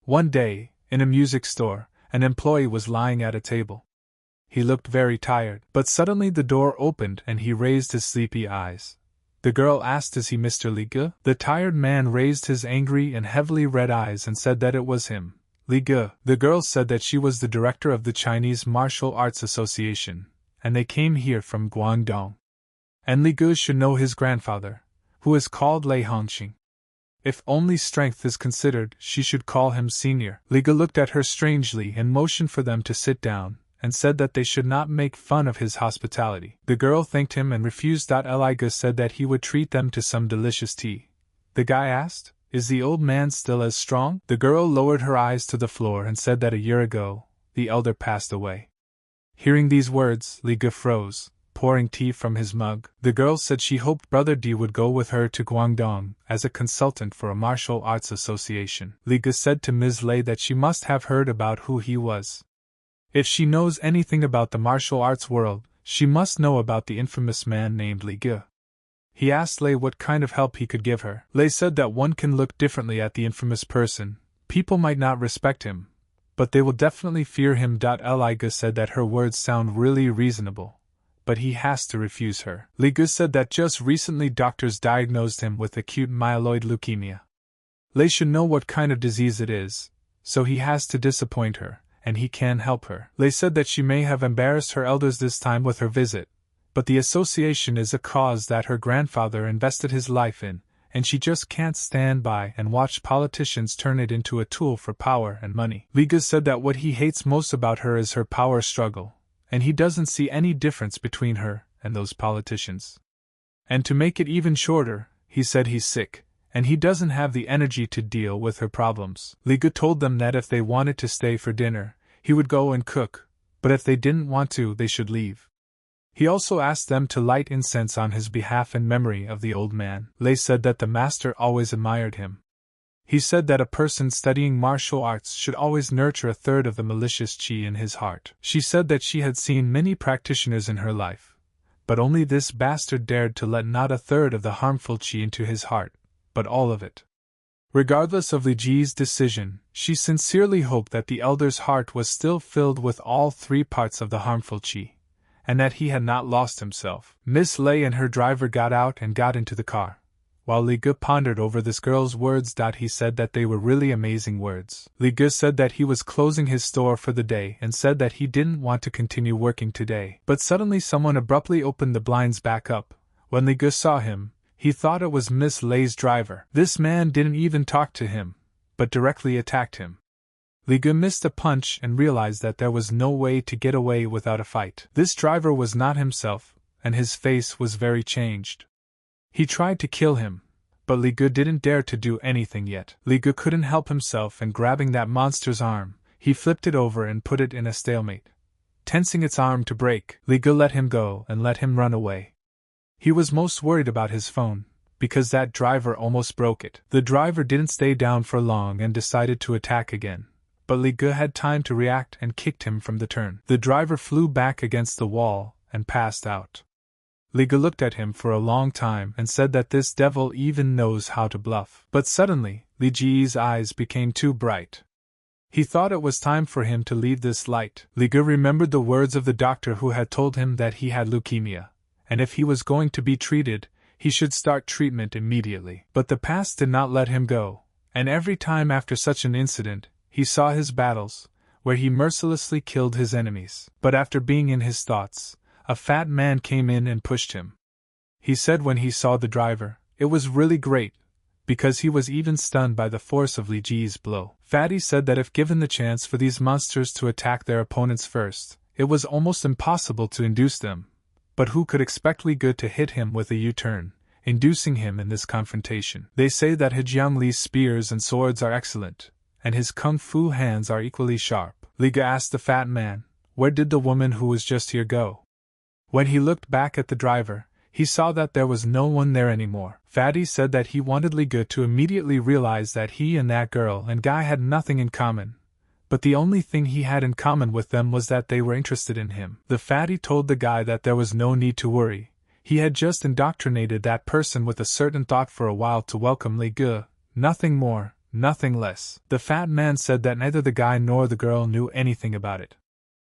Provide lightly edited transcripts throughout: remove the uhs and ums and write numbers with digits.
One day, in a music store, an employee was lying at a table. He looked very tired, but suddenly the door opened and he raised his sleepy eyes. The girl asked, "Is he Mr. Li Ge?" The tired man raised his angry and heavily red eyes and said that it was him, Li Ge. The girl said that she was the director of the Chinese Martial Arts Association, and they came here from Guangdong. And Li Ge should know his grandfather, who is called Lei Hongqing. If only strength is considered, she should call him senior. Li Ge looked at her strangely and motioned for them to sit down, and said that they should not make fun of his hospitality. The girl thanked him and refused. Li Ge said that he would treat them to some delicious tea. The guy asked, "Is the old man still as strong?" The girl lowered her eyes to the floor and said that a year ago, the elder passed away. Hearing these words, Li Ge froze, pouring tea from his mug. The girl said she hoped Brother Di would go with her to Guangdong as a consultant for a martial arts association. Li Ge said to Ms. Lei that she must have heard about who he was. If she knows anything about the martial arts world, she must know about the infamous man named Li Ge. He asked Lei what kind of help he could give her. Lei said that one can look differently at the infamous person. People might not respect him, but they will definitely fear him. Li Ge said that her words sound really reasonable, but he has to refuse her. Li Ge said that just recently doctors diagnosed him with acute myeloid leukemia. Lei should know what kind of disease it is, so he has to disappoint her, and he can help her. Lei said that she may have embarrassed her elders this time with her visit, but the association is a cause that her grandfather invested his life in, and she just can't stand by and watch politicians turn it into a tool for power and money. Li Ge said that what he hates most about her is her power struggle, and he doesn't see any difference between her and those politicians. And to make it even shorter, he said he's sick, and he doesn't have the energy to deal with her problems. Li Ge told them that if they wanted to stay for dinner, he would go and cook, but if they didn't want to, they should leave. He also asked them to light incense on his behalf in memory of the old man. Lei said that the master always admired him. He said that a person studying martial arts should always nurture a third of the malicious qi in his heart. She said that she had seen many practitioners in her life, but only this bastard dared to let not a third of the harmful qi into his heart, but all of it. Regardless of Li Ji's decision, she sincerely hoped that the elder's heart was still filled with all three parts of the harmful qi, and that he had not lost himself. Miss Lei and her driver got out and got into the car. While Li Ge pondered over this girl's words, he said that they were really amazing words. Li Ge said that he was closing his store for the day and said that he didn't want to continue working today. But suddenly someone abruptly opened the blinds back up. When Li Ge saw him, he thought it was Miss Lei's driver. This man didn't even talk to him, but directly attacked him. Li Ge missed a punch and realized that there was no way to get away without a fight. This driver was not himself, and his face was very changed. He tried to kill him, but Li Ge didn't dare to do anything yet. Li Ge couldn't help himself, and grabbing that monster's arm, he flipped it over and put it in a stalemate. Tensing its arm to break, Li Ge let him go and let him run away. He was most worried about his phone, because that driver almost broke it. The driver didn't stay down for long and decided to attack again, but Li Ge had time to react and kicked him from the turn. The driver flew back against the wall and passed out. Li Ge looked at him for a long time and said that this devil even knows how to bluff. But suddenly, Li Ji's eyes became too bright. He thought it was time for him to leave this light. Li Ge remembered the words of the doctor who had told him that he had leukemia, and if he was going to be treated, he should start treatment immediately. But the past did not let him go, and every time after such an incident, he saw his battles, where he mercilessly killed his enemies. But after being in his thoughts, a fat man came in and pushed him. He said when he saw the driver, it was really great, because he was even stunned by the force of Li Ji's blow. Fatty said that if given the chance for these monsters to attack their opponents first, it was almost impossible to induce them. But who could expect Li Ge to hit him with a U-turn, inducing him in this confrontation? They say that Hejiang Li's spears and swords are excellent, and his kung fu hands are equally sharp. Li Ge asked the fat man, "Where did the woman who was just here go?" When he looked back at the driver, he saw that there was no one there anymore. Fatty said that he wanted Li Ge to immediately realize that he and that girl and guy had nothing in common, but the only thing he had in common with them was that they were interested in him. The fatty told the guy that there was no need to worry. He had just indoctrinated that person with a certain thought for a while to welcome Li Ge, nothing more, nothing less. The fat man said that neither the guy nor the girl knew anything about it.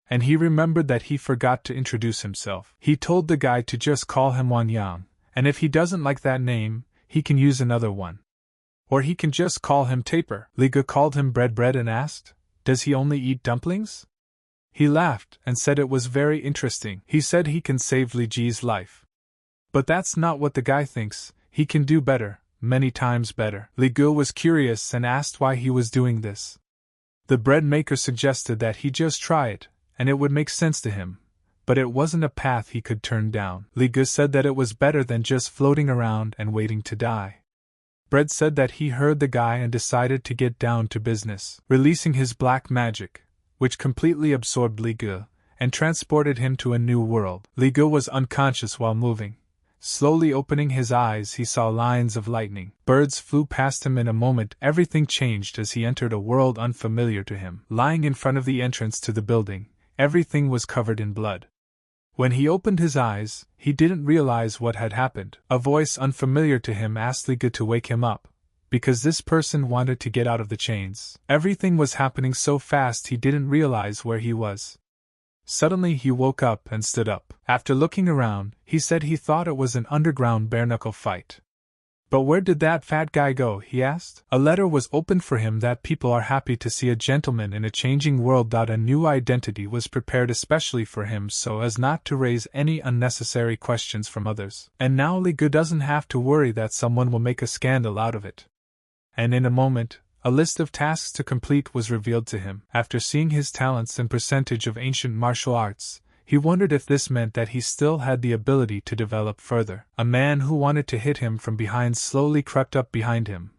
And he remembered that he forgot to introduce himself. He told the guy to just call him Wan Yang, and if he doesn't like that name, he can use another one. Or he can just call him Taper. Liga called him Bread and asked, "Does he only eat dumplings?" He laughed and said it was very interesting. He said he can save Li Ji's life. But that's not what the guy thinks. He can do better, many times better. Li Ge was curious and asked why he was doing this. The bread maker suggested that he just try it, and it would make sense to him. But it wasn't a path he could turn down. Li Ge said that it was better than just floating around and waiting to die. Bread said that he heard the guy and decided to get down to business, releasing his black magic, which completely absorbed Li Ge and transported him to a new world. Li Ge was unconscious while moving. Slowly opening his eyes, he saw lines of lightning. Birds flew past him in a moment. Everything changed as he entered a world unfamiliar to him. Lying in front of the entrance to the building, everything was covered in blood. When he opened his eyes, he didn't realize what had happened. A voice unfamiliar to him asked Li Ge to wake him up, because this person wanted to get out of the chains. Everything was happening so fast he didn't realize where he was. Suddenly he woke up and stood up. After looking around, he said he thought it was an underground bare-knuckle fight. But where did that fat guy go, he asked. A letter was opened for him that people are happy to see a gentleman in a changing world. A new identity was prepared especially for him so as not to raise any unnecessary questions from others. And now Li Ge doesn't have to worry that someone will make a scandal out of it. And in a moment, a list of tasks to complete was revealed to him. After seeing his talents and percentage of ancient martial arts, he wondered if this meant that he still had the ability to develop further. A man who wanted to hit him from behind slowly crept up behind him,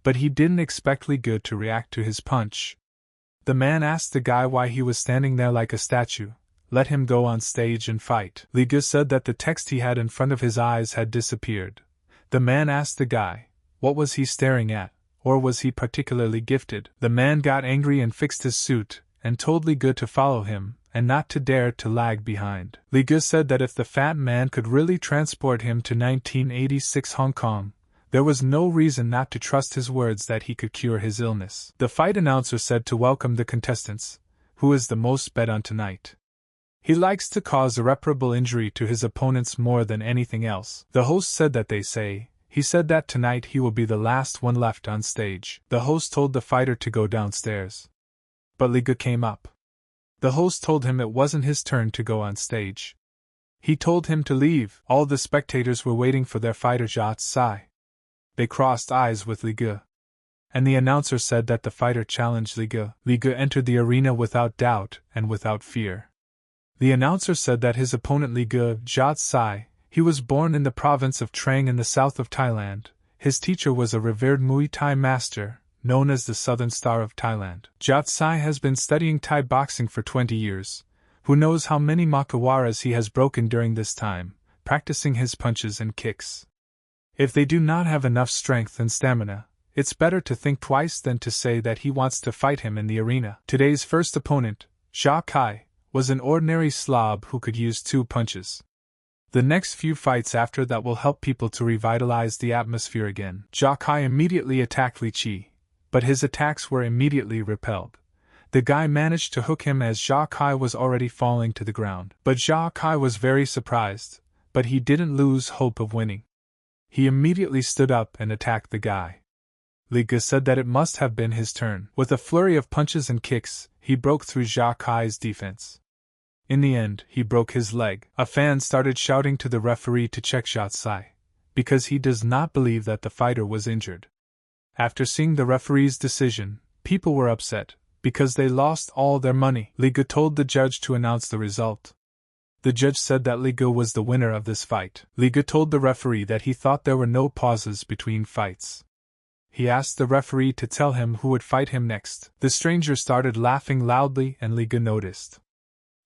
but he didn't expect Li Ge to react to his punch. The man asked the guy why he was standing there like a statue. Let him go on stage and fight. Li Ge said that the text he had in front of his eyes had disappeared. The man asked the guy, what was he staring at, or was he particularly gifted? The man got angry and fixed his suit, and told Li Ge to follow him, and not to dare to lag behind. Li Ge said that if the fat man could really transport him to 1986 Hong Kong, there was no reason not to trust his words that he could cure his illness. The fight announcer said to welcome the contestants, who is the most bet on tonight. He likes to cause irreparable injury to his opponents more than anything else. The host said that he said that tonight he will be the last one left on stage. The host told the fighter to go downstairs. But Li Ge came up. The host told him it wasn't his turn to go on stage. He told him to leave. All the spectators were waiting for their fighter Jia Tsai. They crossed eyes with Li Ge. And the announcer said that the fighter challenged Li Ge. Li Ge entered the arena without doubt and without fear. The announcer said that his opponent Li Ge, Jia Tsai, he was born in the province of Trang in the south of Thailand. His teacher was a revered Muay Thai master, known as the Southern Star of Thailand. Jia Tsai has been studying Thai boxing for 20 years. Who knows how many makiwaras he has broken during this time, practicing his punches and kicks. If they do not have enough strength and stamina, it's better to think twice than to say that he wants to fight him in the arena. Today's first opponent, Jia Kai, was an ordinary slob who could use 2 punches. The next few fights after that will help people to revitalize the atmosphere again. Jia Kai immediately attacked Li Chi, but his attacks were immediately repelled. The guy managed to hook him as Jia Kai was already falling to the ground. But Jia Kai was very surprised, but he didn't lose hope of winning. He immediately stood up and attacked the guy. Li Ge said that it must have been his turn. With a flurry of punches and kicks, he broke through Jia Kai's defense. In the end, he broke his leg. A fan started shouting to the referee to check Jia Tsai, because he does not believe that the fighter was injured. After seeing the referee's decision, people were upset, because they lost all their money. Li Ge told the judge to announce the result. The judge said that Li Ge was the winner of this fight. Li Ge told the referee that he thought there were no pauses between fights. He asked the referee to tell him who would fight him next. The stranger started laughing loudly and Li Ge noticed.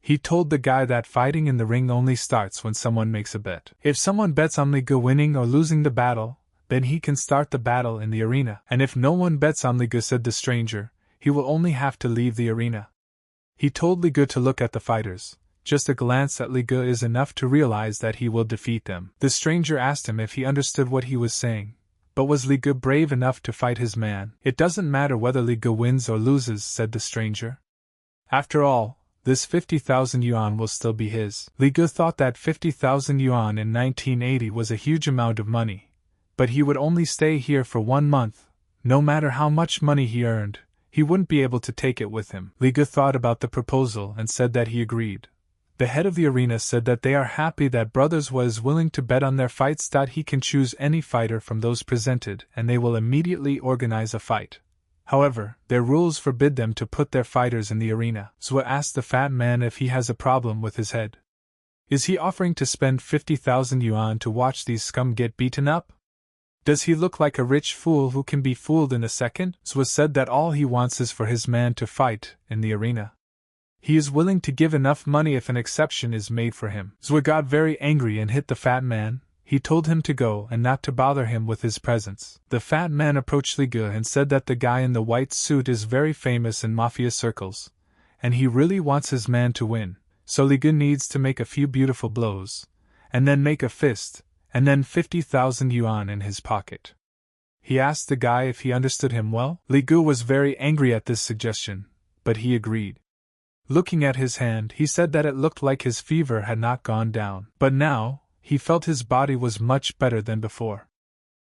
He told the guy that fighting in the ring only starts when someone makes a bet. If someone bets on Li Ge winning or losing the battle, then he can start the battle in the arena. And if no one bets on Li Ge, said the stranger, he will only have to leave the arena. He told Li Ge to look at the fighters. Just a glance at Li Ge is enough to realize that he will defeat them. The stranger asked him if he understood what he was saying, But was Li Ge brave enough to fight his man? It doesn't matter whether Li Ge wins or loses, said the stranger. After all, this 50,000 yuan will still be his. Li Ge thought that 50,000 yuan in 1980 was a huge amount of money, but he would only stay here for 1 month. No matter how much money he earned, he wouldn't be able to take it with him. Li Ge thought about the proposal and said that he agreed. The head of the arena said that they are happy that Brothers was willing to bet on their fights. He can choose any fighter from those presented and they will immediately organize a fight. However, their rules forbid them to put their fighters in the arena. Zhou asked the fat man if he has a problem with his head. Is he offering to spend 50,000 yuan to watch these scum get beaten up? Does he look like a rich fool who can be fooled in a second? Zhou said that all he wants is for his man to fight in the arena. He is willing to give enough money if an exception is made for him. Zhou got very angry and hit the fat man. He told him to go and not to bother him with his presence. The fat man approached Li Ge and said that the guy in the white suit is very famous in mafia circles, and he really wants his man to win, so Li Ge needs to make a few beautiful blows, and then make a fist, and then 50,000 yuan in his pocket. He asked the guy if he understood him well. Li Ge was very angry at this suggestion, but he agreed. Looking at his hand, he said that it looked like his fever had not gone down, but now, he felt his body was much better than before.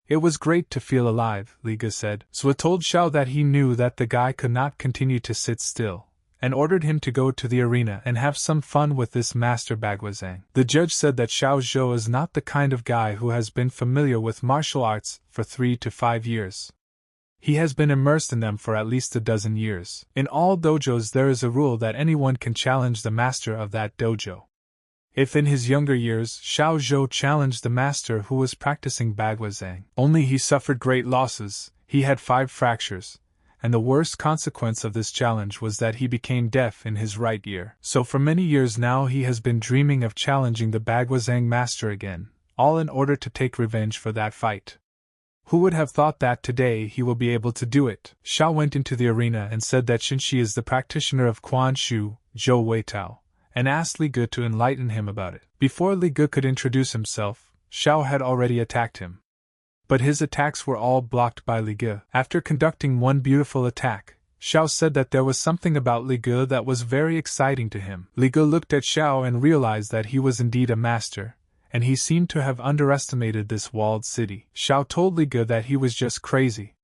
It was great to feel alive, Li Ge said. Zhou told Xiao that he knew that the guy could not continue to sit still, and ordered him to go to the arena and have some fun with this master Baguazhang. The judge said that Xiao Zhou is not the kind of guy who has been familiar with martial arts for 3 to 5 years. He has been immersed in them for at least a dozen years. In all dojos there is a rule that anyone can challenge the master of that dojo. If in his younger years Xiao Zhou challenged the master who was practicing Baguazhang, only he suffered great losses. He had 5 fractures, and the worst consequence of this challenge was that he became deaf in his right ear. So for many years now he has been dreaming of challenging the Baguazhang master again, all in order to take revenge for that fight. Who would have thought that today he will be able to do it? Xiao went into the arena and said that Xinxi is the practitioner of Quan Shu, Zhou Weitao, and asked Li Ge to enlighten him about it. Before Li Ge could introduce himself, Xiao had already attacked him. But his attacks were all blocked by Li Ge. After conducting one beautiful attack, Xiao said that there was something about Li Ge that was very exciting to him. Li Ge looked at Xiao and realized that he was indeed a master, and he seemed to have underestimated this walled city. Xiao told Li Ge that he was just crazy.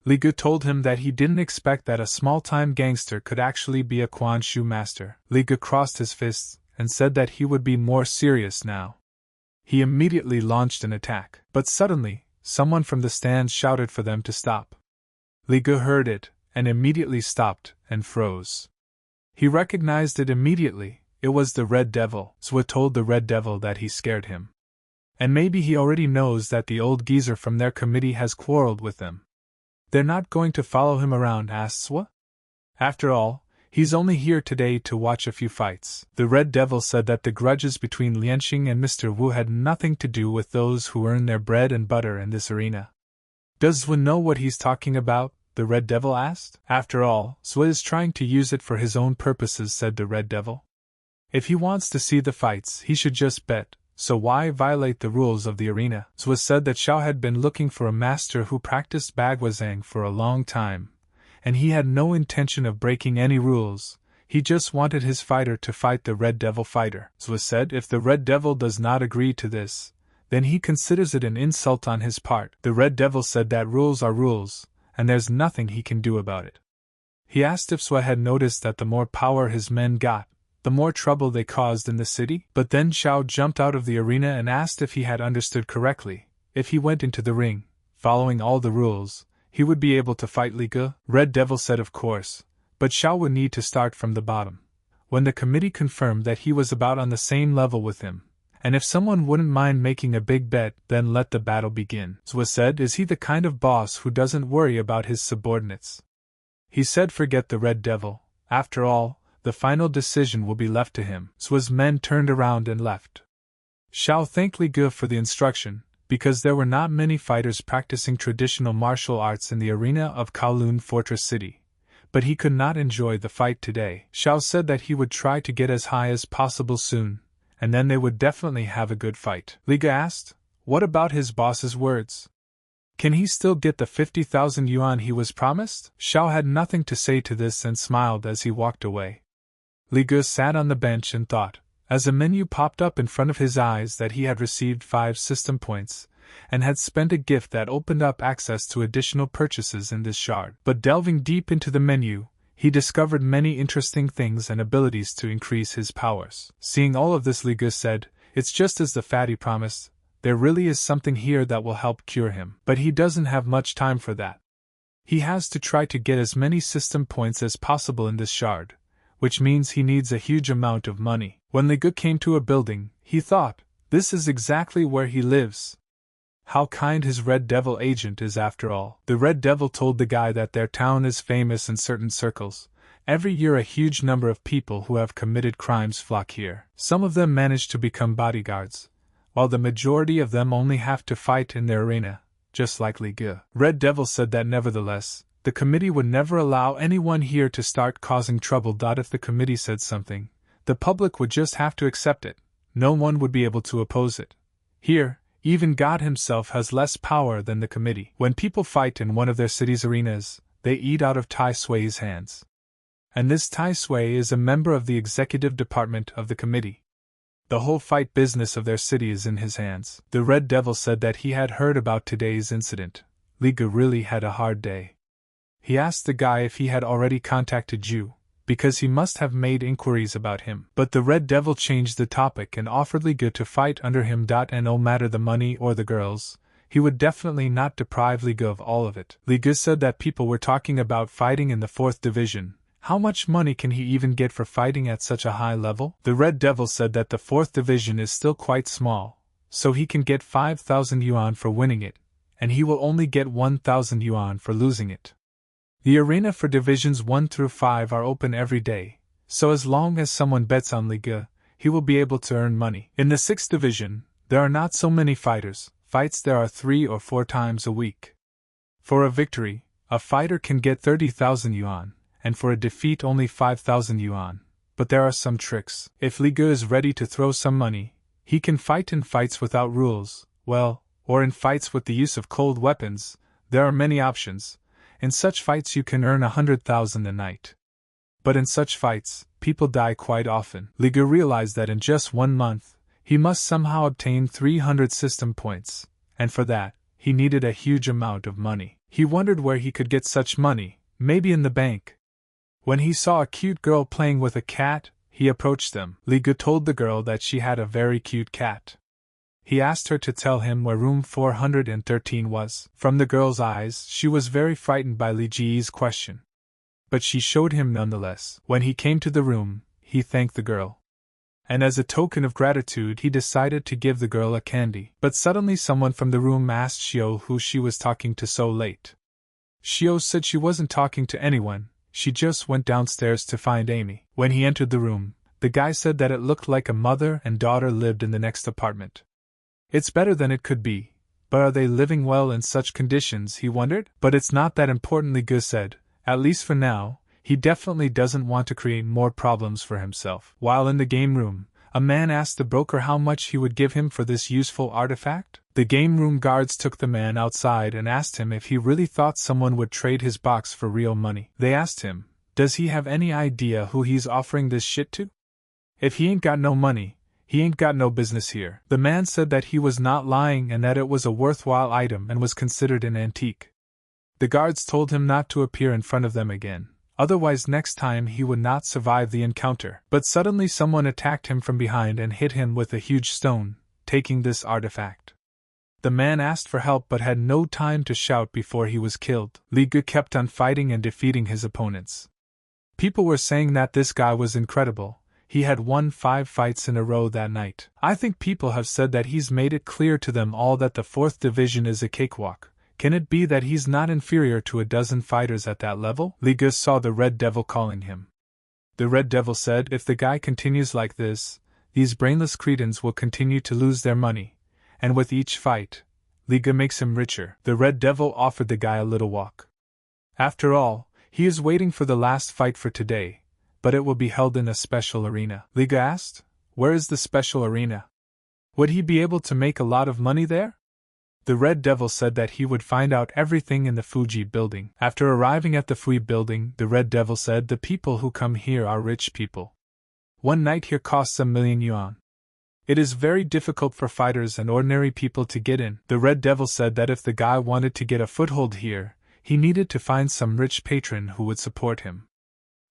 Li Ge told him that he didn't expect that a small-time gangster could actually be a Quan Shu master. Li Ge crossed his fists and said that he would be more serious now. He immediately launched an attack, but suddenly, someone from the stands shouted for them to stop. Li Ge heard it, and immediately stopped and froze. He recognized it immediately. It was the Red Devil. Zhou told the Red Devil that he scared him. And maybe he already knows that the old geezer from their committee has quarreled with them. They're not going to follow him around, asked Zhou. After all, he's only here today to watch a few fights. The Red Devil said that the grudges between Lianxing and Mr. Wu had nothing to do with those who earn their bread and butter in this arena. Does Zhou know what he's talking about? The Red Devil asked. After all, Zhou is trying to use it for his own purposes, said the Red Devil. If he wants to see the fights, he should just bet, so why violate the rules of the arena? Zhou said that Xiao had been looking for a master who practiced Baguazhang for a long time, and he had no intention of breaking any rules. He just wanted his fighter to fight the Red Devil fighter. Zhou said if the Red Devil does not agree to this, then he considers it an insult on his part. The Red Devil said that rules are rules, and there's nothing he can do about it. He asked if Zhou had noticed that the more power his men got, the more trouble they caused in the city. But then Xiao jumped out of the arena and asked if he had understood correctly. If he went into the ring, following all the rules, he would be able to fight Li Ge. Red Devil said of course, but Xiao would need to start from the bottom. When the committee confirmed that he was about on the same level with him, and if someone wouldn't mind making a big bet, then let the battle begin. Zhou said, is he the kind of boss who doesn't worry about his subordinates? He said forget the Red Devil. After all, the final decision will be left to him. Zhuo's men turned around and left. Xiao thanked Li Ge for the instruction, because there were not many fighters practicing traditional martial arts in the arena of Kowloon Fortress City, but he could not enjoy the fight today. Xiao said that he would try to get as high as possible soon, and then they would definitely have a good fight. Li Ge asked, what about his boss's words? Can he still get the 50,000 yuan he was promised? Xiao had nothing to say to this and smiled as he walked away. Li Ge sat on the bench and thought, as a menu popped up in front of his eyes, that he had received 5 system points, and had spent a gift that opened up access to additional purchases in this shard. But delving deep into the menu, he discovered many interesting things and abilities to increase his powers. Seeing all of this, Li Ge said, "It's just as the fatty promised. There really is something here that will help cure him. But he doesn't have much time for that. He has to try to get as many system points as possible in this shard, which means he needs a huge amount of money." When Li Ge came to a building, he thought, this is exactly where he lives. How kind his Red Devil agent is after all. The Red Devil told the guy that their town is famous in certain circles. Every year a huge number of people who have committed crimes flock here. Some of them manage to become bodyguards, while the majority of them only have to fight in their arena, just like Li Ge. Red Devil said that nevertheless, the committee would never allow anyone here to start causing trouble. If the committee said something, the public would just have to accept it. No one would be able to oppose it. Here, even God himself has less power than the committee. When people fight in one of their city's arenas, they eat out of Tai Sui's hands. And this Tai Sui is a member of the executive department of the committee. The whole fight business of their city is in his hands. The Red Devil said that he had heard about today's incident. Li Ge really had a hard day. He asked the guy if he had already contacted Ju, because he must have made inquiries about him. But the Red Devil changed the topic and offered Li Ge to fight under him. And no matter the money or the girls, he would definitely not deprive Li Ge of all of it. Li Ge said that people were talking about fighting in the 4th division. How much money can he even get for fighting at such a high level? The Red Devil said that the 4th division is still quite small, so he can get 5,000 yuan for winning it, and he will only get 1,000 yuan for losing it. The arena for divisions 1 through 5 are open every day, so as long as someone bets on Li Ge, he will be able to earn money. In the 6th division, there are not so many fighters. Fights there are 3 or 4 times a week. For a victory, a fighter can get 30,000 yuan, and for a defeat only 5,000 yuan. But there are some tricks. If Li Ge is ready to throw some money, he can fight in fights without rules, or in fights with the use of cold weapons. There are many options. In such fights you can earn 100,000 a night. But in such fights, people die quite often. Li Ge realized that in just 1 month, he must somehow obtain 300 system points, and for that, he needed a huge amount of money. He wondered where he could get such money, maybe in the bank. When he saw a cute girl playing with a cat, he approached them. Li Ge told the girl that she had a very cute cat. He asked her to tell him where room 413 was. From the girl's eyes, she was very frightened by Li Ji's question. But she showed him nonetheless. When he came to the room, he thanked the girl. And as a token of gratitude, he decided to give the girl a candy. But suddenly someone from the room asked Xiao who she was talking to so late. Xiao said she wasn't talking to anyone, she just went downstairs to find Amy. When he entered the room, the guy said that it looked like a mother and daughter lived in the next apartment. It's better than it could be, but are they living well in such conditions, he wondered? But it's not that important, Li Ge said. At least for now, he definitely doesn't want to create more problems for himself. While in the game room, a man asked the broker how much he would give him for this useful artifact. The game room guards took the man outside and asked him if he really thought someone would trade his box for real money. They asked him, does he have any idea who he's offering this shit to? If he ain't got no money, he ain't got no business here. The man said that he was not lying and that it was a worthwhile item and was considered an antique. The guards told him not to appear in front of them again, otherwise next time he would not survive the encounter. But suddenly someone attacked him from behind and hit him with a huge stone, taking this artifact. The man asked for help but had no time to shout before he was killed. Li Ge kept on fighting and defeating his opponents. People were saying that this guy was incredible. He had won 5 fights in a row that night. I think people have said that he's made it clear to them all that the 4th division is a cakewalk. Can it be that he's not inferior to a dozen fighters at that level? Li Ge saw the Red Devil calling him. The Red Devil said if the guy continues like this, these brainless cretins will continue to lose their money, and with each fight, Li Ge makes him richer. The Red Devil offered the guy a little walk. After all, he is waiting for the last fight for today, but it will be held in a special arena. Li Ge asked, where is the special arena? Would he be able to make a lot of money there? The Red Devil said that he would find out everything in the Fuji building. After arriving at the Fui building, the Red Devil said the people who come here are rich people. One night here costs 1,000,000 yuan. It is very difficult for fighters and ordinary people to get in. The Red Devil said that if the guy wanted to get a foothold here, he needed to find some rich patron who would support him.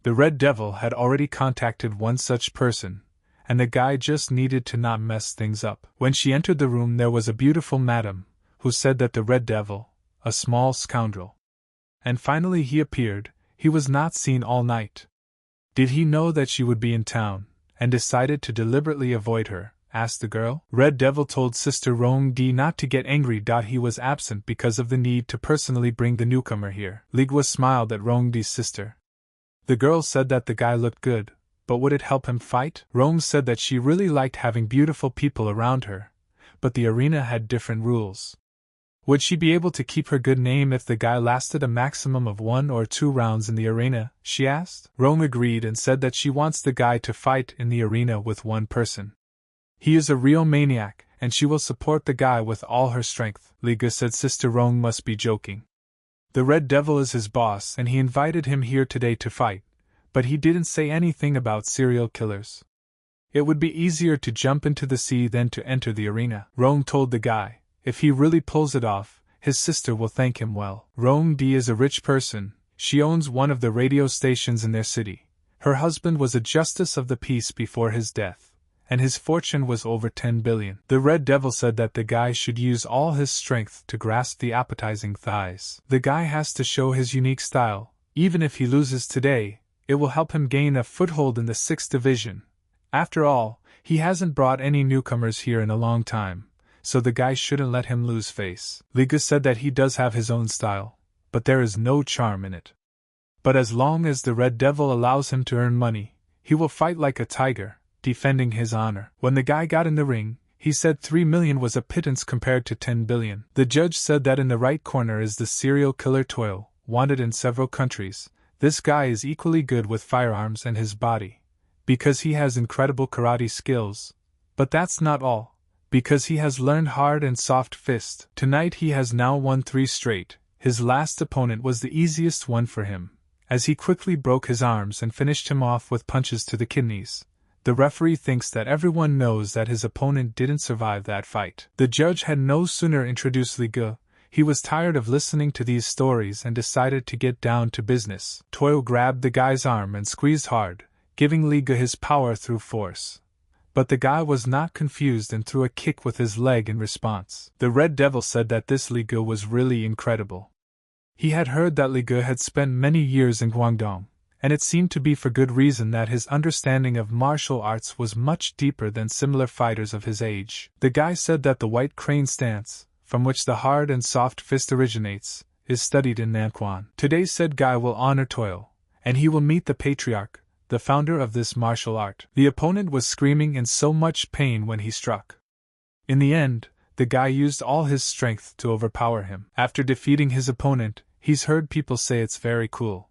The Red Devil had already contacted one such person, and the guy just needed to not mess things up. When she entered the room, there was a beautiful madam, who said that the Red Devil, a small scoundrel. And finally he appeared. He was not seen all night. Did he know that she would be in town, and decided to deliberately avoid her? Asked the girl. Red Devil told Sister Rong-di not to get angry. He was absent because of the need to personally bring the newcomer here. Ligua smiled at Rong-di's sister. The girl said that the guy looked good, but would it help him fight? Rong said that she really liked having beautiful people around her, but the arena had different rules. Would she be able to keep her good name if the guy lasted a maximum of 1 or 2 rounds in the arena? She asked. Rong agreed and said that she wants the guy to fight in the arena with one person. He is a real maniac, and she will support the guy with all her strength. Liga said Sister Rong must be joking. The Red Devil is his boss and he invited him here today to fight, but he didn't say anything about serial killers. It would be easier to jump into the sea than to enter the arena. Rong told the guy, if he really pulls it off, his sister will thank him well. Rong-di is a rich person. She owns one of the radio stations in their city. Her husband was a justice of the peace before his death, and his fortune was over 10 billion. The Red Devil said that the guy should use all his strength to grasp the appetizing thighs. The guy has to show his unique style. Even if he loses today, it will help him gain a foothold in the 6th division. After all, he hasn't brought any newcomers here in a long time, so the guy shouldn't let him lose face. Liga said that he does have his own style, but there is no charm in it. But as long as the Red Devil allows him to earn money, he will fight like a tiger, defending his honor. When the guy got in the ring, he said 3 million was a pittance compared to 10 billion. The judge said that in the right corner is the serial killer Toil, wanted in several countries. This guy is equally good with firearms and his body, because he has incredible karate skills. But that's not all. Because he has learned hard and soft fist. Tonight he has now won 3 straight. His last opponent was the easiest one for him, as he quickly broke his arms and finished him off with punches to the kidneys. The referee thinks that everyone knows that his opponent didn't survive that fight. The judge had no sooner introduced Liga. He was tired of listening to these stories and decided to get down to business. Toil grabbed the guy's arm and squeezed hard, giving Liga his power through force. But the guy was not confused and threw a kick with his leg in response. The Red Devil said that this Liga was really incredible. He had heard that Liga had spent many years in Guangdong, and it seemed to be for good reason that his understanding of martial arts was much deeper than similar fighters of his age. The guy said that the white crane stance, from which the hard and soft fist originates, is studied in Nanquan. Today said guy will honor Toil, and he will meet the patriarch, the founder of this martial art. The opponent was screaming in so much pain when he struck. In the end, the guy used all his strength to overpower him. After defeating his opponent, he's heard people say it's very cool,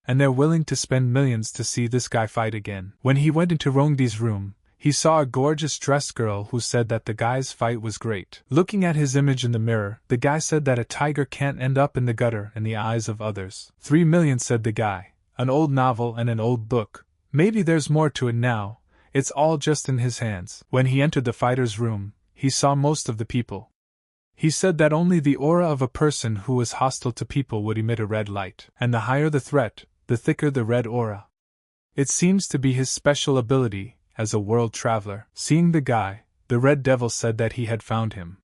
and they're willing to spend millions to see this guy fight again. When he went into Rongdi's room, he saw a gorgeous dressed girl who said that the guy's fight was great. Looking at his image in the mirror, the guy said that a tiger can't end up in the gutter in the eyes of others. 3 million, said the guy. An old novel and an old book. Maybe there's more to it now. It's all just in his hands. When he entered the fighter's room, he saw most of the people. He said that only the aura of a person who was hostile to people would emit a red light. And the higher the threat, the thicker the red aura. It seems to be his special ability as a world traveler. Seeing the guy, the Red Devil said that he had found him.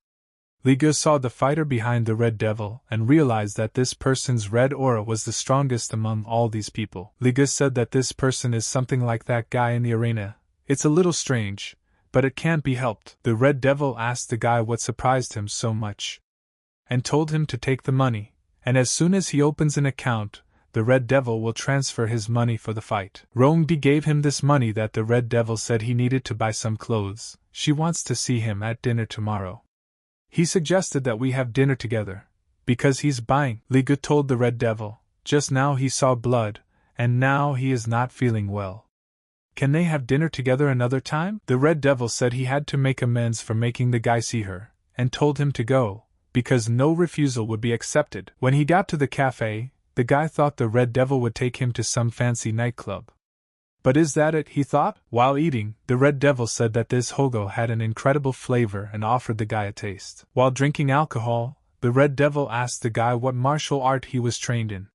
Liga saw the fighter behind the Red Devil and realized that this person's red aura was the strongest among all these people. Liga said that this person is something like that guy in the arena. It's a little strange, but it can't be helped. The Red Devil asked the guy what surprised him so much, and told him to take the money, and as soon as he opens an account, the Red Devil will transfer his money for the fight. Rongdi gave him this money that the Red Devil said he needed to buy some clothes. She wants to see him at dinner tomorrow. He suggested that we have dinner together, because he's buying. Liga told the Red Devil, just now he saw blood, and now he is not feeling well. Can they have dinner together another time? The Red Devil said he had to make amends for making the guy see her, and told him to go, because no refusal would be accepted. When he got to the cafe, the guy thought the Red Devil would take him to some fancy nightclub. But is that it, he thought? While eating, the Red Devil said that this hogo had an incredible flavor and offered the guy a taste. While drinking alcohol, the Red Devil asked the guy what martial art he was trained in.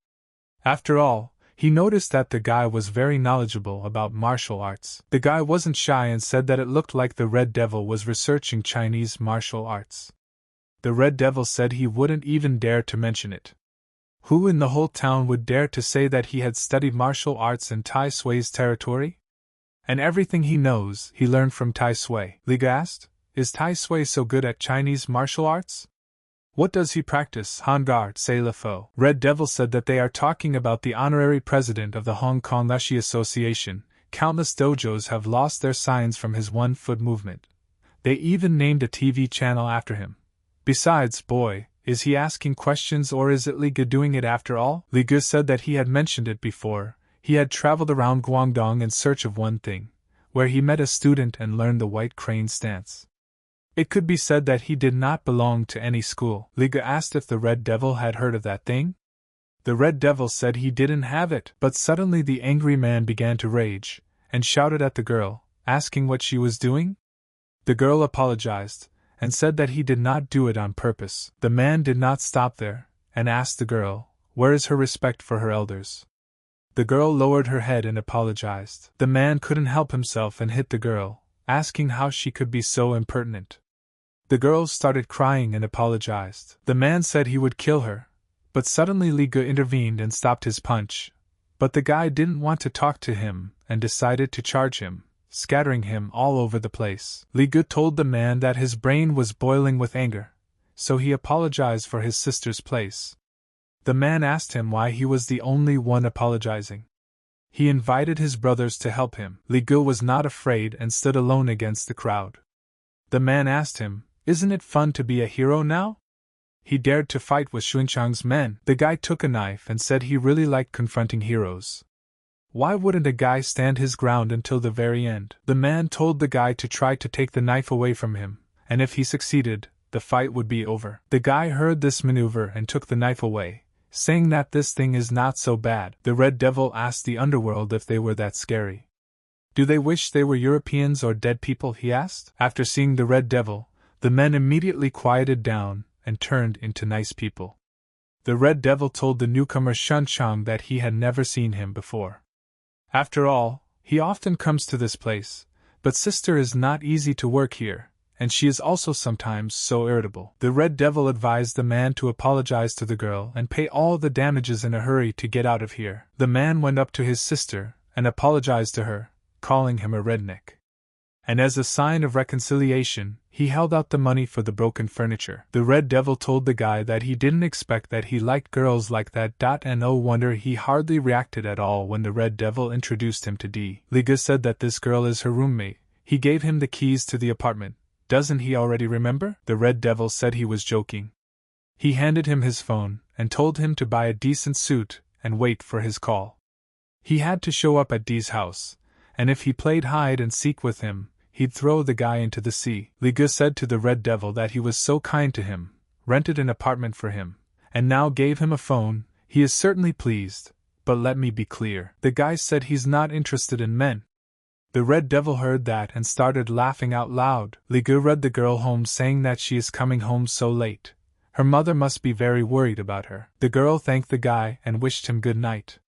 After all, he noticed that the guy was very knowledgeable about martial arts. The guy wasn't shy and said that it looked like the Red Devil was researching Chinese martial arts. The Red Devil said he wouldn't even dare to mention it. Who in the whole town would dare to say that he had studied martial arts in Tai Sui's territory? And everything he knows, he learned from Tai Sui. Li Ge asked, is Tai Sui so good at Chinese martial arts? What does he practice? Hangar C'est Le Faux. Red Devil said that they are talking about the honorary president of the Hong Kong Leshi Association. Countless dojos have lost their signs from his one-foot movement. They even named a TV channel after him. Besides, boy, is he asking questions or is it Li Ge doing it after all? Li Ge said that he had mentioned it before. He had traveled around Guangdong in search of one thing, where he met a student and learned the white crane stance. It could be said that he did not belong to any school. Li Ge asked if the Red Devil had heard of that thing. The Red Devil said he didn't have it, but suddenly the angry man began to rage, and shouted at the girl, asking what she was doing. The girl apologized, and said that he did not do it on purpose. The man did not stop there, and asked the girl, where is her respect for her elders? The girl lowered her head and apologized. The man couldn't help himself and hit the girl, asking how she could be so impertinent. The girl started crying and apologized. The man said he would kill her, but suddenly Li Ge intervened and stopped his punch. But the guy didn't want to talk to him and decided to charge him, scattering him all over the place. Li Ge told the man that his brain was boiling with anger, so he apologized for his sister's place. The man asked him why he was the only one apologizing. He invited his brothers to help him. Li Ge was not afraid and stood alone against the crowd. The man asked him, isn't it fun to be a hero now? He dared to fight with Xuanchang's men. The guy took a knife and said he really liked confronting heroes. Why wouldn't a guy stand his ground until the very end? The man told the guy to try to take the knife away from him, and if he succeeded, the fight would be over. The guy heard this maneuver and took the knife away, saying that this thing is not so bad. The Red Devil asked the underworld if they were that scary. Do they wish they were Europeans or dead people? He asked. After seeing the Red Devil, the men immediately quieted down and turned into nice people. The Red Devil told the newcomer Xuanchang that he had never seen him before. After all, he often comes to this place, but sister is not easy to work here, and she is also sometimes so irritable. The Red Devil advised the man to apologize to the girl and pay all the damages in a hurry to get out of here. The man went up to his sister and apologized to her, calling him a redneck. And as a sign of reconciliation, he held out the money for the broken furniture. The Red Devil told the guy that he didn't expect that he liked girls like that. And no wonder he hardly reacted at all when the Red Devil introduced him to Dee. Li Ge said that this girl is her roommate. He gave him the keys to the apartment. Doesn't he already remember? The Red Devil said he was joking. He handed him his phone and told him to buy a decent suit and wait for his call. He had to show up at Dee's house, and if he played hide and seek with him, he'd throw the guy into the sea. Li Ge said to the Red Devil that he was so kind to him, rented an apartment for him, and now gave him a phone. He is certainly pleased, but let me be clear. The guy said he's not interested in men. The Red Devil heard that and started laughing out loud. Li Ge read the girl home saying that she is coming home so late. Her mother must be very worried about her. The girl thanked the guy and wished him good night.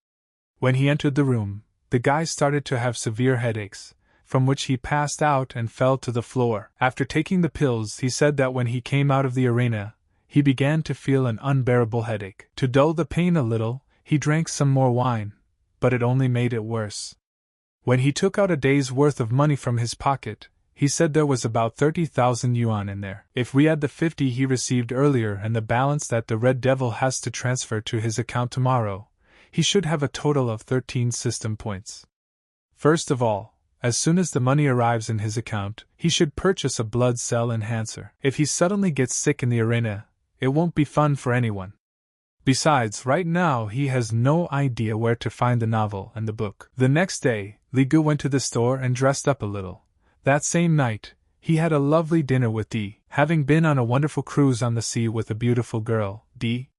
When he entered the room, the guy started to have severe headaches, from which he passed out and fell to the floor. After taking the pills, he said that when he came out of the arena, he began to feel an unbearable headache. To dull the pain a little, he drank some more wine, but it only made it worse. When he took out a day's worth of money from his pocket, he said there was about 30,000 yuan in there. If we add the 50 he received earlier and the balance that the Red Devil has to transfer to his account tomorrow, he should have a total of 13 system points. First of all, as soon as the money arrives in his account, he should purchase a blood cell enhancer. If he suddenly gets sick in the arena, it won't be fun for anyone. Besides, right now he has no idea where to find the novel and the book. The next day, Li Ge went to the store and dressed up a little. That same night, He had a lovely dinner with D, having been on a wonderful cruise on the sea with a beautiful girl, D.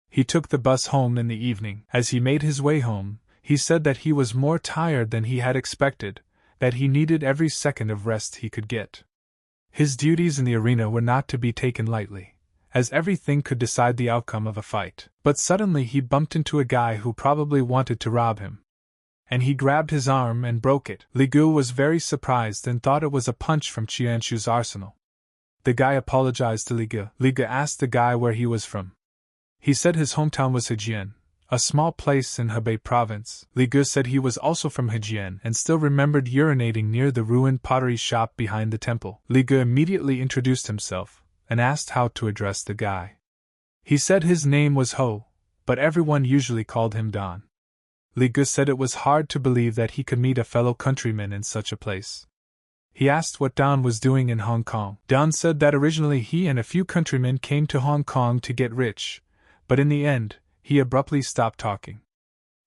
He took the bus home in the evening. As he made his way home, he said that he was more tired than he had expected, that he needed every second of rest he could get. His duties in the arena were not to be taken lightly, as everything could decide the outcome of a fight. But suddenly he bumped into a guy who probably wanted to rob him, and he grabbed his arm and broke it. Li Gu was very surprised and thought it was a punch from Qianshu's arsenal. The guy apologized to Li Gu. Li Gu asked the guy where he was from. He said his hometown was Hejian, a small place in Hebei province. Li Gu said he was also from Hejian and still remembered urinating near the ruined pottery shop behind the temple. Li Gu immediately introduced himself and asked how to address the guy. He said his name was Ho, but everyone usually called him Don. Li Gu said it was hard to believe that he could meet a fellow countryman in such a place. He asked what Don was doing in Hong Kong. Don said that originally he and a few countrymen came to Hong Kong to get rich, but in the end, he abruptly stopped talking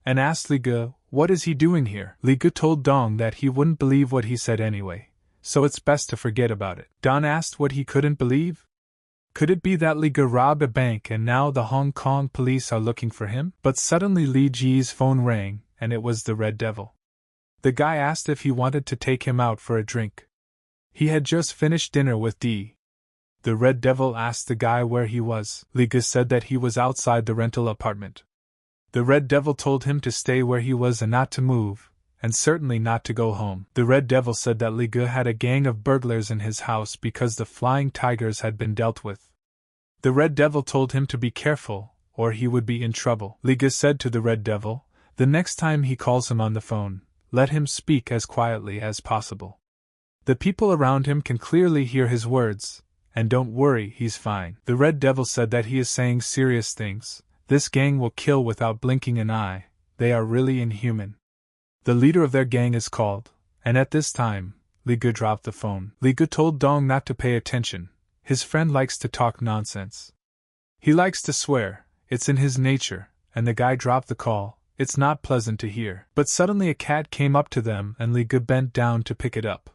and asked Li Gu, "What is he doing here?" Li Gu told Dong that he wouldn't believe what he said anyway, so it's best to forget about it. Don asked what he couldn't believe. Could it be that Li Gu robbed a bank and now the Hong Kong police are looking for him? But suddenly Li Ji's phone rang, and it was the Red Devil. The guy asked if he wanted to take him out for a drink. He had just finished dinner with D. The Red Devil asked the guy where he was. Li Gu said that he was outside the rental apartment. The Red Devil told him to stay where he was and not to move, and certainly not to go home. The Red Devil said that Li Gu had a gang of burglars in his house because the flying tigers had been dealt with. The Red Devil told him to be careful, or he would be in trouble. Li Gu said to the Red Devil, the next time he calls him on the phone, let him speak as quietly as possible. The people around him can clearly hear his words, and don't worry, he's fine. The Red Devil said that he is saying serious things. This gang will kill without blinking an eye. They are really inhuman. The leader of their gang is called, and at this time, Li Gu dropped the phone. Li Gu told Dong not to pay attention. His friend likes to talk nonsense. He likes to swear, it's in his nature, and the guy dropped the call. It's not pleasant to hear. But suddenly a cat came up to them and Li Gu bent down to pick it up.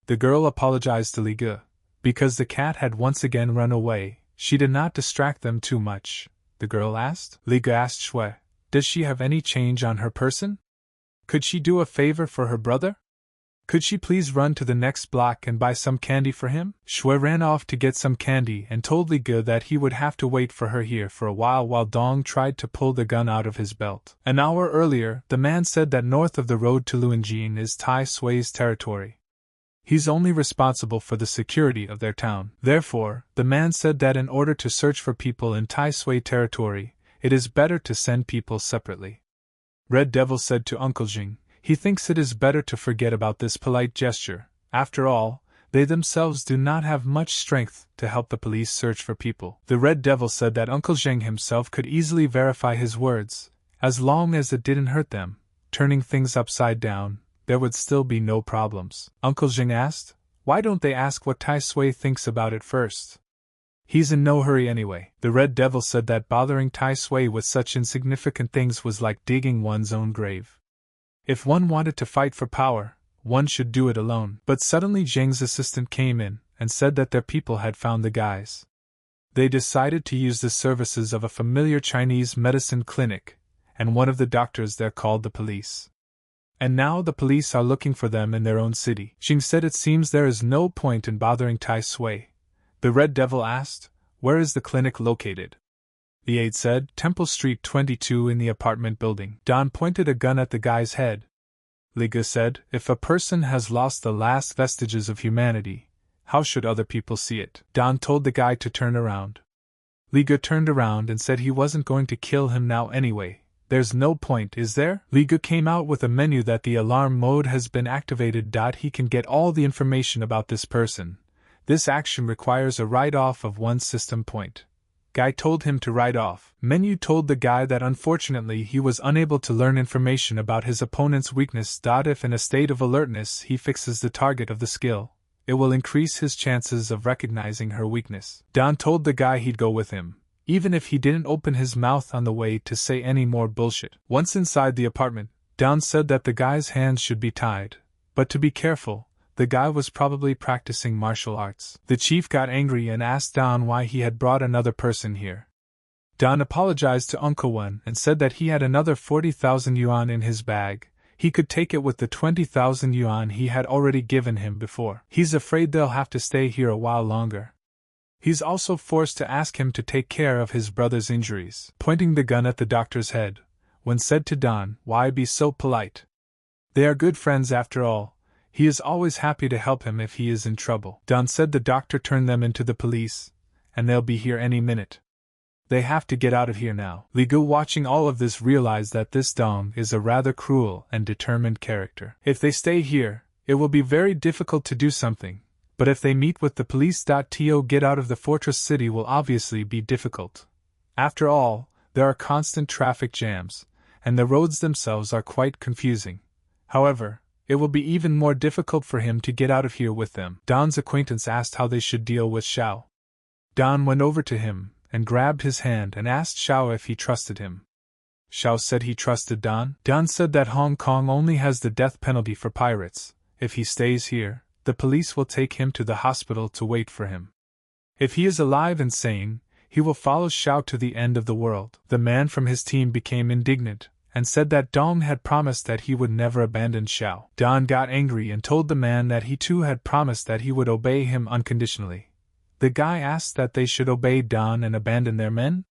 The girl apologized to Li Gu. Because the cat had once again run away, she did not distract them too much. The girl asked. Li Gu asked Shui, does she have any change on her person? Could she do a favor for her brother? Could she please run to the next block and buy some candy for him? Shui ran off to get some candy and told Li Gu that he would have to wait for her here for a while Dong tried to pull the gun out of his belt. An hour earlier, the man said that north of the road to Luanjing is Tai Sui's territory. He's only responsible for the security of their town. Therefore, the man said that in order to search for people in Tai Sui territory, it is better to send people separately. Red Devil said to Uncle Jing, he thinks it is better to forget about this polite gesture. After all, they themselves do not have much strength to help the police search for people. The Red Devil said that Uncle Zheng himself could easily verify his words, as long as it didn't hurt them. Turning things upside down, there would still be no problems. Uncle Zheng asked, why don't they ask what Tai Sui thinks about it first? He's in no hurry anyway. The Red Devil said that bothering Tai Sui with such insignificant things was like digging one's own grave. If one wanted to fight for power, one should do it alone. But suddenly Zheng's assistant came in and said that their people had found the guys. They decided to use the services of a familiar Chinese medicine clinic, and one of the doctors there called the police. And now the police are looking for them in their own city. Jing said it seems there is no point in bothering Tai Sui. The Red Devil asked, where is the clinic located? The aide said, Temple Street 22 in the apartment building. Don pointed a gun at the guy's head. Li Gu said, if a person has lost the last vestiges of humanity, how should other people see it? Don told the guy to turn around. Li Gu turned around and said he wasn't going to kill him now anyway. There's no point, is there? Li Gu came out with a menu that the alarm mode has been activated. He can get all the information about this person. This action requires a write-off of one system point. Guy told him to write off. Menu told the guy that unfortunately he was unable to learn information about his opponent's weakness. If in a state of alertness he fixes the target of the skill, it will increase his chances of recognizing her weakness. Don told the guy he'd go with him, even if he didn't open his mouth on the way to say any more bullshit. Once inside the apartment, Don said that the guy's hands should be tied, but to be careful, The guy was probably practicing martial arts. The chief got angry and asked Don why he had brought another person here. Don apologized to Uncle Wen and said that he had another 40,000 yuan in his bag. He could take it with the 20,000 yuan he had already given him before. He's afraid they'll have to stay here a while longer. He's also forced to ask him to take care of his brother's injuries. Pointing the gun at the doctor's head, Wen said to Don, "Why be so polite? They are good friends after all. He is always happy to help him if he is in trouble." Don said the doctor turned them into the police, and they'll be here any minute. They have to get out of here now. Li Gu, watching all of this, realized that this Dong is a rather cruel and determined character. If they stay here, it will be very difficult to do something, but if they meet with the police, to get out of the fortress city will obviously be difficult. After all, there are constant traffic jams, and the roads themselves are quite confusing. However, it will be even more difficult for him to get out of here with them. Don's acquaintance asked how they should deal with Xiao. Don went over to him and grabbed his hand and asked Xiao if he trusted him. Xiao said he trusted Don. Don said that Hong Kong only has the death penalty for pirates. If he stays here, the police will take him to the hospital to wait for him. If he is alive and sane, he will follow Xiao to the end of the world. The man from his team became indignant and said that Dong had promised that he would never abandon Xiao. Don got angry and told the man that he too had promised that he would obey him unconditionally. The guy asked that they should obey Don and abandon their men.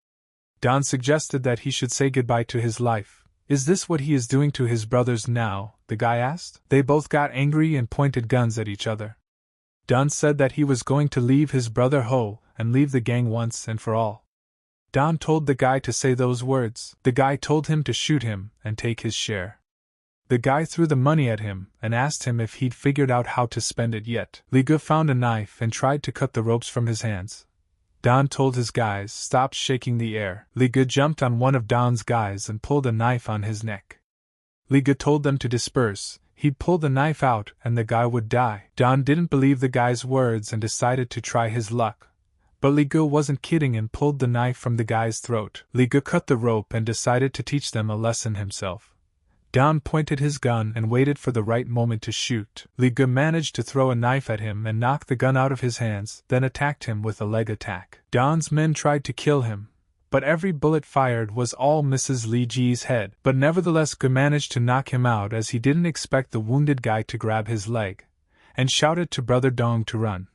Don suggested that he should say goodbye to his life. "Is this what he is doing to his brothers now?" the guy asked. They both got angry and pointed guns at each other. Don said that he was going to leave his brother Ho and leave the gang once and for all. Don told the guy to say those words. The guy told him to shoot him and take his share. The guy threw the money at him and asked him if he'd figured out how to spend it yet. Li Ge found a knife and tried to cut the ropes from his hands. Don told his guys stop shaking the air. Li Ge jumped on one of Don's guys and pulled a knife on his neck. Li Ge told them to disperse. He'd pull the knife out and the guy would die. Don didn't believe the guy's words and decided to try his luck. But Li Ge wasn't kidding and pulled the knife from the guy's throat. Li Ge cut the rope and decided to teach them a lesson himself. Don pointed his gun and waited for the right moment to shoot. Li Ge managed to throw a knife at him and knock the gun out of his hands, then attacked him with a leg attack. Don's men tried to kill him, but every bullet fired was all Mrs. Li Ji's head. But nevertheless Ge managed to knock him out as he didn't expect the wounded guy to grab his leg, and shouted to Brother Dong to run.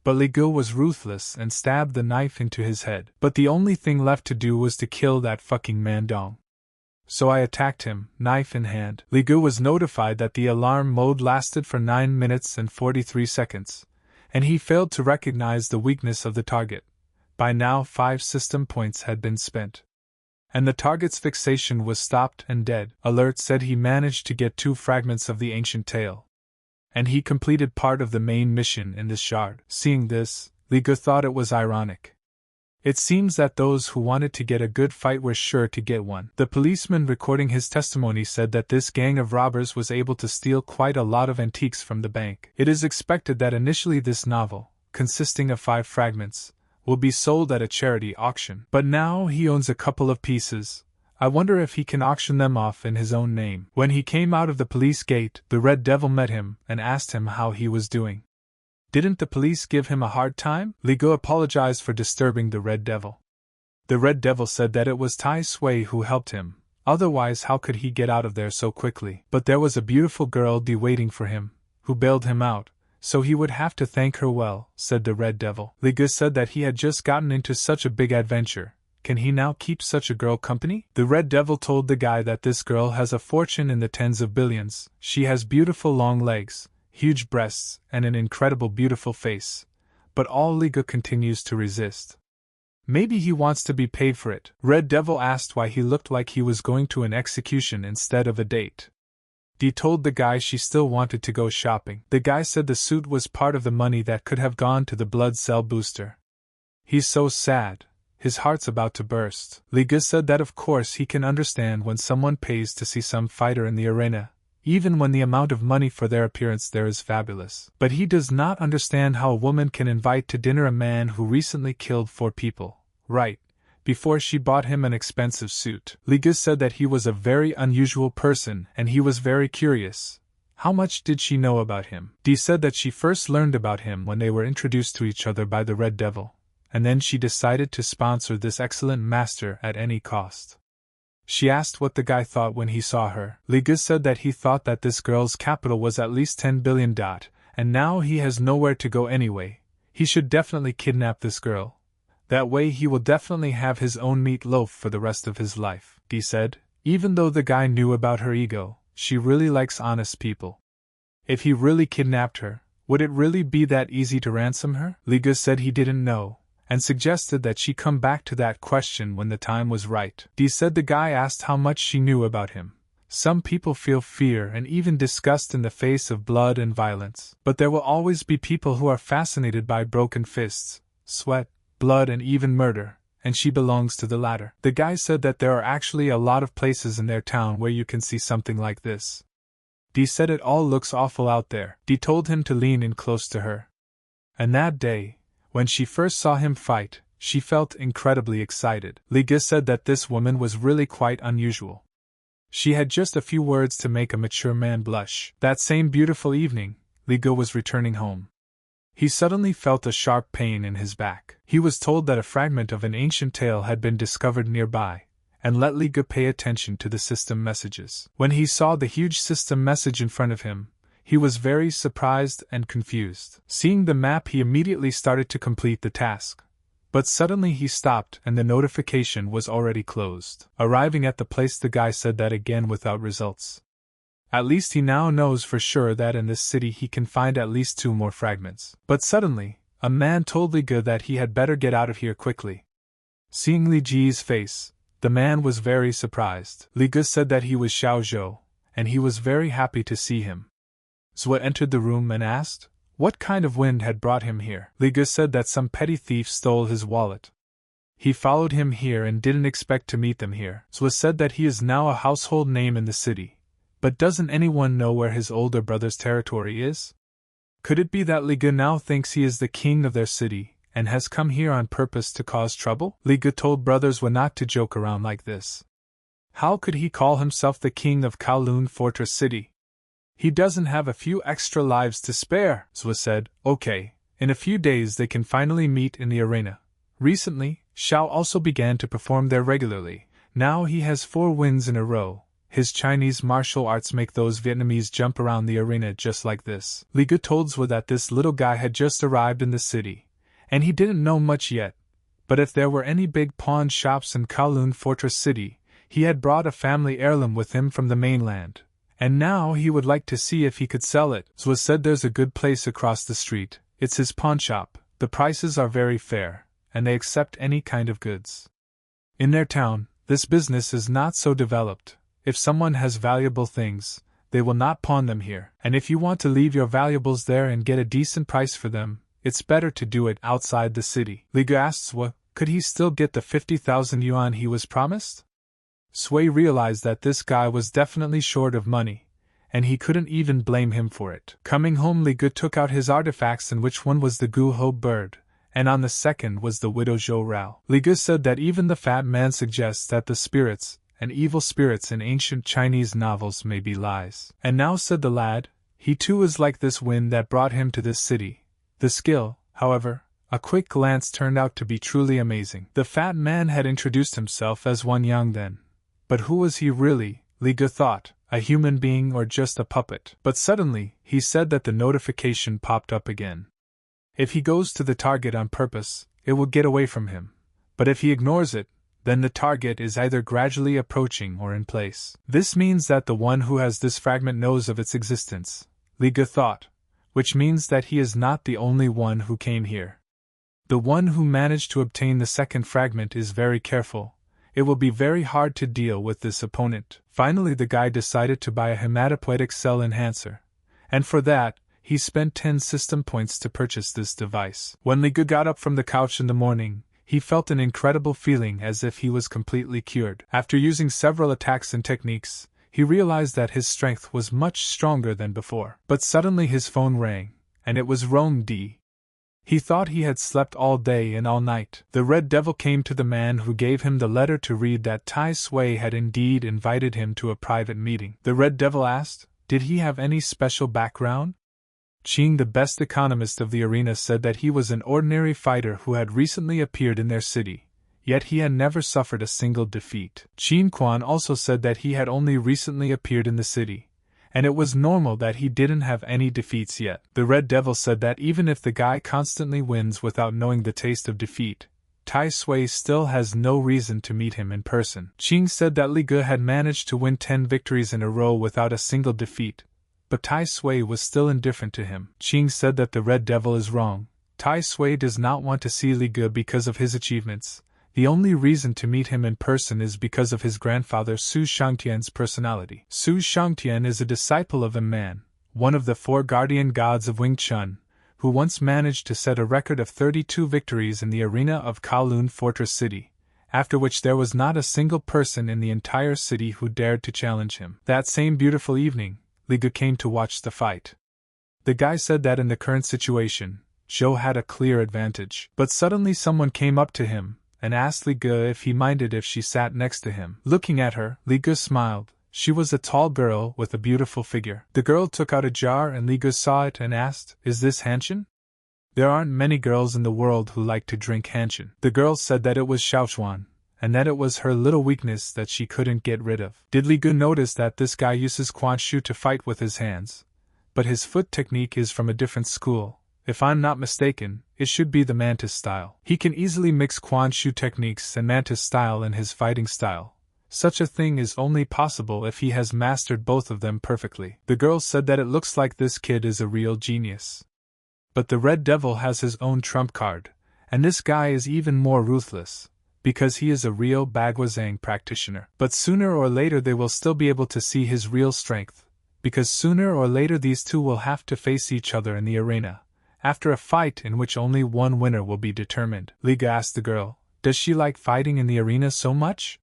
But Li Ge was ruthless and stabbed the knife into his head. But the only thing left to do was to kill that fucking man Dong. So I attacked him, knife in hand. Li Ge was notified that the alarm mode lasted for 9 minutes and 43 seconds, and he failed to recognize the weakness of the target. By now 5 system points had been spent, and the target's fixation was stopped and dead. Alert said he managed to get 2 fragments of the ancient tale, and he completed part of the main mission in this shard. Seeing this, Li Ge thought it was ironic. It seems that those who wanted to get a good fight were sure to get one. The policeman recording his testimony said that this gang of robbers was able to steal quite a lot of antiques from the bank. It is expected that initially this novel, consisting of 5 fragments, will be sold at a charity auction. But now he owns a couple of pieces. I wonder if he can auction them off in his own name. When he came out of the police gate, the Red Devil met him and asked him how he was doing. Didn't the police give him a hard time? Li Ge apologized for disturbing the Red Devil. The Red Devil said that it was Tai Sui who helped him, otherwise how could he get out of there so quickly? But there was a beautiful girl waiting for him, who bailed him out, so he would have to thank her well, said the Red Devil. Li Ge said that he had just gotten into such a big adventure. Can he now keep such a girl company? The Red Devil told the guy that this girl has a fortune in the tens of billions. She has beautiful long legs, huge breasts, and an incredible beautiful face. But all Li Ge continues to resist. Maybe he wants to be paid for it. Red Devil asked why he looked like he was going to an execution instead of a date. Dee told the guy she still wanted to go shopping. The guy said the suit was part of the money that could have gone to the blood cell booster. He's so sad. His heart's about to burst. Li Ge said that of course he can understand when someone pays to see some fighter in the arena, even when the amount of money for their appearance there is fabulous. But he does not understand how a woman can invite to dinner a man who recently killed 4 people, right, before she bought him an expensive suit. Li Ge said that he was a very unusual person and he was very curious. How much did she know about him? Dee said that she first learned about him when they were introduced to each other by the Red Devil, and then she decided to sponsor this excellent master at any cost. She asked what the guy thought when he saw her. Liga said that he thought that this girl's capital was at least 10 billion. And now he has nowhere to go anyway. He should definitely kidnap this girl. That way he will definitely have his own meat loaf for the rest of his life. Dee said, even though the guy knew about her ego, she really likes honest people. If he really kidnapped her, would it really be that easy to ransom her? Liga said he didn't know, and suggested that she come back to that question when the time was right. Dee said the guy asked how much she knew about him. Some people feel fear and even disgust in the face of blood and violence, but there will always be people who are fascinated by broken fists, sweat, blood and even murder, and she belongs to the latter. The guy said that there are actually a lot of places in their town where you can see something like this. Dee said it all looks awful out there. Dee told him to lean in close to her. And that day, when she first saw him fight, she felt incredibly excited. Liga said that this woman was really quite unusual. She had just a few words to make a mature man blush. That same beautiful evening, Liga was returning home. He suddenly felt a sharp pain in his back. He was told that a fragment of an ancient tale had been discovered nearby, and let Liga pay attention to the system messages. When he saw the huge system message in front of him, he was very surprised and confused. Seeing the map, he immediately started to complete the task. But suddenly he stopped and the notification was already closed. Arriving at the place, the guy said that again without results. At least he now knows for sure that in this city he can find at least 2 more fragments. But suddenly, a man told Liga that he had better get out of here quickly. Seeing Li Ji's face, the man was very surprised. Liga said that he was Xiao Zhou, and he was very happy to see him. Zhou entered the room and asked what kind of wind had brought him here. Liga said that some petty thief stole his wallet. He followed him here and didn't expect to meet them here. Zhou said that he is now a household name in the city. But doesn't anyone know where his older brother's territory is? Could it be that Liga now thinks he is the king of their city, and has come here on purpose to cause trouble? Liga told brothers Zhou not to joke around like this. How could he call himself the king of Kowloon Fortress City? He doesn't have a few extra lives to spare. Zhou said, okay, in a few days they can finally meet in the arena. Recently, Xiao also began to perform there regularly. Now he has 4 wins in a row. His Chinese martial arts make those Vietnamese jump around the arena just like this. Liga told Zhou that this little guy had just arrived in the city, and he didn't know much yet, but if there were any big pawn shops in Kowloon Fortress City, he had brought a family heirloom with him from the mainland, and now he would like to see if he could sell it. Zhou said there's a good place across the street. It's his pawn shop. The prices are very fair, and they accept any kind of goods. In their town, this business is not so developed. If someone has valuable things, they will not pawn them here. And if you want to leave your valuables there and get a decent price for them, it's better to do it outside the city. Liga asked Zhou, could he still get the 50,000 yuan he was promised? Sui realized that this guy was definitely short of money, and he couldn't even blame him for it. Coming home, Liga took out his artifacts, in which one was the Gu Ho bird, and on the second was the widow Zhou Rao. Liga said that even the fat man suggests that the spirits and evil spirits in ancient Chinese novels may be lies. And now, said the lad, he too is like this wind that brought him to this city. The skill, however, a quick glance turned out to be truly amazing. The fat man had introduced himself as Wan Yang then. But who was he really, Liga thought, a human being or just a puppet? But suddenly, he said that the notification popped up again. If he goes to the target on purpose, it will get away from him. But if he ignores it, then the target is either gradually approaching or in place. This means that the one who has this fragment knows of its existence, Liga thought, which means that he is not the only one who came here. The one who managed to obtain the second fragment is very careful. It will be very hard to deal with this opponent. Finally, the guy decided to buy a hematopoietic cell enhancer, and for that, he spent 10 system points to purchase this device. When Liga got up from the couch in the morning, he felt an incredible feeling as if he was completely cured. After using several attacks and techniques, he realized that his strength was much stronger than before. But suddenly his phone rang, and it was Rong Di. He thought he had slept all day and all night. The Red Devil came to the man who gave him the letter to read that Tai Sui had indeed invited him to a private meeting. The Red Devil asked, Did he have any special background? Qing, the best economist of the arena, said that he was an ordinary fighter who had recently appeared in their city, yet he had never suffered a single defeat. Qin Quan also said that he had only recently appeared in the city, and it was normal that he didn't have any defeats yet. The Red Devil said that even if the guy constantly wins without knowing the taste of defeat, Tai Sui still has no reason to meet him in person. Qing said that Li Ge had managed to win 10 victories in a row without a single defeat, but Tai Sui was still indifferent to him. Qing said that the Red Devil is wrong. Tai Sui does not want to see Li Ge because of his achievements. The only reason to meet him in person is because of his grandfather Su Shangtian's personality. Su Shangtian is a disciple of a man, one of the 4 guardian gods of Wing Chun, who once managed to set a record of 32 victories in the arena of Kowloon Fortress City, after which there was not a single person in the entire city who dared to challenge him. That same beautiful evening, Li Ge came to watch the fight. The guy said that in the current situation, Zhou had a clear advantage. But suddenly someone came up to him and asked Li Ge if he minded if she sat next to him. Looking at her, Li Ge smiled. She was a tall girl with a beautiful figure. The girl took out a jar and Li Ge saw it and asked, "Is this Hanshin?" There aren't many girls in the world who like to drink Hanshin. The girl said that it was Shaochuan, and that it was her little weakness that she couldn't get rid of. Did Li Ge notice that this guy uses Quan Shu to fight with his hands, but his foot technique is from a different school? If I'm not mistaken, it should be the Mantis style. He can easily mix Quan Shu techniques and Mantis style in his fighting style. Such a thing is only possible if he has mastered both of them perfectly. The girl said that it looks like this kid is a real genius. But the Red Devil has his own trump card, and this guy is even more ruthless, because he is a real Baguazhang practitioner. But sooner or later they will still be able to see his real strength, because sooner or later these two will have to face each other in the arena, after a fight in which only one winner will be determined. Li Ge asked the girl, "Does she like fighting in the arena so much?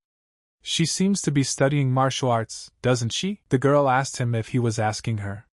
She seems to be studying martial arts, doesn't she?" The girl asked him if he was asking her.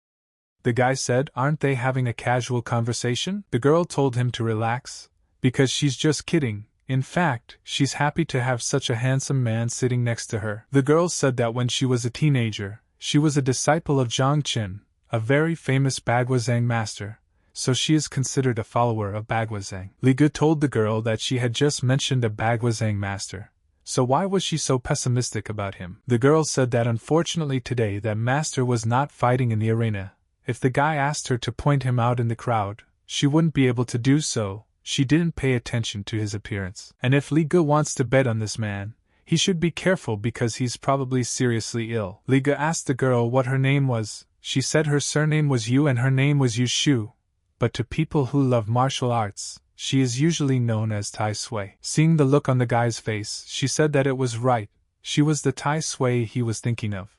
The guy said, "Aren't they having a casual conversation?" The girl told him to relax, because she's just kidding. In fact, she's happy to have such a handsome man sitting next to her. The girl said that when she was a teenager, she was a disciple of Zhang Qin, a very famous Baguazhang master, so she is considered a follower of Baguazhang. Li Ge told the girl that she had just mentioned a Baguazhang master, so why was she so pessimistic about him? The girl said that unfortunately today that master was not fighting in the arena. If the guy asked her to point him out in the crowd, she wouldn't be able to do so. She didn't pay attention to his appearance. And if Li Ge wants to bet on this man, he should be careful because he's probably seriously ill. Li Ge asked the girl what her name was. She said her surname was Yu and her name was Yu Shu. But to people who love martial arts, she is usually known as Tai Sui. Seeing the look on the guy's face, she said that it was right. She was the Tai Sui he was thinking of.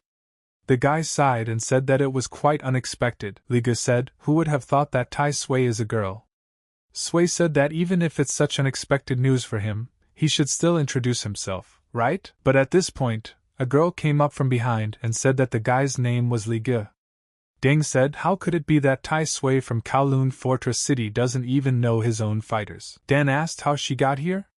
The guy sighed and said that it was quite unexpected. Li Ge said, "Who would have thought that Tai Sui is a girl?" Sui said that even if it's such unexpected news for him, he should still introduce himself, right? But at this point, a girl came up from behind and said that the guy's name was Li Ge. Deng said, "How could it be that Tai Sui from Kowloon Fortress City doesn't even know his own fighters?" Dan asked how she got here.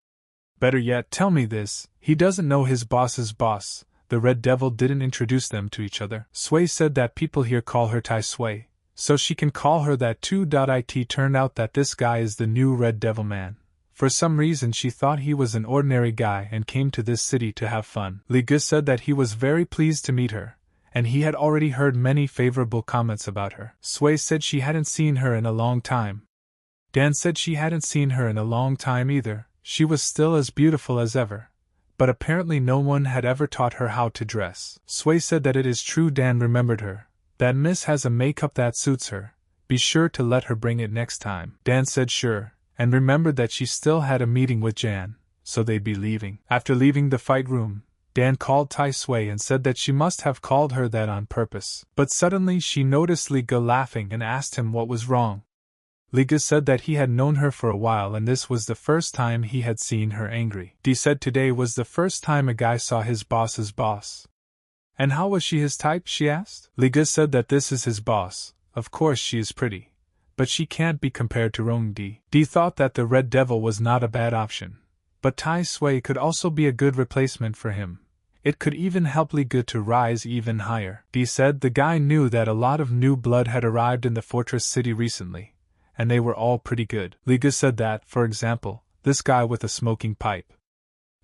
"Better yet, tell me this, he doesn't know his boss's boss. The Red Devil didn't introduce them to each other." Sui said that people here call her Tai Sui, so she can call her that too. It turned out that this guy is the new Red Devil man. For some reason she thought he was an ordinary guy and came to this city to have fun. Li Ge said that he was very pleased to meet her, and he had already heard many favorable comments about her. Sui said she hadn't seen her in a long time. Dan said she hadn't seen her in a long time either. She was still as beautiful as ever, but apparently no one had ever taught her how to dress. Sui said that it is true. Dan remembered her. "That miss has a makeup that suits her. Be sure to let her bring it next time." Dan said sure, and remembered that she still had a meeting with Jan, so they'd be leaving. After leaving the fight room, Dan called Tai Sui and said that she must have called her that on purpose. But suddenly she noticed Li Ge laughing and asked him what was wrong. Li Ge said that he had known her for a while and this was the first time he had seen her angry. Dee said today was the first time a guy saw his boss's boss. "And how was she his type?" she asked. Li Ge said that this is his boss. Of course she is pretty, but she can't be compared to Rong Di. Dee thought that the Red Devil was not a bad option, but Tai Sui could also be a good replacement for him. It could even help Li Ge to rise even higher. Di said the guy knew that a lot of new blood had arrived in the fortress city recently, and they were all pretty good. Li Ge said that, for example, this guy with a smoking pipe.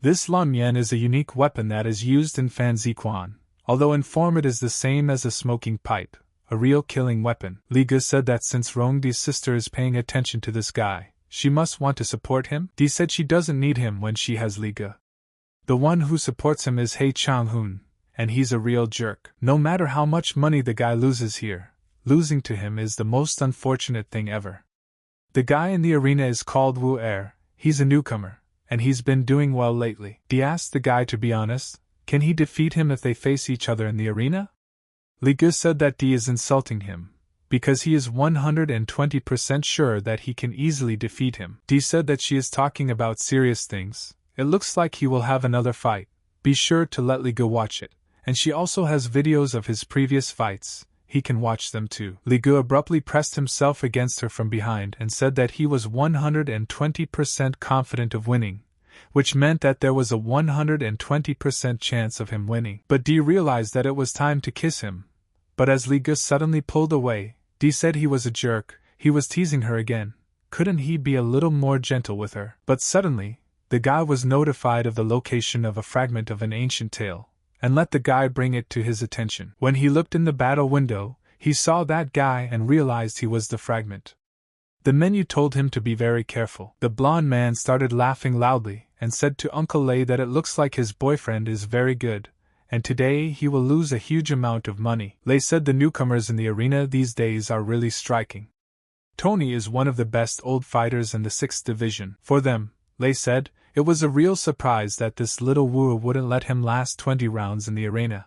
This Lan Mian is a unique weapon that is used in Fanziquan, although in form it is the same as a smoking pipe, a real killing weapon. Li Ge said that since Rongdi's sister is paying attention to this guy, she must want to support him. Di said she doesn't need him when she has Li Ge. The one who supports him is He Chang-hun, and he's a real jerk. No matter how much money the guy loses here, losing to him is the most unfortunate thing ever. The guy in the arena is called Wu Er. He's a newcomer, and he's been doing well lately. Di asked the guy to be honest, can he defeat him if they face each other in the arena? Li Ge said that Di is insulting him, because he is 120% sure that he can easily defeat him. Di said that she is talking about serious things. It looks like he will have another fight. Be sure to let Li Ge watch it. And she also has videos of his previous fights. He can watch them too. Li Ge abruptly pressed himself against her from behind and said that he was 120% confident of winning, which meant that there was a 120% chance of him winning. But Di realized that it was time to kiss him. But as Li Ge suddenly pulled away, Di said he was a jerk. He was teasing her again. Couldn't he be a little more gentle with her? But suddenly, the guy was notified of the location of a fragment of an ancient tale, and let the guy bring it to his attention. When he looked in the battle window, he saw that guy and realized he was the fragment. The menu told him to be very careful. The blonde man started laughing loudly and said to Uncle Lei that it looks like his boyfriend is very good, and today he will lose a huge amount of money. Lei said the newcomers in the arena these days are really striking. Tony is one of the best old fighters in the 6th division. For them, Lei said, it was a real surprise that this little Wu wouldn't let him last 20 rounds in the arena.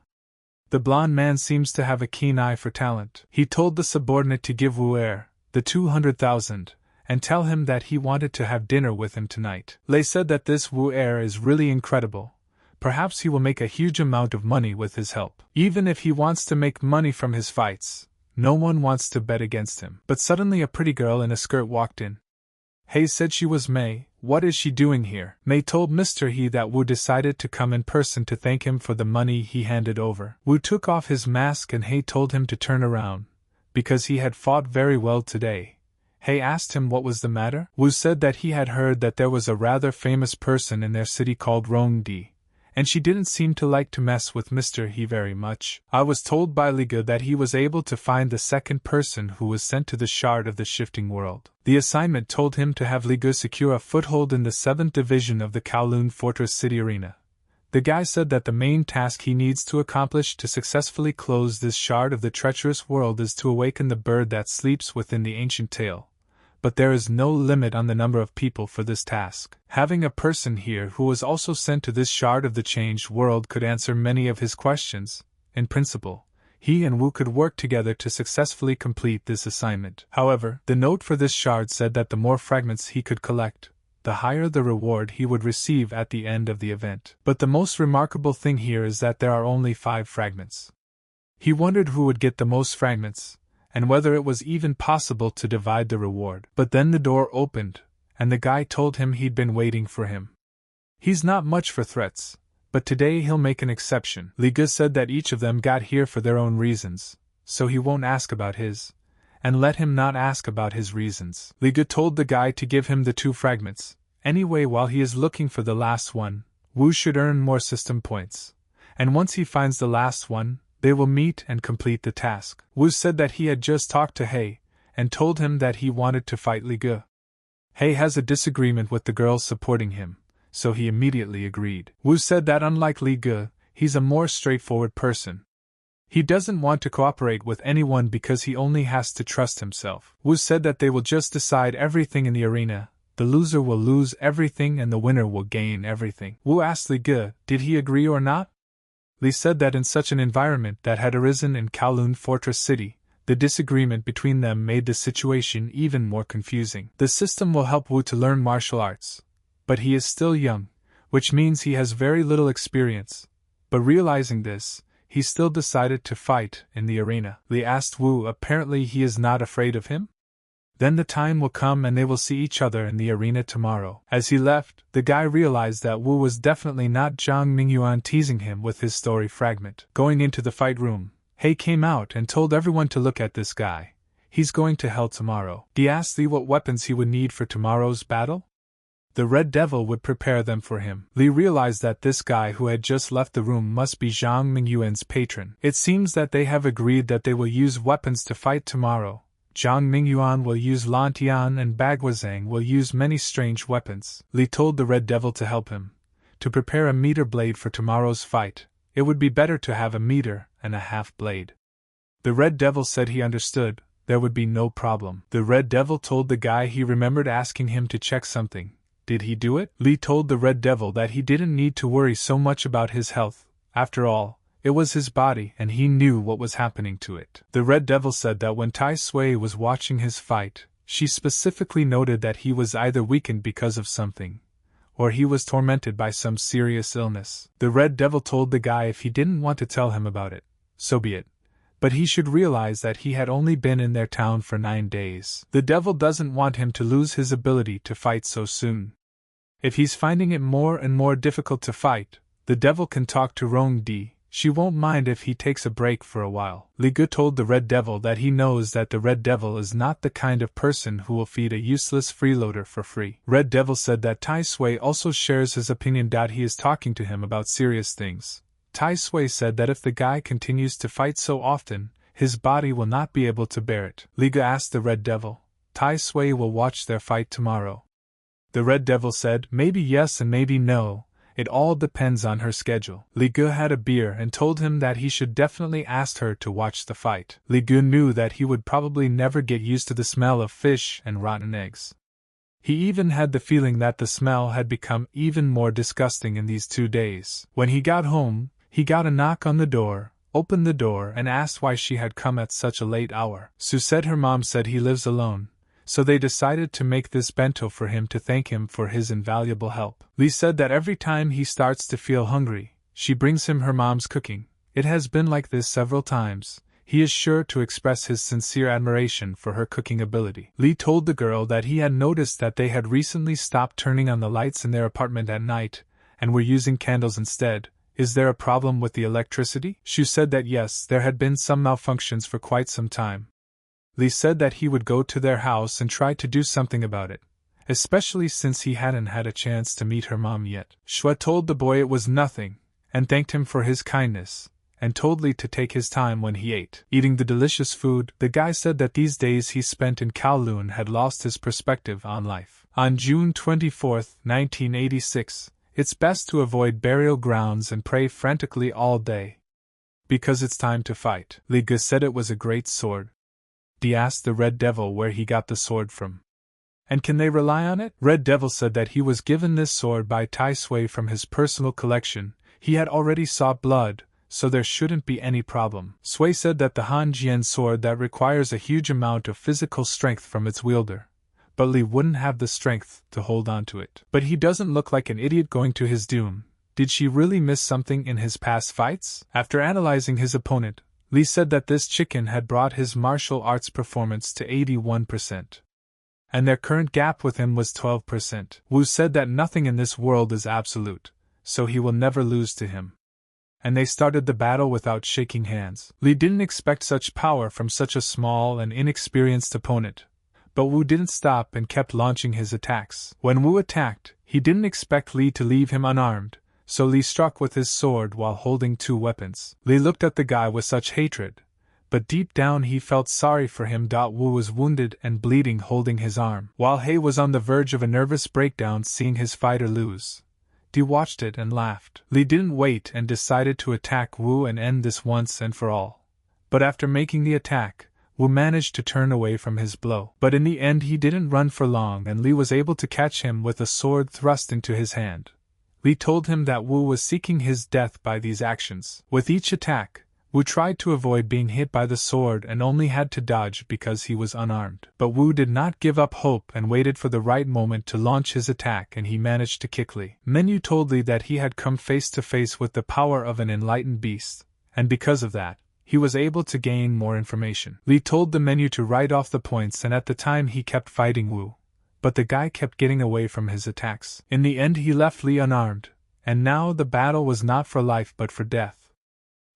The blonde man seems to have a keen eye for talent. He told the subordinate to give Wu Er the 200,000 and tell him that he wanted to have dinner with him tonight. Lei said that this Wu Er is really incredible. Perhaps he will make a huge amount of money with his help. Even if he wants to make money from his fights, no one wants to bet against him. But suddenly a pretty girl in a skirt walked in. He said she was Mei. What is she doing here? Mei told Mr. He that Wu decided to come in person to thank him for the money he handed over. Wu took off his mask and He told him to turn around, because he had fought very well today. He asked him what was the matter. Wu said that he had heard that there was a rather famous person in their city called Rongdi, and she didn't seem to like to mess with Mr. He very much. I was told by Li Ge that he was able to find the second person who was sent to the shard of the shifting world. The assignment told him to have Li Ge secure a foothold in the 7th division of the Kowloon Fortress City Arena. The guy said that the main task he needs to accomplish to successfully close this shard of the treacherous world is to awaken the bird that sleeps within the ancient tale. But there is no limit on the number of people for this task. Having a person here who was also sent to this shard of the changed world could answer many of his questions. In principle, he and Wu could work together to successfully complete this assignment. However, the note for this shard said that the more fragments he could collect, the higher the reward he would receive at the end of the event. But the most remarkable thing here is that there are only 5 fragments. He wondered who would get the most fragments, and whether it was even possible to divide the reward. But then the door opened, and the guy told him he'd been waiting for him. He's not much for threats, but today he'll make an exception. Li Ge said that each of them got here for their own reasons, so he won't ask about his, and let him not ask about his reasons. Li Ge told the guy to give him the 2 fragments. Anyway, while he is looking for the last one, Wu should earn more system points, and once he finds the last one, they will meet and complete the task. Wu said that he had just talked to He, and told him that he wanted to fight Li Ge. He has a disagreement with the girls supporting him, so he immediately agreed. Wu said that unlike Li Ge, he's a more straightforward person. He doesn't want to cooperate with anyone because he only has to trust himself. Wu said that they will just decide everything in the arena. The loser will lose everything and the winner will gain everything. Wu asked Li Ge, did he agree or not? Li said that in such an environment that had arisen in Kowloon Fortress City, the disagreement between them made the situation even more confusing. The system will help Wu to learn martial arts, but he is still young, which means he has very little experience. But realizing this, he still decided to fight in the arena. Li asked Wu, apparently he is not afraid of him? Then the time will come and they will see each other in the arena tomorrow. As he left, the guy realized that Wu was definitely not Zhang Mingyuan teasing him with his story fragment. Going into the fight room, He came out and told everyone to look at this guy. He's going to hell tomorrow. He asked Li what weapons he would need for tomorrow's battle. The Red Devil would prepare them for him. Li realized that this guy who had just left the room must be Zhang Mingyuan's patron. It seems that they have agreed that they will use weapons to fight tomorrow. Zhang Mingyuan will use Lantian and Bagwazang will use many strange weapons. Li told the Red Devil to help him. To prepare a meter blade for tomorrow's fight, it would be better to have a meter and a half blade. The Red Devil said he understood, there would be no problem. The Red Devil told the guy he remembered asking him to check something. Did he do it? Li told the Red Devil that he didn't need to worry so much about his health. After all, it was his body and he knew what was happening to it. The Red Devil said that when Tai Sui was watching his fight, she specifically noted that he was either weakened because of something, or he was tormented by some serious illness. The Red Devil told the guy if he didn't want to tell him about it, so be it. But he should realize that he had only been in their town for 9 days. The devil doesn't want him to lose his ability to fight so soon. If he's finding it more and more difficult to fight, the devil can talk to Rong Di. She won't mind if he takes a break for a while. Li Ge told the Red Devil that he knows that the Red Devil is not the kind of person who will feed a useless freeloader for free. Red Devil said that Tai Sui also shares his opinion that he is talking to him about serious things. Tai Sui said that if the guy continues to fight so often, his body will not be able to bear it. Li Ge asked the Red Devil, Tai Sui will watch their fight tomorrow. The Red Devil said, maybe yes and maybe no. It all depends on her schedule. Li Ge had a beer and told him that he should definitely ask her to watch the fight. Li Ge knew that he would probably never get used to the smell of fish and rotten eggs. He even had the feeling that the smell had become even more disgusting in these 2 days. When he got home, he got a knock on the door, opened the door and asked why she had come at such a late hour. Sue said her mom said he lives alone, so they decided to make this bento for him to thank him for his invaluable help. Li said that every time he starts to feel hungry, she brings him her mom's cooking. It has been like this several times. He is sure to express his sincere admiration for her cooking ability. Li told the girl that he had noticed that they had recently stopped turning on the lights in their apartment at night, and were using candles instead. Is there a problem with the electricity? Shu said that yes, there had been some malfunctions for quite some time. Li said that he would go to their house and try to do something about it, especially since he hadn't had a chance to meet her mom yet. Shua told the boy it was nothing, and thanked him for his kindness, and told Li to take his time when he ate. Eating the delicious food, the guy said that these days he spent in Kowloon had lost his perspective on life. On June 24, 1986, it's best to avoid burial grounds and pray frantically all day, because it's time to fight. Li Ge said it was a great sword. He asked the Red Devil where he got the sword from. And can they rely on it? Red Devil said that he was given this sword by Tai Sui from his personal collection. He had already saw blood, so there shouldn't be any problem. Sui said that the Han Jian sword that requires a huge amount of physical strength from its wielder. But Li wouldn't have the strength to hold on to it. But he doesn't look like an idiot going to his doom. Did she really miss something in his past fights? After analyzing his opponent, Li said that this chicken had brought his martial arts performance to 81%. And their current gap with him was 12%. Wu said that nothing in this world is absolute, so he will never lose to him. And they started the battle without shaking hands. Li didn't expect such power from such a small and inexperienced opponent. But Wu didn't stop and kept launching his attacks. When Wu attacked, he didn't expect Li to leave him unarmed, so Li struck with his sword while holding 2 weapons. Li looked at the guy with such hatred, but deep down he felt sorry for him. Wu was wounded and bleeding holding his arm. While He was on the verge of a nervous breakdown seeing his fighter lose, Di watched it and laughed. Li didn't wait and decided to attack Wu and end this once and for all. But after making the attack, Wu managed to turn away from his blow. But in the end he didn't run for long and Li was able to catch him with a sword thrust into his hand. Li told him that Wu was seeking his death by these actions. With each attack, Wu tried to avoid being hit by the sword and only had to dodge because he was unarmed. But Wu did not give up hope and waited for the right moment to launch his attack, and he managed to kick Li. Menu told Li that he had come face to face with the power of an enlightened beast, and because of that, he was able to gain more information. Li told the menu to write off the points, and at the time he kept fighting Wu, but the guy kept getting away from his attacks. In the end he left Li unarmed, and now the battle was not for life but for death.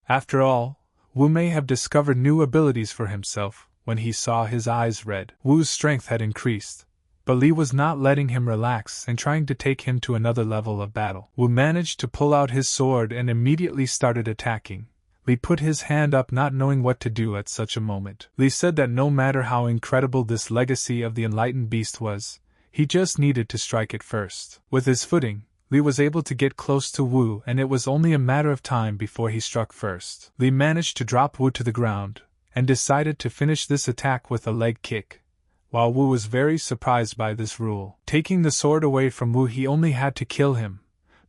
After all, Wu may have discovered new abilities for himself. When he saw his eyes red, Wu's strength had increased, but Li was not letting him relax and trying to take him to another level of battle. Wu managed to pull out his sword and immediately started attacking. Li put his hand up, not knowing what to do at such a moment. Li said that no matter how incredible this legacy of the enlightened beast was, he just needed to strike it first. With his footing, Li was able to get close to Wu, and it was only a matter of time before he struck first. Li managed to drop Wu to the ground, and decided to finish this attack with a leg kick. While Wu was very surprised by this rule, taking the sword away from Wu, he only had to kill him.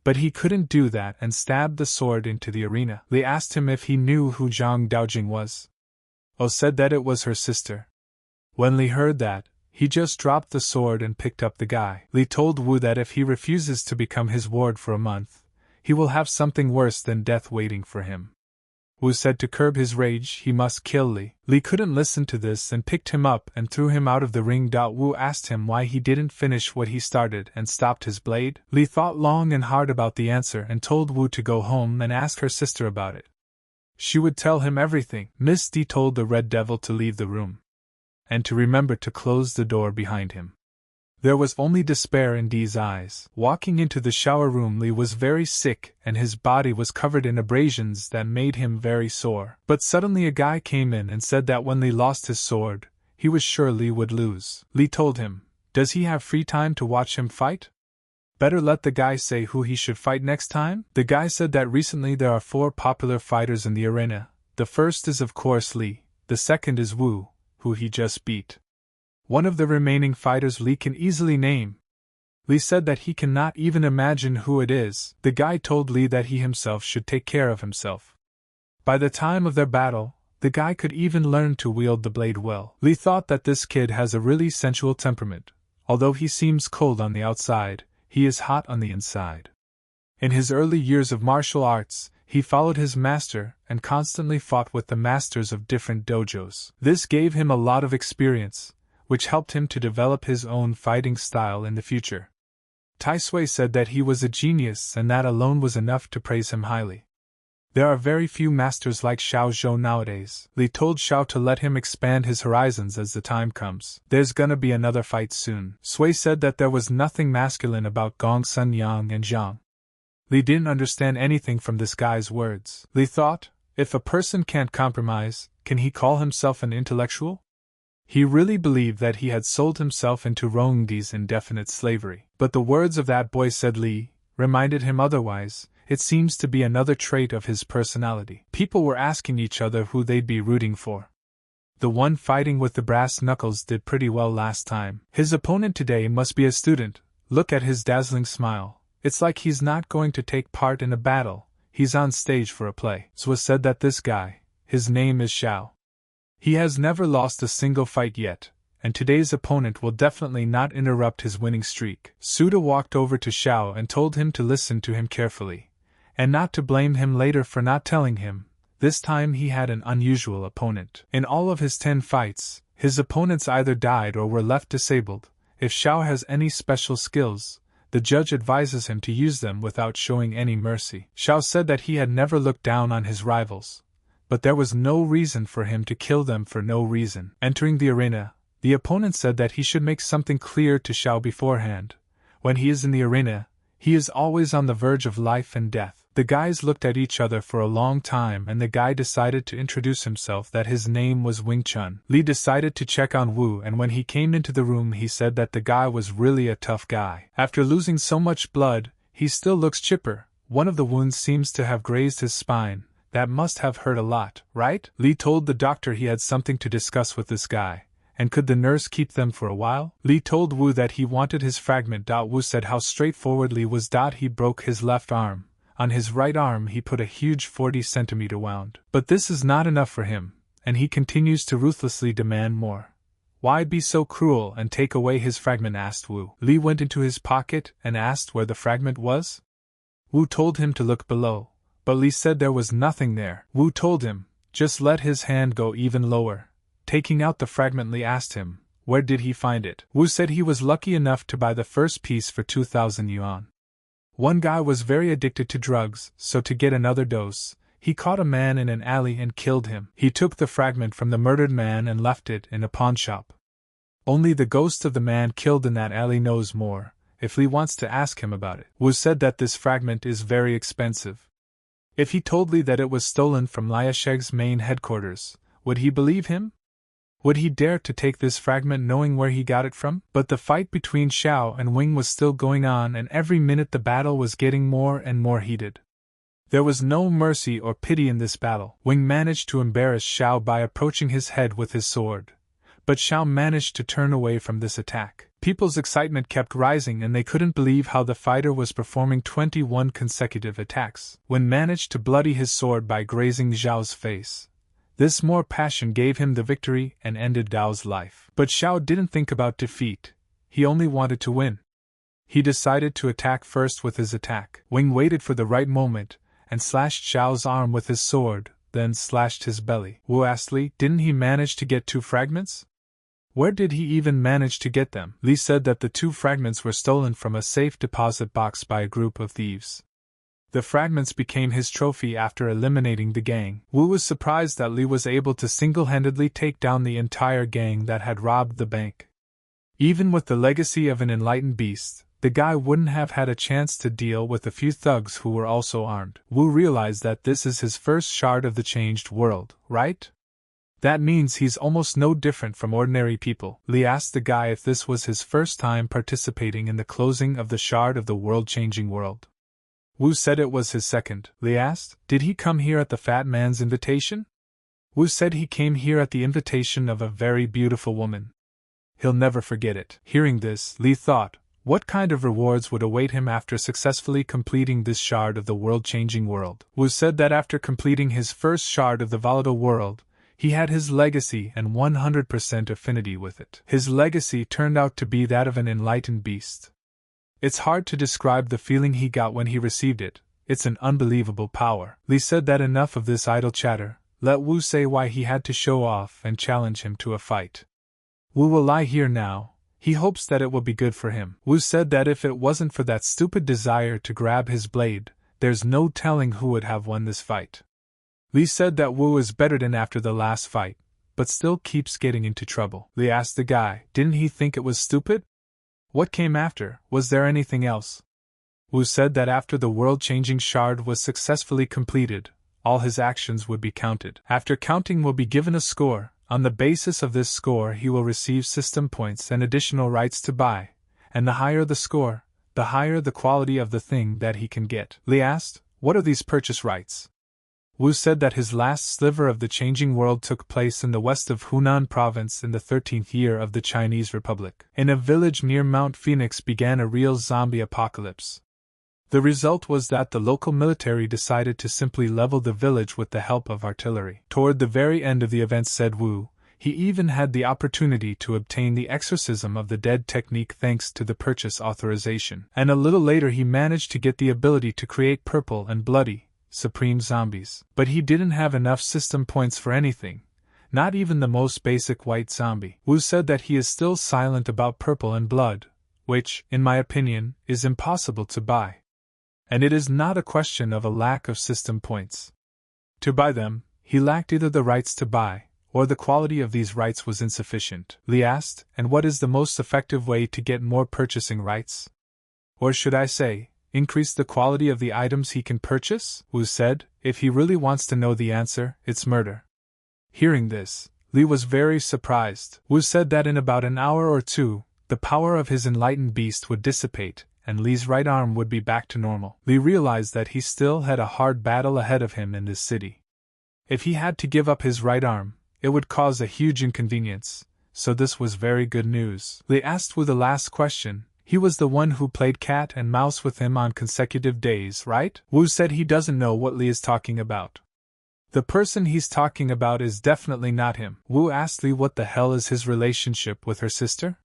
But he couldn't do that and stabbed the sword into the arena. Li asked him if he knew who Zhang Daojing was. Oh said that it was her sister. When Li heard that, he just dropped the sword and picked up the guy. Li told Wu that if he refuses to become his ward for a month, he will have something worse than death waiting for him. Wu said to curb his rage he must kill Li. Li couldn't listen to this and picked him up and threw him out of the ring. Wu asked him why he didn't finish what he started and stopped his blade. Li thought long and hard about the answer and told Wu to go home and ask her sister about it. She would tell him everything. Miss D told the Red Devil to leave the room, and to remember to close the door behind him. There was only despair in D's eyes. Walking into the shower room, Li was very sick and his body was covered in abrasions that made him very sore. But suddenly a guy came in and said that when Li lost his sword, he was sure Li would lose. Li told him, "Does he have free time to watch him fight? Better let the guy say who he should fight next time." The guy said that recently there are 4 popular fighters in the arena. The first is of course Li, the second is Wu, who he just beat. One of the remaining fighters Li can easily name. Li said that he cannot even imagine who it is. The guy told Li that he himself should take care of himself. By the time of their battle, the guy could even learn to wield the blade well. Li thought that this kid has a really sensual temperament. Although he seems cold on the outside, he is hot on the inside. In his early years of martial arts, he followed his master and constantly fought with the masters of different dojos. This gave him a lot of experience, which helped him to develop his own fighting style in the future. Tai Sui said that he was a genius and that alone was enough to praise him highly. There are very few masters like Xiao Zhou nowadays. Li told Xiao to let him expand his horizons as the time comes. There's gonna be another fight soon. Sui said that there was nothing masculine about Gong Sun Yang and Zhang. Li didn't understand anything from this guy's words. Li thought, if a person can't compromise, can he call himself an intellectual? He really believed that he had sold himself into Rongdi's indefinite slavery. But the words of that boy, said Li, reminded him otherwise. It seems to be another trait of his personality. People were asking each other who they'd be rooting for. The one fighting with the brass knuckles did pretty well last time. His opponent today must be a student. Look at his dazzling smile. It's like he's not going to take part in a battle. He's on stage for a play. Zhou said that this guy, his name is Xiao. He has never lost a single fight yet, and today's opponent will definitely not interrupt his winning streak. Suda walked over to Xiao and told him to listen to him carefully, and not to blame him later for not telling him. This time he had an unusual opponent. In all of his 10 fights, his opponents either died or were left disabled. If Xiao has any special skills, the judge advises him to use them without showing any mercy. Xiao said that he had never looked down on his rivals, but there was no reason for him to kill them for no reason. Entering the arena, the opponent said that he should make something clear to Xiao beforehand. When he is in the arena, he is always on the verge of life and death. The guys looked at each other for a long time and the guy decided to introduce himself that his name was Wing Chun. Li decided to check on Wu, and when he came into the room he said that the guy was really a tough guy. After losing so much blood, he still looks chipper. One of the wounds seems to have grazed his spine. That must have hurt a lot, right? Li told the doctor he had something to discuss with this guy, and could the nurse keep them for a while? Li told Wu that he wanted his fragment. Wu said how straightforward Li was. He broke his left arm. On his right arm he put a huge 40-centimeter wound. But this is not enough for him, and he continues to ruthlessly demand more. Why be so cruel and take away his fragment? Asked Wu. Li went into his pocket and asked where the fragment was. Wu told him to look below, but Li said there was nothing there. Wu told him, just let his hand go even lower. Taking out the fragment, Li asked him, where did he find it? Wu said he was lucky enough to buy the first piece for 2,000 yuan. One guy was very addicted to drugs, so to get another dose, he caught a man in an alley and killed him. He took the fragment from the murdered man and left it in a pawn shop. Only the ghost of the man killed in that alley knows more, if Li wants to ask him about it. Wu said that this fragment is very expensive. If he told Li that it was stolen from Liasheg's main headquarters, would he believe him? Would he dare to take this fragment knowing where he got it from? But the fight between Xiao and Wing was still going on, and every minute the battle was getting more and more heated. There was no mercy or pity in this battle. Wing managed to embarrass Xiao by approaching his head with his sword, but Xiao managed to turn away from this attack. People's excitement kept rising and they couldn't believe how the fighter was performing 21 consecutive attacks. Wing managed to bloody his sword by grazing Xiao's face. This more passion gave him the victory and ended Dao's life. But Xiao didn't think about defeat, he only wanted to win. He decided to attack first with his attack. Wing waited for the right moment and slashed Xiao's arm with his sword, then slashed his belly. Wu asked Li, didn't he manage to get 2 fragments? Where did he even manage to get them? Li said that the 2 fragments were stolen from a safe deposit box by a group of thieves. The fragments became his trophy after eliminating the gang. Wu was surprised that Li was able to single-handedly take down the entire gang that had robbed the bank. Even with the legacy of an enlightened beast, the guy wouldn't have had a chance to deal with a few thugs who were also armed. Wu realized that this is his first shard of the changed world, right? That means he's almost no different from ordinary people. Li asked the guy if this was his first time participating in the closing of the shard of the world-changing world. Wu said it was his second. Li asked, did he come here at the fat man's invitation? Wu said he came here at the invitation of a very beautiful woman. He'll never forget it. Hearing this, Li thought, what kind of rewards would await him after successfully completing this shard of the world-changing world? Wu said that after completing his first shard of the volatile world, he had his legacy and 100% affinity with it. His legacy turned out to be that of an enlightened beast. It's hard to describe the feeling he got when he received it. It's an unbelievable power. Li said that enough of this idle chatter. Let Wu say why he had to show off and challenge him to a fight. Wu will lie here now. He hopes that it will be good for him. Wu said that if it wasn't for that stupid desire to grab his blade, there's no telling who would have won this fight. Li said that Wu is better than after the last fight, but still keeps getting into trouble. Li asked the guy, didn't he think it was stupid? What came after? Was there anything else? Wu said that after the world-changing shard was successfully completed, all his actions would be counted. After counting, will be given a score. On the basis of this score, he will receive system points and additional rights to buy, and the higher the score, the higher the quality of the thing that he can get. Li asked, what are these purchase rights? Wu said that his last sliver of the changing world took place in the west of Hunan province in the 13th year of the Chinese Republic. In a village near Mount Phoenix began a real zombie apocalypse. The result was that the local military decided to simply level the village with the help of artillery. Toward the very end of the event, said Wu, he even had the opportunity to obtain the exorcism of the dead technique thanks to the purchase authorization. And a little later he managed to get the ability to create purple and bloody supreme zombies. But he didn't have enough system points for anything, not even the most basic white zombie. Wu said that he is still silent about purple and blood, which, in my opinion, is impossible to buy. And it is not a question of a lack of system points. To buy them, he lacked either the rights to buy, or the quality of these rights was insufficient. Li asked, and what is the most effective way to get more purchasing rights? Or should I say, increase the quality of the items he can purchase? Wu said, if he really wants to know the answer, it's murder. Hearing this, Li was very surprised. Wu said that in about an hour or two, the power of his enlightened beast would dissipate, and Li's right arm would be back to normal. Li realized that he still had a hard battle ahead of him in this city. If he had to give up his right arm, it would cause a huge inconvenience, so this was very good news. Li asked Wu the last question. He was the one who played cat and mouse with him on consecutive days, right? Wu said he doesn't know what Li is talking about. The person he's talking about is definitely not him. Wu asked Li what the hell is his relationship with her sister?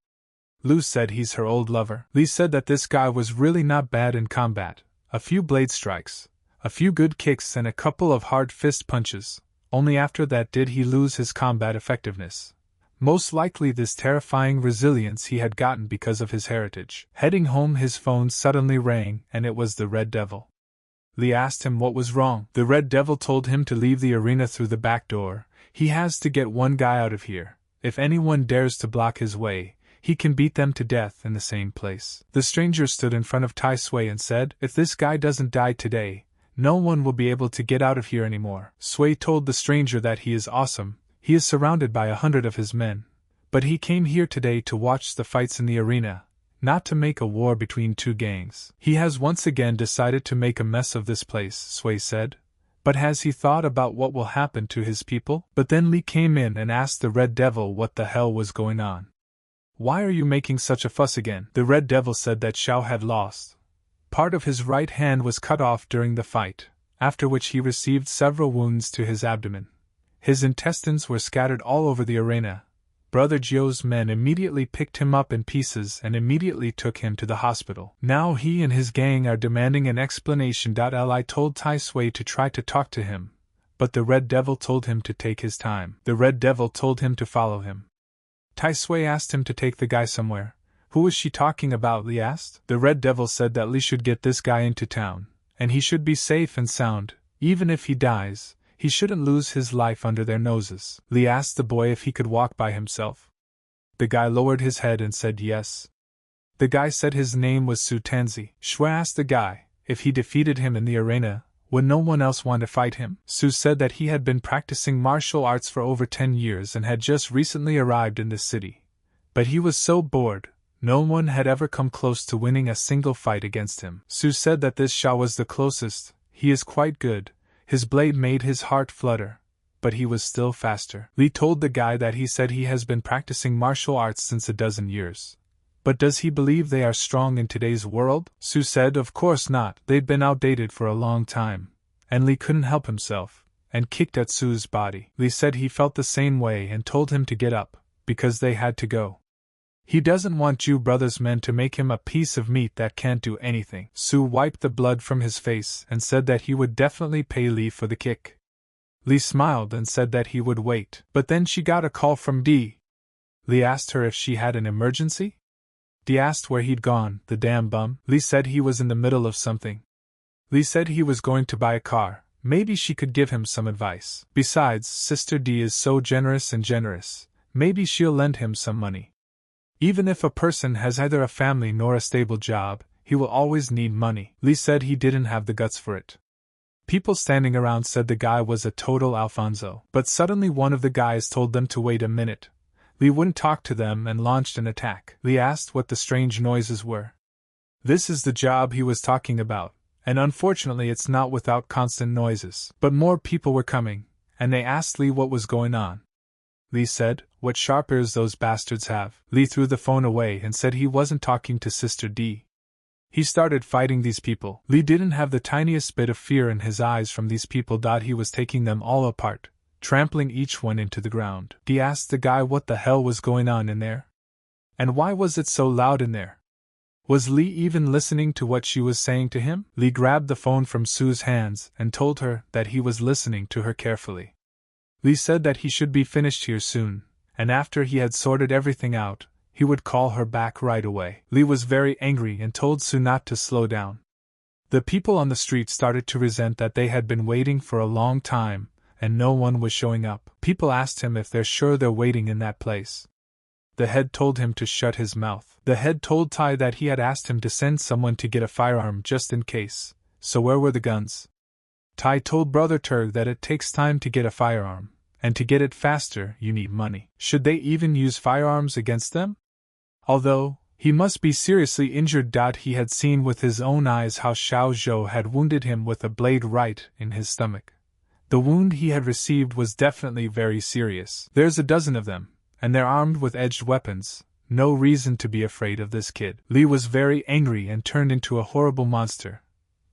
Lu said he's her old lover. Li said that this guy was really not bad in combat. A few blade strikes, a few good kicks and a couple of hard fist punches. Only after that did he lose his combat effectiveness. Most likely this terrifying resilience he had gotten because of his heritage. Heading home, his phone suddenly rang, and it was the Red Devil. Lee asked him what was wrong. The Red Devil told him to leave the arena through the back door. He has to get one guy out of here. If anyone dares to block his way, he can beat them to death in the same place. The stranger stood in front of Tai Sui and said, "If this guy doesn't die today, no one will be able to get out of here anymore." Sui told the stranger that he is awesome. He is surrounded by 100 of his men. But he came here today to watch the fights in the arena, not to make a war between two gangs. He has once again decided to make a mess of this place, Sui said. But has he thought about what will happen to his people? But then Lee came in and asked the Red Devil what the hell was going on. "Why are you making such a fuss again?" The Red Devil said that Xiao had lost. Part of his right hand was cut off during the fight, after which he received several wounds to his abdomen. His intestines were scattered all over the arena. Brother Jiu's men immediately picked him up in pieces and immediately took him to the hospital. Now he and his gang are demanding an explanation. Li told Tai Sui to try to talk to him, but the Red Devil told him to take his time. The Red Devil told him to follow him. Tai Sui asked him to take the guy somewhere. "Who was she talking about?" Lee asked. The Red Devil said that Lee should get this guy into town, and he should be safe and sound. Even if he dies, he shouldn't lose his life under their noses. Lee asked the boy if he could walk by himself. The guy lowered his head and said yes. The guy said his name was Su Tanzi. Shui asked the guy, if he defeated him in the arena, would no one else want to fight him? Su said that he had been practicing martial arts for over 10 years and had just recently arrived in this city. But he was so bored, no one had ever come close to winning a single fight against him. Su said that this Xiao was the closest. He is quite good. His blade made his heart flutter, but he was still faster. Lee told the guy that he said he has been practicing martial arts since a dozen years. But does he believe they are strong in today's world? Su said of course not, they'd been outdated for a long time. And Lee couldn't help himself, and kicked at Su's body. Lee said he felt the same way and told him to get up, because they had to go. He doesn't want Ju Brothers' men to make him a piece of meat that can't do anything. Su wiped the blood from his face and said that he would definitely pay Lee for the kick. Lee smiled and said that he would wait. But then she got a call from Dee. Lee asked her if she had an emergency. Dee asked where he'd gone, the damn bum. Lee said he was in the middle of something. Lee said he was going to buy a car. Maybe she could give him some advice. Besides, Sister Dee is so generous. Maybe she'll lend him some money. Even if a person has neither a family nor a stable job, he will always need money. Lee said he didn't have the guts for it. People standing around said the guy was a total Alfonso. But suddenly one of the guys told them to wait a minute. Lee wouldn't talk to them and launched an attack. Lee asked what the strange noises were. This is the job he was talking about, and unfortunately it's not without constant noises. But more people were coming, and they asked Lee what was going on. Lee said, "What sharp ears those bastards have." Lee threw the phone away and said he wasn't talking to Sister Dee. He started fighting these people. Lee didn't have the tiniest bit of fear in his eyes from these people. He was taking them all apart, trampling each one into the ground. He asked the guy what the hell was going on in there. And why was it so loud in there? Was Lee even listening to what she was saying to him? Lee grabbed the phone from Su's hands and told her that he was listening to her carefully. Lee said that he should be finished here soon, and after he had sorted everything out, he would call her back right away. Lee was very angry and told Su not to slow down. The people on the street started to resent that they had been waiting for a long time, and no one was showing up. People asked him if they're sure they're waiting in that place. The head told him to shut his mouth. The head told Tai that he had asked him to send someone to get a firearm just in case. So where were the guns? Tai told Brother Turg that it takes time to get a firearm, and to get it faster, you need money. Should they even use firearms against them? Although, he must be seriously injured. He had seen with his own eyes how Xiao Zhou had wounded him with a blade right in his stomach. The wound he had received was definitely very serious. There's a dozen of them, and they're armed with edged weapons. No reason to be afraid of this kid. Lee was very angry and turned into a horrible monster.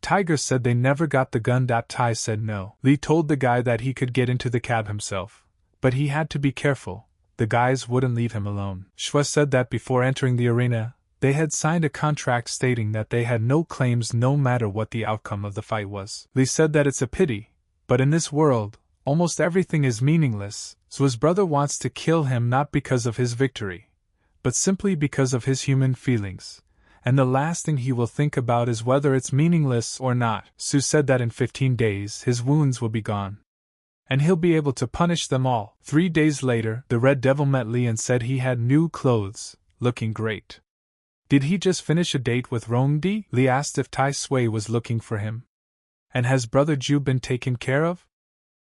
Tiger said they never got the gun. Tai said no. Lee told the guy that he could get into the cab himself, but he had to be careful. The guys wouldn't leave him alone. Shua said that before entering the arena, they had signed a contract stating that they had no claims no matter what the outcome of the fight was. Lee said that it's a pity, but in this world, almost everything is meaningless, so his brother wants to kill him not because of his victory, but simply because of his human feelings, and the last thing he will think about is whether it's meaningless or not. Su said that in 15 days his wounds will be gone, and he'll be able to punish them all. 3 days later, the Red Devil met Lee and said he had new clothes, looking great. Did he just finish a date with Rongdi? Lee asked if Tai Sui was looking for him. And has Brother Ju been taken care of?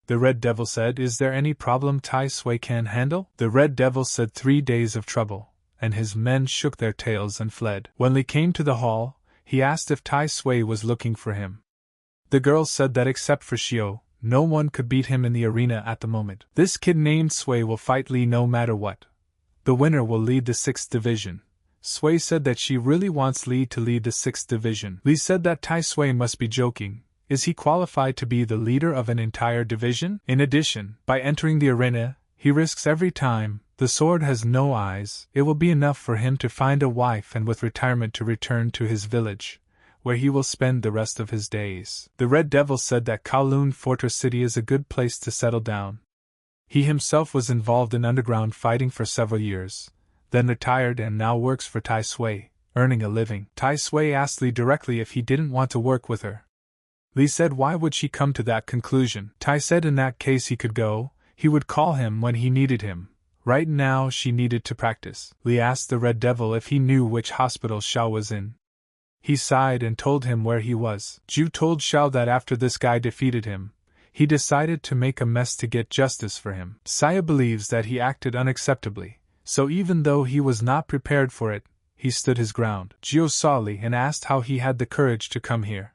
The Red Devil said, is there any problem Tai Sui can handle? The Red Devil said 3 days of trouble, and his men shook their tails and fled. When Lee came to the hall, he asked if Tai Sui was looking for him. The girl said that except for Xiao, no one could beat him in the arena at the moment. This kid named Sui will fight Lee no matter what. The winner will lead the 6th division. Sui said that she really wants Lee to lead the 6th division. Lee said that Tai Sui must be joking. Is he qualified to be the leader of an entire division? In addition, by entering the arena, he risks every time. The sword has no eyes. It will be enough for him to find a wife and with retirement to return to his village, where he will spend the rest of his days. The Red Devil said that Kowloon Fortress City is a good place to settle down. He himself was involved in underground fighting for several years, then retired and now works for Tai Sui, earning a living. Tai Sui asked Lee directly if he didn't want to work with her. Lee said why would she come to that conclusion? Tai said in that case he could go, he would call him when he needed him. Right now she needed to practice. Lee asked the Red Devil if he knew which hospital Xiao was in. He sighed and told him where he was. Ju told Xiao that after this guy defeated him, he decided to make a mess to get justice for him. Saya believes that he acted unacceptably, so even though he was not prepared for it, he stood his ground. Jiu saw Lee and asked how he had the courage to come here.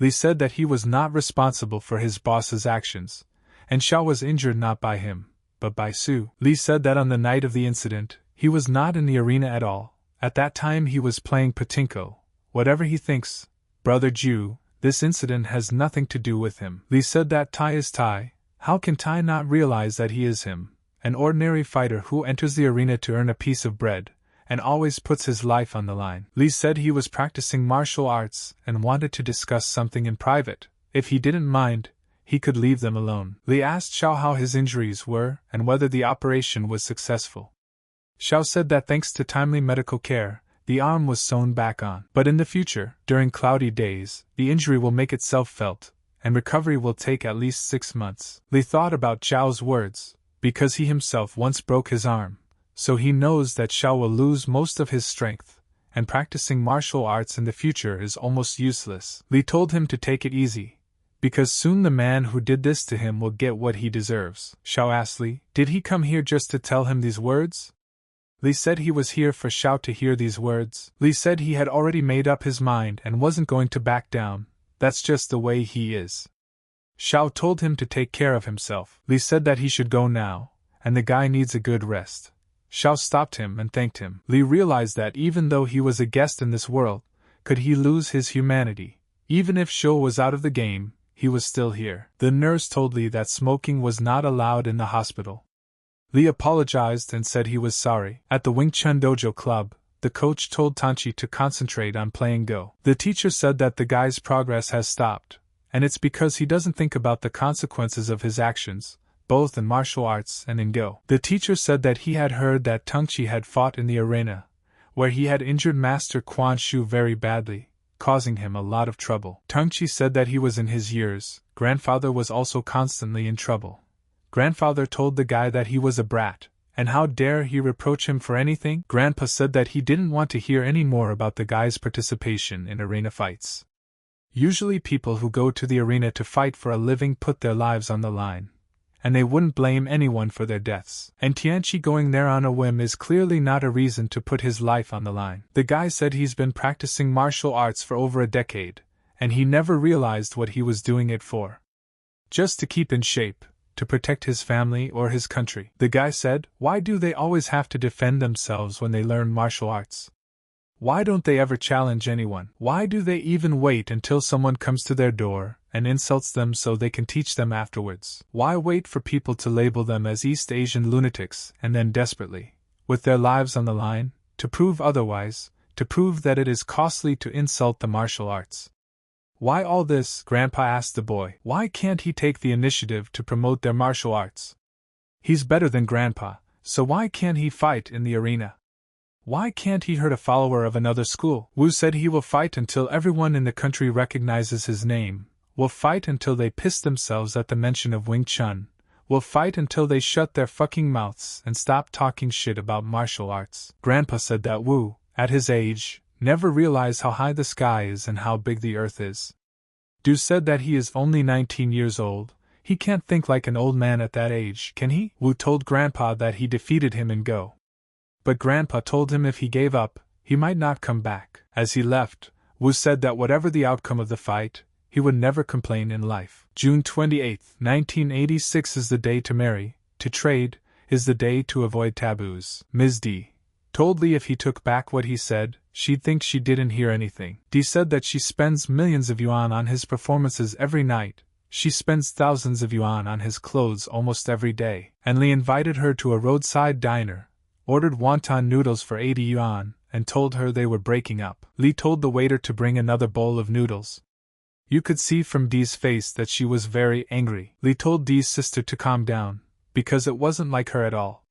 Lee said that he was not responsible for his boss's actions, and Xiao was injured not by him, but by Su. Lee said that on the night of the incident, he was not in the arena at all. At that time he was playing pachinko. Whatever he thinks, Brother Ju, this incident has nothing to do with him. Lee said that Tai is Tai. How can Tai not realize that he is him, an ordinary fighter who enters the arena to earn a piece of bread, and always puts his life on the line? Lee said he was practicing martial arts and wanted to discuss something in private. If he didn't mind, he could leave them alone. Lee asked Xiao how his injuries were and whether the operation was successful. Xiao said that thanks to timely medical care, the arm was sewn back on. But in the future, during cloudy days, the injury will make itself felt, and recovery will take at least 6 months. Lee thought about Xiao's words, because he himself once broke his arm, so he knows that Xiao will lose most of his strength, and practicing martial arts in the future is almost useless. Lee told him to take it easy, because soon the man who did this to him will get what he deserves. Xiao asked Lee, did he come here just to tell him these words? Lee said he was here for Xiao to hear these words. Lee said he had already made up his mind and wasn't going to back down. That's just the way he is. Xiao told him to take care of himself. Lee said that he should go now, and the guy needs a good rest. Xiao stopped him and thanked him. Lee realized that even though he was a guest in this world, could he lose his humanity? Even if Xiao was out of the game, he was still here. The nurse told Lee that smoking was not allowed in the hospital. Lee apologized and said he was sorry. At the Wing Chun Dojo Club, the coach told Tanchi to concentrate on playing Go. The teacher said that the guy's progress has stopped, and it's because he doesn't think about the consequences of his actions, both in martial arts and in Go. The teacher said that he had heard that Tangchi had fought in the arena, where he had injured Master Quan Shu very badly, causing him a lot of trouble. Tangchi said that he was in his years. Grandfather was also constantly in trouble. Grandfather told the guy that he was a brat, and how dare he reproach him for anything? Grandpa said that he didn't want to hear any more about the guy's participation in arena fights. Usually people who go to the arena to fight for a living put their lives on the line, and they wouldn't blame anyone for their deaths. And Tianchi going there on a whim is clearly not a reason to put his life on the line. The guy said he's been practicing martial arts for over a decade, and he never realized what he was doing it for. Just to keep in shape, to protect his family or his country. The guy said, why do they always have to defend themselves when they learn martial arts? Why don't they ever challenge anyone? Why do they even wait until someone comes to their door and insults them so they can teach them afterwards? Why wait for people to label them as East Asian lunatics and then desperately, with their lives on the line, to prove otherwise, to prove that it is costly to insult the martial arts? Why all this? Grandpa asked the boy. Why can't he take the initiative to promote their martial arts? He's better than Grandpa, so why can't he fight in the arena? Why can't he hurt a follower of another school? Wu said he will fight until everyone in the country recognizes his name, will fight until they piss themselves at the mention of Wing Chun, will fight until they shut their fucking mouths and stop talking shit about martial arts. Grandpa said that Wu, at his age, never realized how high the sky is and how big the earth is. Du said that he is only 19 years old. He can't think like an old man at that age, can he? Wu told Grandpa that he defeated him in Go. But Grandpa told him if he gave up, he might not come back. As he left, Wu said that whatever the outcome of the fight, he would never complain in life. June 28, 1986 is the day to marry, to trade, is the day to avoid taboos. Ms. D told Lee if he took back what he said, she'd think she didn't hear anything. D said that she spends millions of yuan on his performances every night. She spends thousands of yuan on his clothes almost every day. And Lee invited her to a roadside diner, ordered wonton noodles for 80 yuan, and told her they were breaking up. Lee told the waiter to bring another bowl of noodles. You could see from Dee's face that she was very angry. Lee told Dee's sister to calm down, because it wasn't like her at all.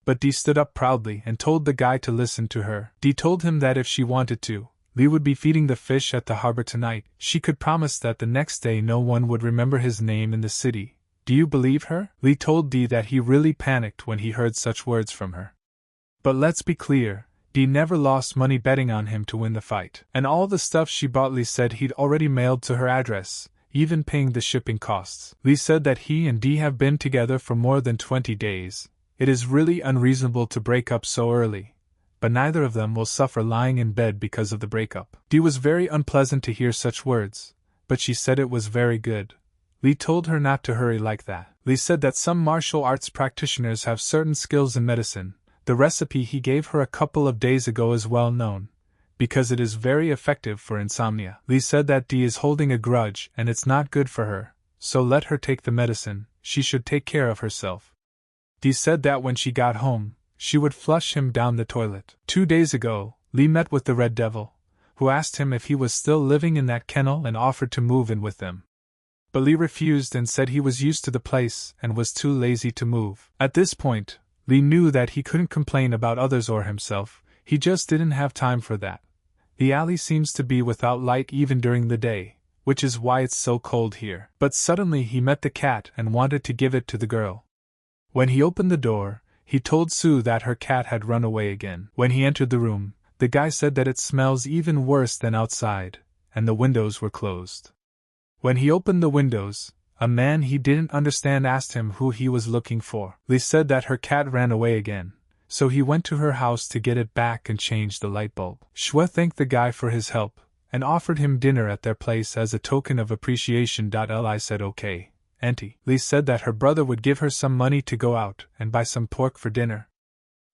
But Dee stood up proudly and told the guy to listen to her. Dee told him that if she wanted to, Lee would be feeding the fish at the harbor tonight. She could promise that the next day no one would remember his name in the city. Do you believe her? Lee told Dee that he really panicked when he heard such words from her. But let's be clear, Dee never lost money betting on him to win the fight. And all the stuff she bought Lee said he'd already mailed to her address, even paying the shipping costs. Lee said that he and Dee have been together for more than 20 days. It is really unreasonable to break up so early, but neither of them will suffer lying in bed because of the breakup. Dee was very unpleasant to hear such words, but she said it was very good. Lee told her not to hurry like that. Lee said that some martial arts practitioners have certain skills in medicine. The recipe he gave her a couple of days ago is well known, because it is very effective for insomnia. Lee said that Dee is holding a grudge and it's not good for her, so let her take the medicine. She should take care of herself. Dee said that when she got home, she would flush him down the toilet. 2 days ago, Lee met with the Red Devil, who asked him if he was still living in that kennel and offered to move in with them. But Lee refused and said he was used to the place and was too lazy to move. At this point, Lee knew that he couldn't complain about others or himself, he just didn't have time for that. The alley seems to be without light even during the day, which is why it's so cold here. But suddenly he met the cat and wanted to give it to the girl. When he opened the door, he told Sue that her cat had run away again. When he entered the room, the guy said that it smells even worse than outside, and the windows were closed. When he opened the windows, a man he didn't understand asked him who he was looking for. Lee said that her cat ran away again, so he went to her house to get it back and change the light bulb. Shue thanked the guy for his help, and offered him dinner at their place as a token of appreciation. Li said okay. Auntie Lee said that her brother would give her some money to go out and buy some pork for dinner.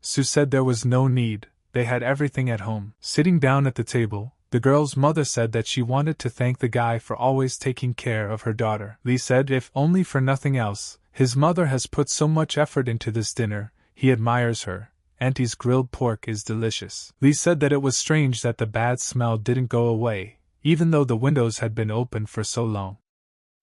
Sue said there was no need, they had everything at home. Sitting down at the table, the girl's mother said that she wanted to thank the guy for always taking care of her daughter. Lee said if only for nothing else, his mother has put so much effort into this dinner, he admires her. Auntie's grilled pork is delicious. Lee said that it was strange that the bad smell didn't go away, even though the windows had been open for so long.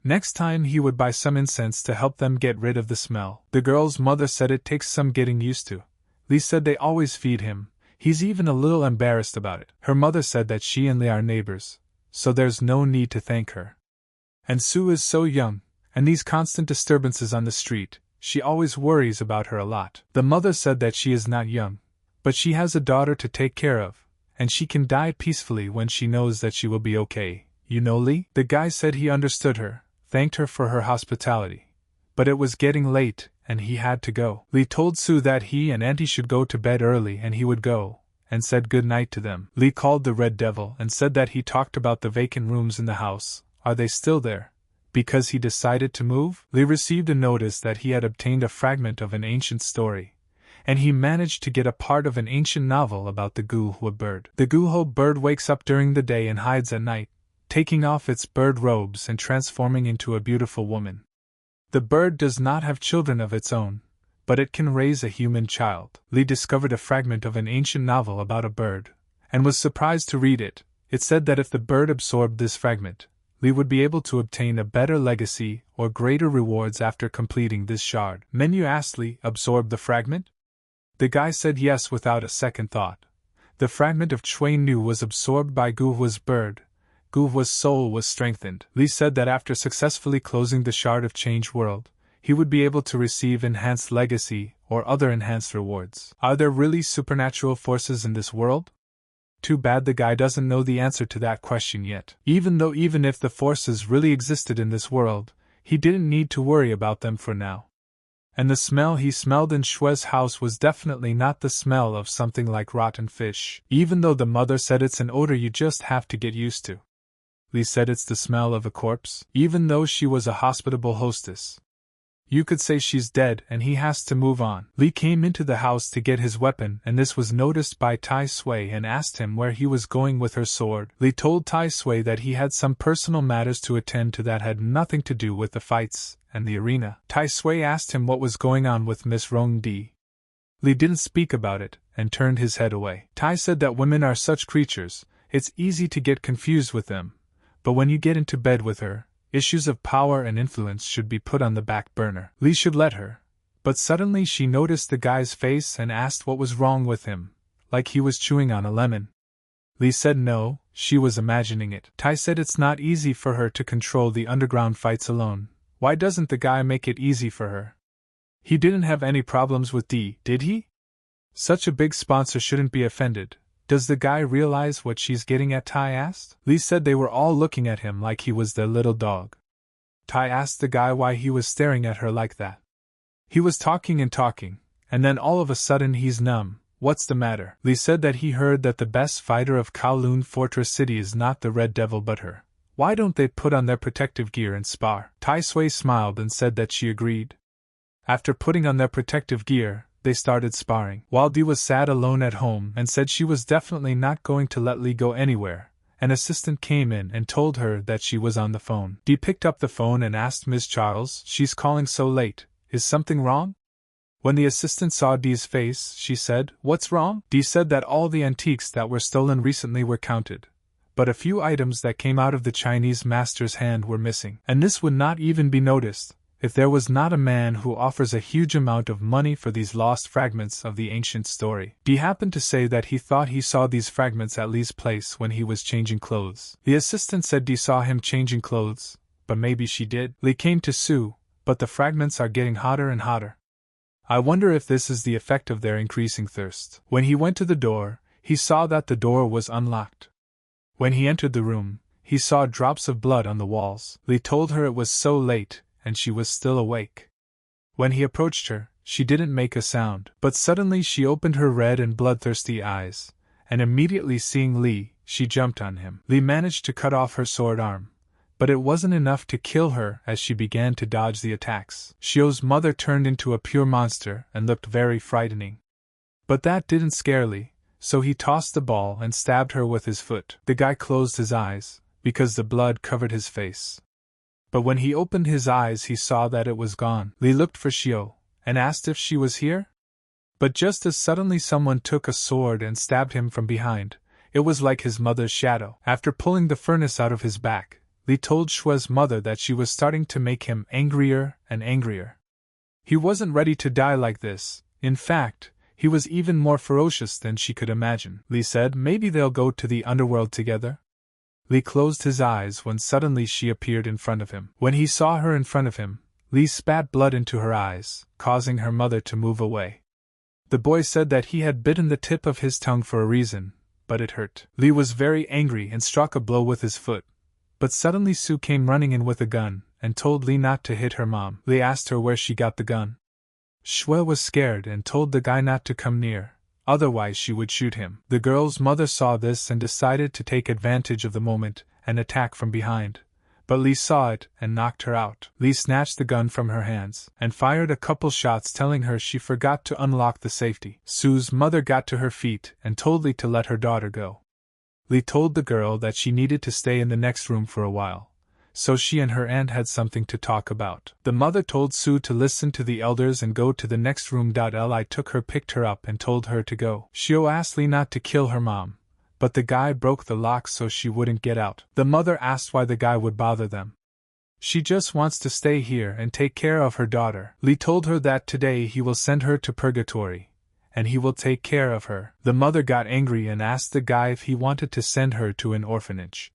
Next time he would buy some incense to help them get rid of the smell. The girl's mother said it takes some getting used to. Lee said they always feed him, he's even a little embarrassed about it. Her mother said that she and Lee are neighbors, so there's no need to thank her. And Sue is so young, and these constant disturbances on the street, she always worries about her a lot. The mother said that she is not young, but she has a daughter to take care of, and she can die peacefully when she knows that she will be okay. You know, Lee? The guy said he understood her, thanked her for her hospitality. But it was getting late, and he had to go. Lee told Sue that he and Auntie should go to bed early and he would go, and said good night to them. Lee called the Red Devil and said that he talked about the vacant rooms in the house. Are they still there? Because he decided to move? Lee received a notice that he had obtained a fragment of an ancient story, and he managed to get a part of an ancient novel about the guhua bird. The guhua bird wakes up during the day and hides at night, taking off its bird robes and transforming into a beautiful woman. The bird does not have children of its own, but it can raise a human child. Lee discovered a fragment of an ancient novel about a bird, and was surprised to read it. It said that if the bird absorbed this fragment, Li would be able to obtain a better legacy or greater rewards after completing this shard. Manhua asked Li, absorb the fragment? The guy said yes without a second thought. The fragment of Chui Nu was absorbed by Guhua's bird. Guhua's soul was strengthened. Li said that after successfully closing the shard of Change World, he would be able to receive enhanced legacy or other enhanced rewards. Are there really supernatural forces in this world? Too bad the guy doesn't know the answer to that question yet. Even if the forces really existed in this world, he didn't need to worry about them for now. And the smell he smelled in Shue's house was definitely not the smell of something like rotten fish, even though the mother said it's an odor you just have to get used to. Li said it's the smell of a corpse, even though she was a hospitable hostess. You could say she's dead and he has to move on. Li came into the house to get his weapon, and this was noticed by Tai Sui and asked him where he was going with her sword. Li told Tai Sui that he had some personal matters to attend to that had nothing to do with the fights and the arena. Tai Sui asked him what was going on with Miss Rong Di. Li didn't speak about it and turned his head away. Tai said that women are such creatures, it's easy to get confused with them, but when you get into bed with her, issues of power and influence should be put on the back burner. Li should let her. But suddenly she noticed the guy's face and asked what was wrong with him, like he was chewing on a lemon. Li said no, she was imagining it. Tai said it's not easy for her to control the underground fights alone. Why doesn't the guy make it easy for her? He didn't have any problems with D, did he? Such a big sponsor shouldn't be offended. Does the guy realize what she's getting at? Tai asked. Li said they were all looking at him like he was their little dog. Tai asked the guy why he was staring at her like that. He was talking, and then all of a sudden he's numb. What's the matter? Li said that he heard that the best fighter of Kowloon Fortress City is not the Red Devil but her. Why don't they put on their protective gear and spar? Tai Sui smiled and said that she agreed. After putting on their protective gear, they started sparring. While Di was sad alone at home and said she was definitely not going to let Li go anywhere, an assistant came in and told her that she was on the phone. Di picked up the phone and asked Ms. Charles, she's calling so late, is something wrong? When the assistant saw Di's face, she said, what's wrong? Di said that all the antiques that were stolen recently were counted, but a few items that came out of the Chinese master's hand were missing, and this would not even be noticed if there was not a man who offers a huge amount of money for these lost fragments of the ancient story. Di happened to say that he thought he saw these fragments at Li's place when he was changing clothes. The assistant said Di saw him changing clothes, but maybe she did. Li came to Sue, but the fragments are getting hotter and hotter. I wonder if this is the effect of their increasing thirst. When he went to the door, he saw that the door was unlocked. When he entered the room, he saw drops of blood on the walls. Li told her it was so late, and she was still awake. When he approached her, she didn't make a sound, but suddenly she opened her red and bloodthirsty eyes, and immediately seeing Li, she jumped on him. Li managed to cut off her sword arm, but it wasn't enough to kill her as she began to dodge the attacks. Xiu's mother turned into a pure monster and looked very frightening. But that didn't scare Li, so he tossed the ball and stabbed her with his foot. The guy closed his eyes, because the blood covered his face. But when he opened his eyes he saw that it was gone. Li looked for Xiu, and asked if she was here? But just as suddenly someone took a sword and stabbed him from behind. It was like his mother's shadow. After pulling the furnace out of his back, Li told Shue's mother that she was starting to make him angrier and angrier. He wasn't ready to die like this. In fact, he was even more ferocious than she could imagine. Li said maybe they'll go to the underworld together. Li closed his eyes when suddenly she appeared in front of him. When he saw her in front of him, Li spat blood into her eyes, causing her mother to move away. The boy said that he had bitten the tip of his tongue for a reason, but it hurt. Li was very angry and struck a blow with his foot. But suddenly Sue came running in with a gun, and told Li not to hit her mom. Li asked her where she got the gun. Shue was scared and told the guy not to come near, otherwise she would shoot him. The girl's mother saw this and decided to take advantage of the moment and attack from behind. But Li saw it and knocked her out. Li snatched the gun from her hands and fired a couple shots, telling her she forgot to unlock the safety. Sue's mother got to her feet and told Li to let her daughter go. Li told the girl that she needed to stay in the next room for a while, so she and her aunt had something to talk about. The mother told Sue to listen to the elders and go to the next room. Li took her, picked her up and told her to go. Xiu asked Li not to kill her mom, but the guy broke the lock so she wouldn't get out. The mother asked why the guy would bother them. She just wants to stay here and take care of her daughter. Lee told her that today he will send her to purgatory, and he will take care of her. The mother got angry and asked the guy if he wanted to send her to an orphanage.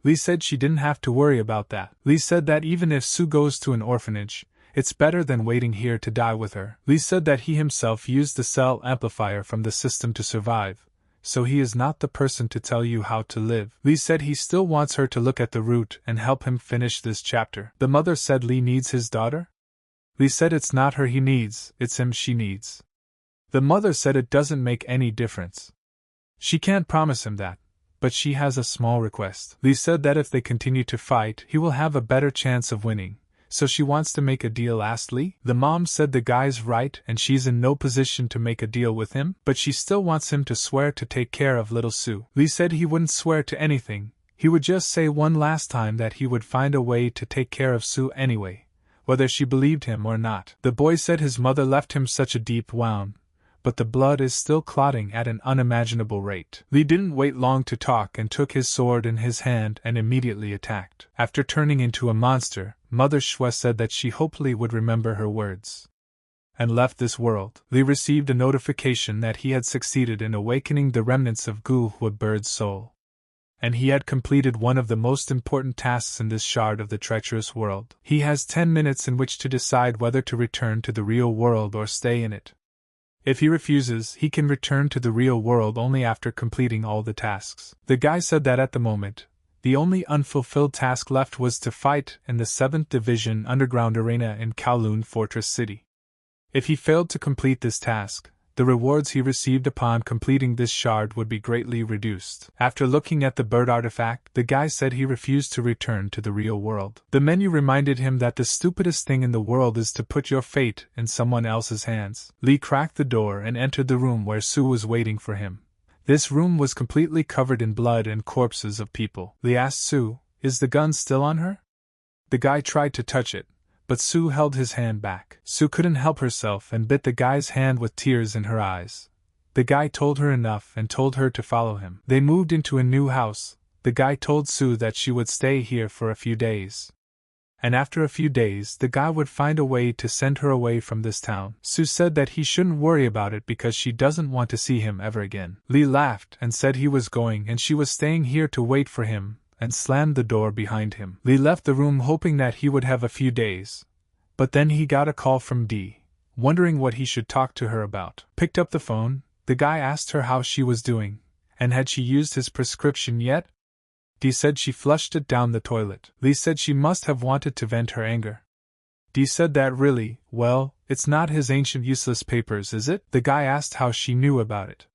Lee said she didn't have to worry about that. Lee said that even if Sue goes to an orphanage, it's better than waiting here to die with her. Lee said that he himself used the cell amplifier from the system to survive, so he is not the person to tell you how to live. Lee said he still wants her to look at the root and help him finish this chapter. The mother said Lee needs his daughter? Lee said it's not her he needs, it's him she needs. The mother said it doesn't make any difference. She can't promise him that, but she has a small request. Lee said that if they continue to fight, he will have a better chance of winning, so she wants to make a deal. Asked Lee. The mom said the guy's right and she's in no position to make a deal with him, but she still wants him to swear to take care of little Sue. Lee said he wouldn't swear to anything, he would just say one last time that he would find a way to take care of Sue anyway, whether she believed him or not. The boy said his mother left him such a deep wound, but the blood is still clotting at an unimaginable rate. Lee didn't wait long to talk and took his sword in his hand and immediately attacked. After turning into a monster, Mother Shwe said that she hopefully would remember her words and left this world. Lee received a notification that he had succeeded in awakening the remnants of Guhua Bird's soul, and he had completed one of the most important tasks in this shard of the treacherous world. He has 10 minutes in which to decide whether to return to the real world or stay in it. If he refuses, he can return to the real world only after completing all the tasks. The guy said that at the moment, the only unfulfilled task left was to fight in the 7th Division Underground Arena in Kowloon Fortress City. If he failed to complete this task, the rewards he received upon completing this shard would be greatly reduced. After looking at the bird artifact, the guy said he refused to return to the real world. The menu reminded him that the stupidest thing in the world is to put your fate in someone else's hands. Lee cracked the door and entered the room where Sue was waiting for him. This room was completely covered in blood and corpses of people. Lee asked Sue, "Is the gun still on her?" The guy tried to touch it, but Sue held his hand back. Sue couldn't help herself and bit the guy's hand with tears in her eyes. The guy told her enough and told her to follow him. They moved into a new house. The guy told Sue that she would stay here for a few days, and after a few days the guy would find a way to send her away from this town. Sue said that he shouldn't worry about it because she doesn't want to see him ever again. Lee laughed and said he was going and she was staying here to wait for him, and slammed the door behind him. Lee left the room hoping that he would have a few days, but then he got a call from Dee, wondering what he should talk to her about. Picked up the phone, the guy asked her how she was doing, and had she used his prescription yet? Dee said she flushed it down the toilet. Lee said she must have wanted to vent her anger. Dee said that really, well, it's not his ancient useless papers, is it? The guy asked how she knew about it.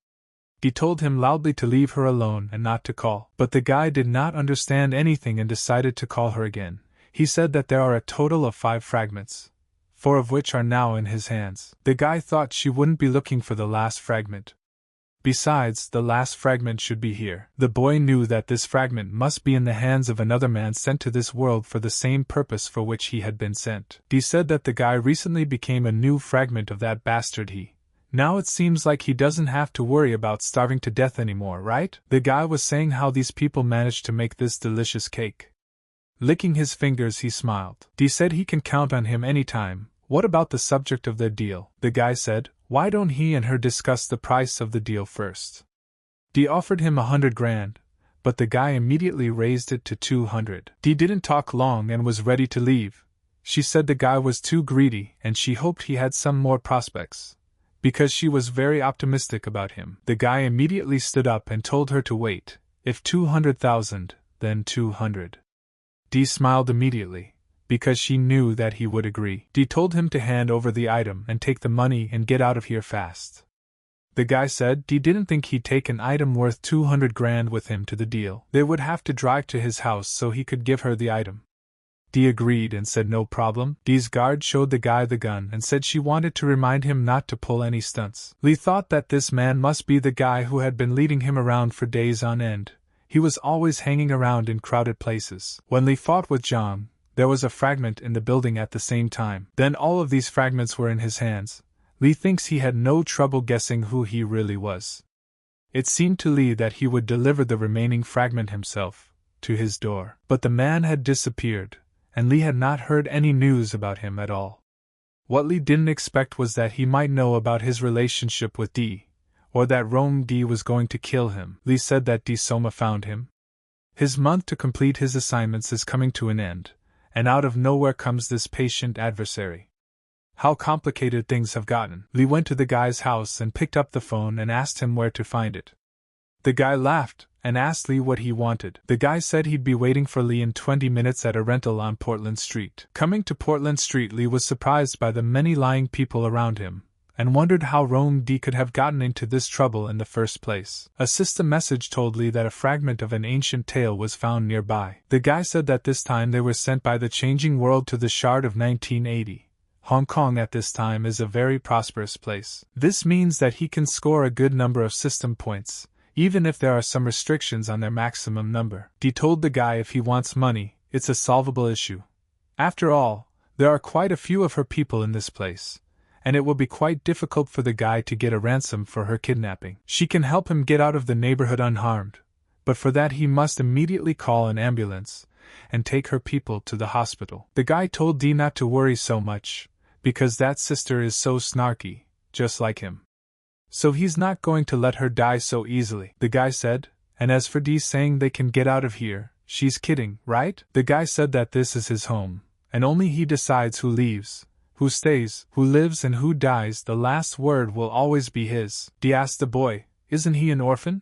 Dee told him loudly to leave her alone and not to call. But the guy did not understand anything and decided to call her again. He said that there are a total of 5 fragments, 4 of which are now in his hands. The guy thought she wouldn't be looking for the last fragment. Besides, the last fragment should be here. The boy knew that this fragment must be in the hands of another man sent to this world for the same purpose for which he had been sent. Dee said that the guy recently became a new fragment of that bastard he. Now it seems like he doesn't have to worry about starving to death anymore, right? The guy was saying how these people managed to make this delicious cake. Licking his fingers, he smiled. Dee said he can count on him anytime. What about the subject of their deal? The guy said, why don't he and her discuss the price of the deal first? Dee offered him 100 grand, but the guy immediately raised it to 200. Dee didn't talk long and was ready to leave. She said the guy was too greedy and she hoped he had some more prospects, because she was very optimistic about him. The guy immediately stood up and told her to wait. If 200,000, then 200. Dee smiled immediately, because she knew that he would agree. Dee told him to hand over the item and take the money and get out of here fast. The guy said Dee didn't think he'd take an item worth 200 grand with him to the deal. They would have to drive to his house so he could give her the item. Dee agreed and said no problem. Dee's guard showed the guy the gun and said she wanted to remind him not to pull any stunts. Lee thought that this man must be the guy who had been leading him around for days on end. He was always hanging around in crowded places. When Lee fought with Zhang, there was a fragment in the building at the same time. Then all of these fragments were in his hands. Lee thinks he had no trouble guessing who he really was. It seemed to Li that he would deliver the remaining fragment himself, to his door. But the man had disappeared, and Li had not heard any news about him at all. What Li didn't expect was that he might know about his relationship with Di, or that Rong Di was going to kill him. Li said that Di Soma found him. His month to complete his assignments is coming to an end, and out of nowhere comes this patient adversary. How complicated things have gotten. Li went to the guy's house and picked up the phone and asked him where to find it. The guy laughed and asked Li what he wanted. The guy said he'd be waiting for Li in 20 minutes at a rental on Portland Street. Coming to Portland Street, Li was surprised by the many lying people around him, and wondered how Rong Di could have gotten into this trouble in the first place. A system message told Li that a fragment of an ancient tale was found nearby. The guy said that this time they were sent by the changing world to the Shard of 1980. Hong Kong at this time is a very prosperous place. This means that he can score a good number of system points, even if there are some restrictions on their maximum number. Di told the guy if he wants money, it's a solvable issue. After all, there are quite a few of her people in this place, and it will be quite difficult for the guy to get a ransom for her kidnapping. She can help him get out of the neighborhood unharmed, but for that he must immediately call an ambulance and take her people to the hospital. The guy told Di not to worry so much, because that sister is so snarky, just like him. So he's not going to let her die so easily, the guy said, and as for Di saying they can get out of here, she's kidding, right? The guy said that this is his home, and only he decides who leaves, who stays, who lives and who dies. The last word will always be his. Di asked the boy, isn't he an orphan?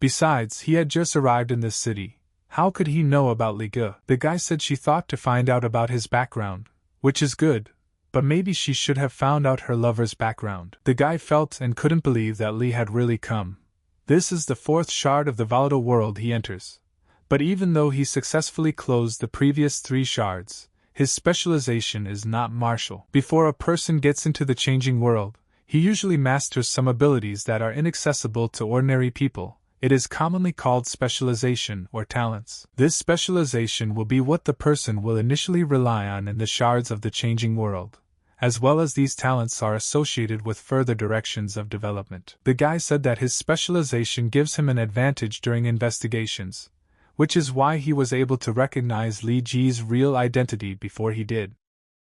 Besides, he had just arrived in this city. How could he know about Li Ge? The guy said she thought to find out about his background, which is good, but maybe she should have found out her lover's background. The guy felt and couldn't believe that Li had really come. This is the 4th shard of the volatile world he enters. But even though he successfully closed the previous 3 shards, his specialization is not martial. Before a person gets into the changing world, he usually masters some abilities that are inaccessible to ordinary people. It is commonly called specialization or talents. This specialization will be what the person will initially rely on in the shards of the changing world. As well as these talents are associated with further directions of development. The guy said that his specialization gives him an advantage during investigations, which is why he was able to recognize Li Ji's real identity before he did.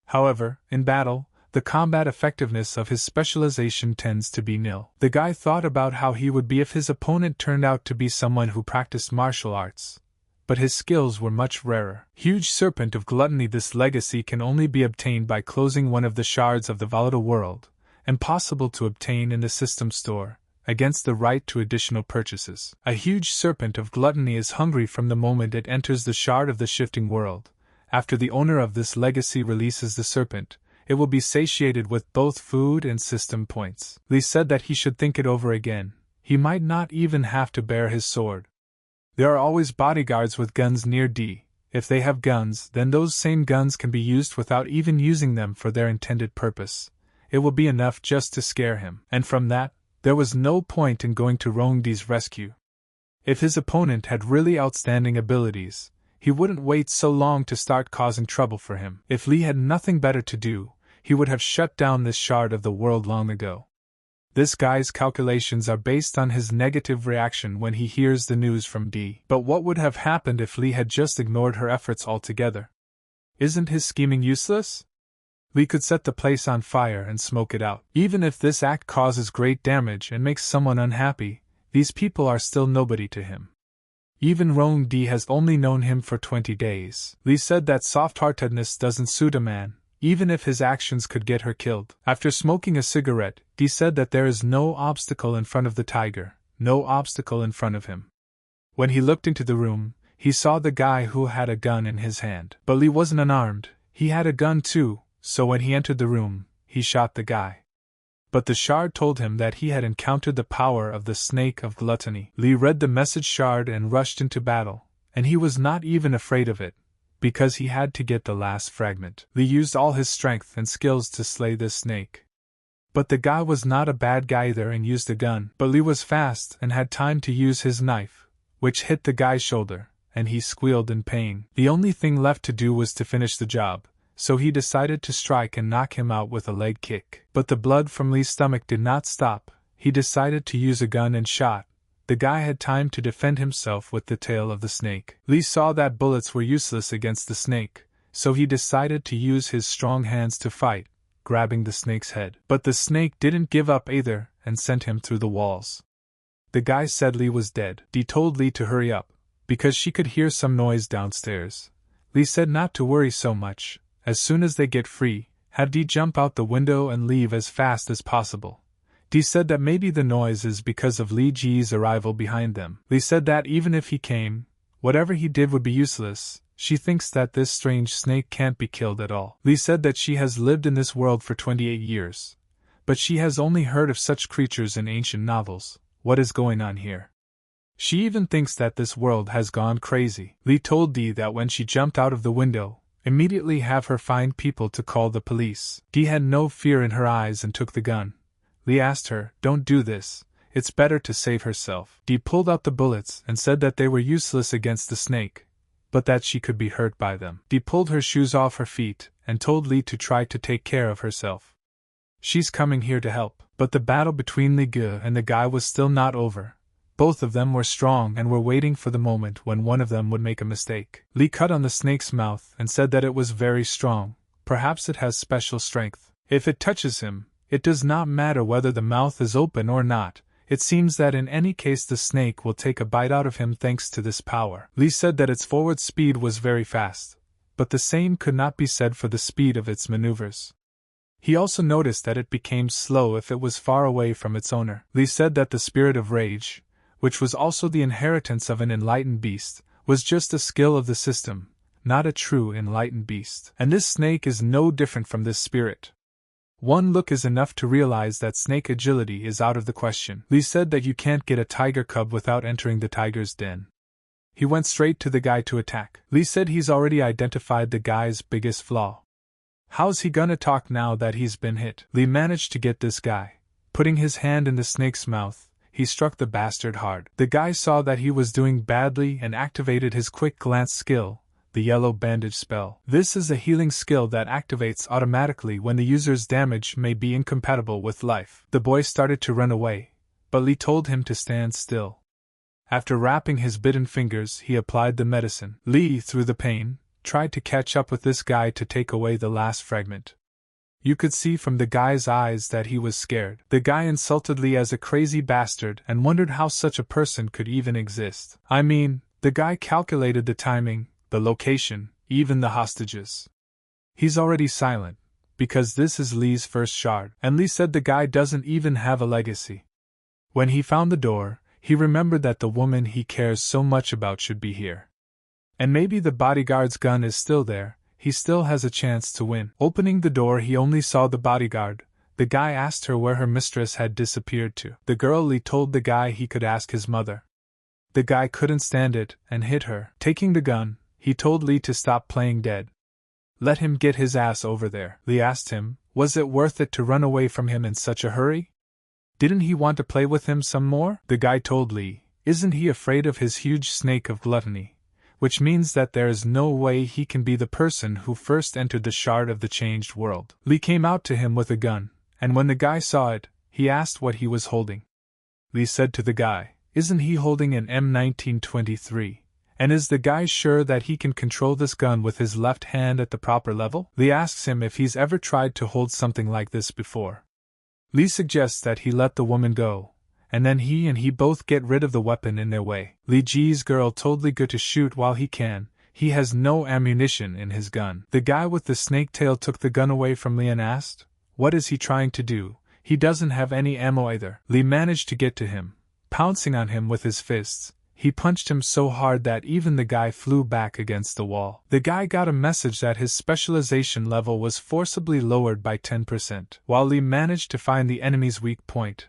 However, in battle, the combat effectiveness of his specialization tends to be nil. The guy thought about how he would be if his opponent turned out to be someone who practiced martial arts, but his skills were much rarer. Huge Serpent of Gluttony. This legacy can only be obtained by closing one of the shards of the volatile world, impossible to obtain in the system store, against the right to additional purchases. A huge Serpent of Gluttony is hungry from the moment it enters the shard of the shifting world. After the owner of this legacy releases the serpent, it will be satiated with both food and system points. Li said that he should think it over again. He might not even have to bear his sword. There are always bodyguards with guns near D. If they have guns, then those same guns can be used without even using them for their intended purpose. It will be enough just to scare him. And from that, there was no point in going to Rong Di's rescue. If his opponent had really outstanding abilities, he wouldn't wait so long to start causing trouble for him. If Li had nothing better to do, he would have shut down this shard of the world long ago. This guy's calculations are based on his negative reaction when he hears the news from D. But what would have happened if Li had just ignored her efforts altogether? Isn't his scheming useless? Li could set the place on fire and smoke it out. Even if this act causes great damage and makes someone unhappy, these people are still nobody to him. Even Rong Di has only known him for 20 days. Li said that soft-heartedness doesn't suit a man, even if his actions could get her killed. After smoking a cigarette, Di said that there is no obstacle in front of the tiger, no obstacle in front of him. When he looked into the room, he saw the guy who had a gun in his hand. But Li wasn't unarmed, he had a gun too, so when he entered the room, he shot the guy. But the shard told him that he had encountered the power of the snake of gluttony. Li read the message shard and rushed into battle, and he was not even afraid of it, because he had to get the last fragment. Li used all his strength and skills to slay this snake. But the guy was not a bad guy either and used a gun. But Li was fast and had time to use his knife, which hit the guy's shoulder, and he squealed in pain. The only thing left to do was to finish the job, so he decided to strike and knock him out with a leg kick. But the blood from Li's stomach did not stop. He decided to use a gun and shot, the guy had time to defend himself with the tail of the snake. Lee saw that bullets were useless against the snake, so he decided to use his strong hands to fight, grabbing the snake's head. But the snake didn't give up either and sent him through the walls. The guy said Lee was dead. Dee told Lee to hurry up, because she could hear some noise downstairs. Lee said not to worry so much. As soon as they get free, have Dee jump out the window and leave as fast as possible. Dee said that maybe the noise is because of Lee Ji's arrival behind them. Lee said that even if he came, whatever he did would be useless. She thinks that this strange snake can't be killed at all. Lee said that she has lived in this world for 28 years, but she has only heard of such creatures in ancient novels. What is going on here? She even thinks that this world has gone crazy. Lee told Dee that when she jumped out of the window, immediately have her find people to call the police. Dee had no fear in her eyes and took the gun. Lee asked her, "Don't do this, it's better to save herself." Dee pulled out the bullets and said that they were useless against the snake, but that she could be hurt by them. Dee pulled her shoes off her feet and told Lee to try to take care of herself. She's coming here to help. But the battle between Lee Ge and the guy was still not over. Both of them were strong and were waiting for the moment when one of them would make a mistake. Lee cut on the snake's mouth and said that it was very strong. Perhaps it has special strength. If it touches him, it does not matter whether the mouth is open or not. It seems that in any case the snake will take a bite out of him thanks to this power. Lee said that its forward speed was very fast, but the same could not be said for the speed of its maneuvers. He also noticed that it became slow if it was far away from its owner. Lee said that the spirit of rage, which was also the inheritance of an enlightened beast, was just a skill of the system, not a true enlightened beast. And this snake is no different from this spirit. One look is enough to realize that snake agility is out of the question. Lee said that you can't get a tiger cub without entering the tiger's den. He went straight to the guy to attack. Lee said he's already identified the guy's biggest flaw. How's he gonna talk now that he's been hit? Lee managed to get this guy. Putting his hand in the snake's mouth, he struck the bastard hard. The guy saw that he was doing badly and activated his quick glance skill, the yellow bandage spell. This is a healing skill that activates automatically when the user's damage may be incompatible with life. The boy started to run away, but Lee told him to stand still. After wrapping his bitten fingers, he applied the medicine. Lee, through the pain, tried to catch up with this guy to take away the last fragment. You could see from the guy's eyes that he was scared. The guy insulted Lee as a crazy bastard and wondered how such a person could even exist. I mean, the guy calculated the timing, the location, even the hostages. He's already silent, because this is Lee's first shard, and Lee said the guy doesn't even have a legacy. When he found the door, he remembered that the woman he cares so much about should be here. And maybe the bodyguard's gun is still there, he still has a chance to win. Opening the door, he only saw the bodyguard. The guy asked her where her mistress had disappeared to. The girl Lee told the guy he could ask his mother. The guy couldn't stand it and hit her. Taking the gun, he told Lee to stop playing dead. Let him get his ass over there. Lee asked him, was it worth it to run away from him in such a hurry? Didn't he want to play with him some more? The guy told Lee, isn't he afraid of his huge snake of gluttony? Which means that there is no way he can be the person who first entered the shard of the changed world. Lee came out to him with a gun, and when the guy saw it, he asked what he was holding. Lee said to the guy, isn't he holding an M1923? And is the guy sure that he can control this gun with his left hand at the proper level? Lee asks him if he's ever tried to hold something like this before. Lee suggests that he let the woman go, and then he both get rid of the weapon in their way. Lee Ji's girl told Lee Ge to shoot while he can. He has no ammunition in his gun. The guy with the snake tail took the gun away from Lee and asked, what is he trying to do? He doesn't have any ammo either. Lee managed to get to him. Pouncing on him with his fists, he punched him so hard that even the guy flew back against the wall. The guy got a message that his specialization level was forcibly lowered by 10%. While Lee managed to find the enemy's weak point,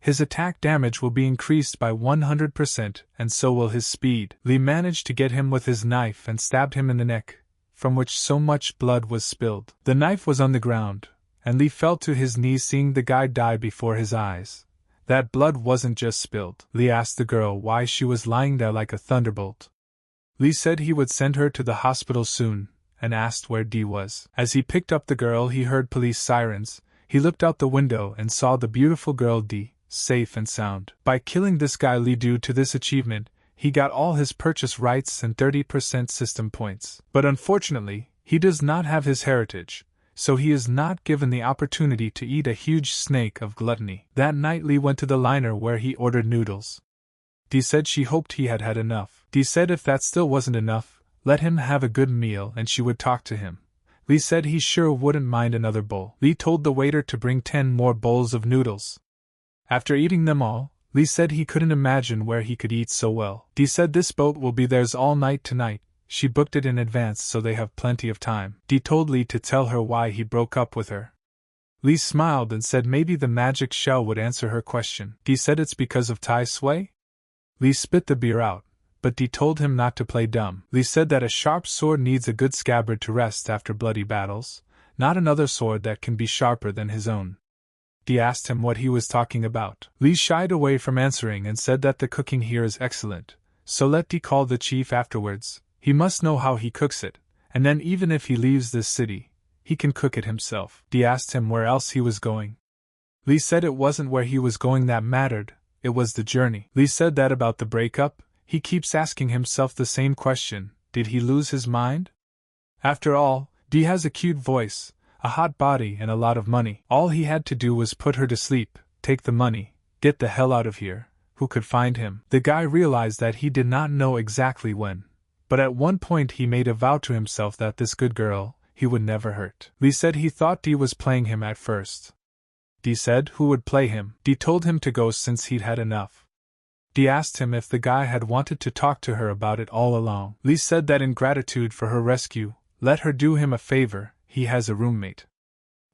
his attack damage will be increased by 100%, and so will his speed. Lee managed to get him with his knife and stabbed him in the neck, from which so much blood was spilled. The knife was on the ground, and Lee fell to his knees seeing the guy die before his eyes. That blood wasn't just spilled. Lee asked the girl why she was lying there like a thunderbolt. Lee said he would send her to the hospital soon, and asked where Dee was. As he picked up the girl, he heard police sirens. He looked out the window and saw the beautiful girl Dee, safe and sound. By killing this guy Li, due to this achievement, he got all his purchase rights and 30% system points. But unfortunately, he does not have his heritage, so he is not given the opportunity to eat a huge snake of gluttony. That night Li went to the liner where he ordered noodles. Dee said she hoped he had had enough. Dee said if that still wasn't enough, let him have a good meal and she would talk to him. Li said he sure wouldn't mind another bowl. Li told the waiter to bring 10 more bowls of noodles. After eating them all, Li said he couldn't imagine where he could eat so well. Dee said this boat will be theirs all night tonight. She booked it in advance so they have plenty of time. Dee told Li to tell her why he broke up with her. Li smiled and said maybe the magic shell would answer her question. Dee said it's because of Tai Sui? Li spit the beer out, but Dee told him not to play dumb. Li said that a sharp sword needs a good scabbard to rest after bloody battles, not another sword that can be sharper than his own. Dee asked him what he was talking about. Li shied away from answering and said that the cooking here is excellent, so let Dee call the chief afterwards. He must know how he cooks it, and then even if he leaves this city, he can cook it himself. Dee asked him where else he was going. Li said it wasn't where he was going that mattered, it was the journey. Li said that about the breakup, he keeps asking himself the same question, did he lose his mind? After all, Dee has a cute voice, a hot body and a lot of money. All he had to do was put her to sleep, take the money, get the hell out of here. Who could find him? The guy realized that he did not know exactly when, but at one point he made a vow to himself that this good girl, he would never hurt. Li said he thought Dee was playing him at first. Dee said who would play him. Dee told him to go since he'd had enough. Dee asked him if the guy had wanted to talk to her about it all along. Li said that in gratitude for her rescue, let her do him a favor, he has a roommate.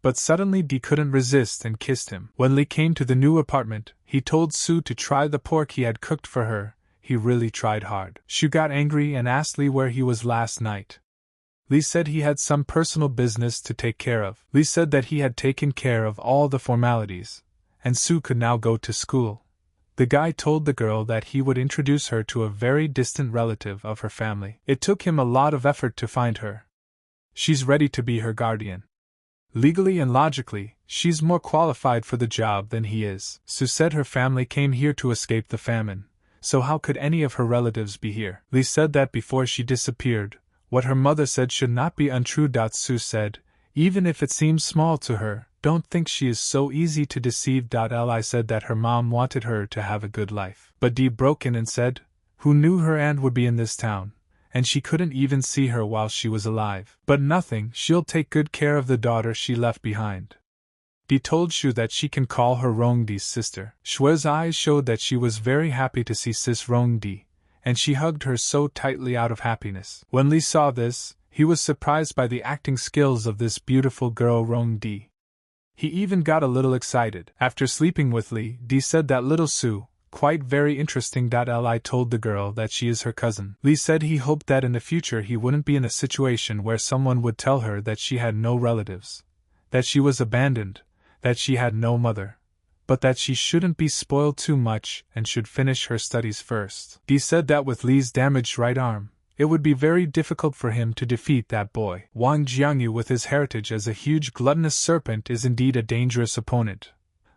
But suddenly Dee couldn't resist and kissed him. When Li came to the new apartment, he told Sue to try the pork he had cooked for her. He really tried hard. Sue got angry and asked Li where he was last night. Li said he had some personal business to take care of. Li said that he had taken care of all the formalities, and Sue could now go to school. The guy told the girl that he would introduce her to a very distant relative of her family. It took him a lot of effort to find her. She's ready to be her guardian. Legally and logically, she's more qualified for the job than he is. Sue said her family came here to escape the famine, so how could any of her relatives be here? Li said that before she disappeared, what her mother said should not be untrue. Sue said, even if it seems small to her, don't think she is so easy to deceive. Li said that her mom wanted her to have a good life. But Dee broke in and said, who knew her aunt would be in this town, and she couldn't even see her while she was alive. But nothing, she'll take good care of the daughter she left behind. Dee told Shu that she can call her Rongdi's sister. Shue's eyes showed that she was very happy to see sis Rongdi, and she hugged her so tightly out of happiness. When Li saw this, he was surprised by the acting skills of this beautiful girl Rongdi. He even got a little excited. After sleeping with Li, Dee said that little Sue, quite very interesting. Li told the girl that she is her cousin. Li said he hoped that in the future he wouldn't be in a situation where someone would tell her that she had no relatives, that she was abandoned, that she had no mother, but that she shouldn't be spoiled too much and should finish her studies first. Dee said that with Li's damaged right arm, it would be very difficult for him to defeat that boy. Wang Jiangyu, with his heritage as a huge gluttonous serpent, is indeed a dangerous opponent,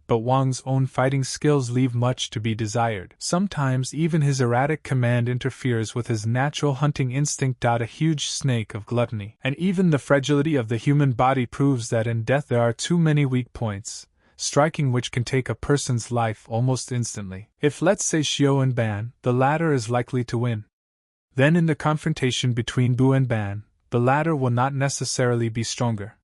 but Wang's own fighting skills leave much to be desired. Sometimes even his erratic command interferes with his natural hunting instinct. A huge snake of gluttony. And even the fragility of the human body proves that in death there are too many weak points, striking which can take a person's life almost instantly. If, let's say, Xiao and Ban, the latter is likely to win, then in the confrontation between Bu and Ban, the latter will not necessarily be stronger.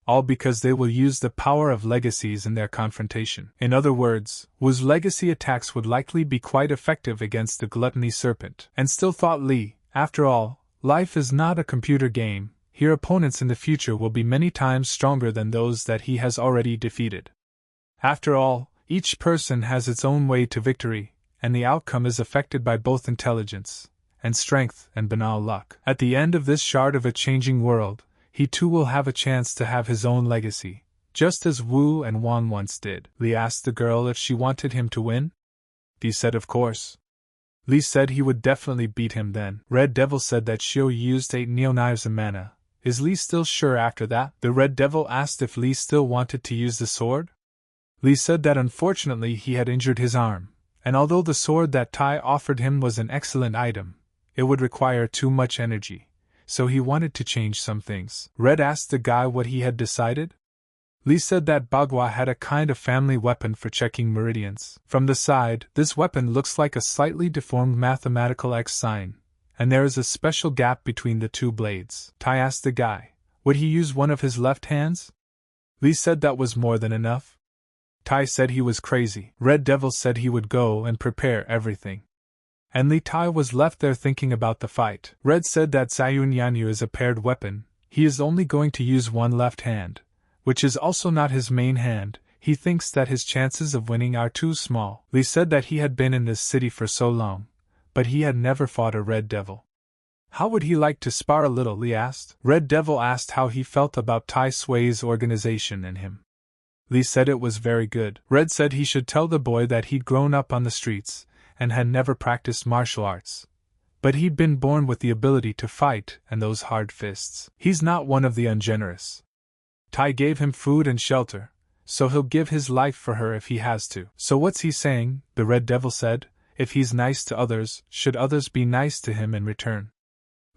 All because they will use the power of legacies in their confrontation. In other words, Wu's legacy attacks would likely be quite effective against the gluttony serpent. And still, thought Li, after all, life is not a computer game. Here opponents in the future will be many times stronger than those that he has already defeated. After all, each person has its own way to victory, and the outcome is affected by both intelligence and strength and banal luck. At the end of this shard of a changing world, he too will have a chance to have his own legacy, just as Wu and Wang once did. Li asked the girl if she wanted him to win. Dee said of course. Li said he would definitely beat him then. Red Devil said that Xiao used 8 neo-knives of mana. Is Li still sure after that? The Red Devil asked if Li still wanted to use the sword. Li said that unfortunately he had injured his arm, and although the sword that Tai offered him was an excellent item, it would require too much energy, so he wanted to change some things. Red asked the guy what he had decided. Li said that Bagua had a kind of family weapon for checking meridians. From the side, this weapon looks like a slightly deformed mathematical X sign, and there is a special gap between the two blades. Tai asked the guy, would he use one of his left hands? Li said that was more than enough. Tai said he was crazy. Red Devil said he would go and prepare everything. And Li Tai was left there thinking about the fight. Red said that Zayun Yanyu is a paired weapon, he is only going to use one left hand, which is also not his main hand. He thinks that his chances of winning are too small. Li said that he had been in this city for so long, but he had never fought a Red Devil. How would he like to spar a little? Li asked. Red Devil asked how he felt about Tai Sui's organization and him. Li said it was very good. Red said he should tell the boy that he'd grown up on the streets and had never practiced martial arts, but he'd been born with the ability to fight and those hard fists. He's not one of the ungenerous. Tai gave him food and shelter, so he'll give his life for her if he has to. So what's he saying? The Red Devil said. If he's nice to others, should others be nice to him in return?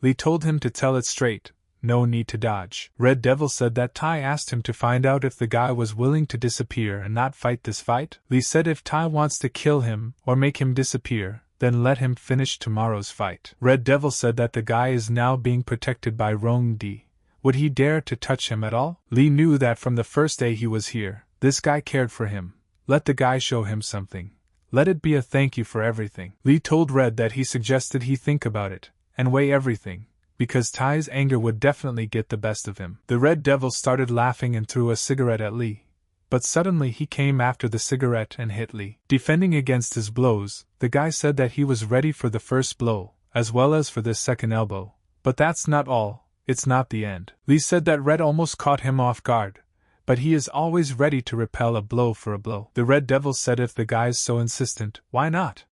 Li told him to tell it straight, no need to dodge. Red Devil said that Tai asked him to find out if the guy was willing to disappear and not fight this fight. Li said if Tai wants to kill him or make him disappear, then let him finish tomorrow's fight. Red Devil said that the guy is now being protected by Rong Di. Would he dare to touch him at all? Li knew that from the first day he was here, this guy cared for him. Let the guy show him something. Let it be a thank you for everything. Li told Red that he suggested he think about it and weigh everything, because Tai's anger would definitely get the best of him. The Red Devil started laughing and threw a cigarette at Li, but suddenly he came after the cigarette and hit Li. Defending against his blows, the guy said that he was ready for the first blow, as well as for this second elbow. But that's not all, it's not the end. Li said that Red almost caught him off guard, but he is always ready to repel a blow for a blow. The Red Devil said if the guy's so insistent, why not?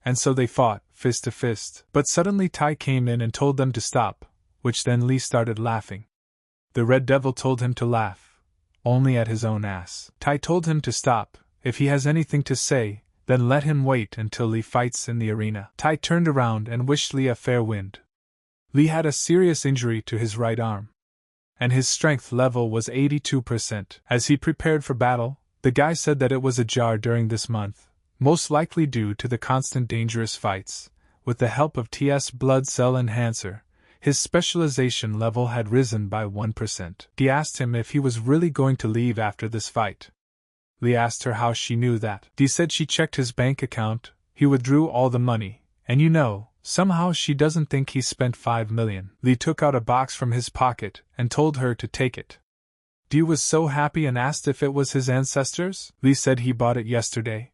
And so they fought, fist to fist. But suddenly Tai came in and told them to stop, which then Li started laughing. The Red Devil told him to laugh, only at his own ass. Tai told him to stop. If he has anything to say, then let him wait until Li fights in the arena. Tai turned around and wished Li a fair wind. Li had a serious injury to his right arm, and his strength level was 82%. As he prepared for battle, the guy said that it was ajar during this month, most likely due to the constant dangerous fights. With the help of TS blood cell enhancer, his specialization level had risen by 1%. He asked him if he was really going to leave after this fight. Li asked her how she knew that. Dee said she checked his bank account, he withdrew all the money, and somehow she doesn't think he spent 5 million. Li took out a box from his pocket and told her to take it. Dee was so happy and asked if it was his ancestors. Li said he bought it yesterday.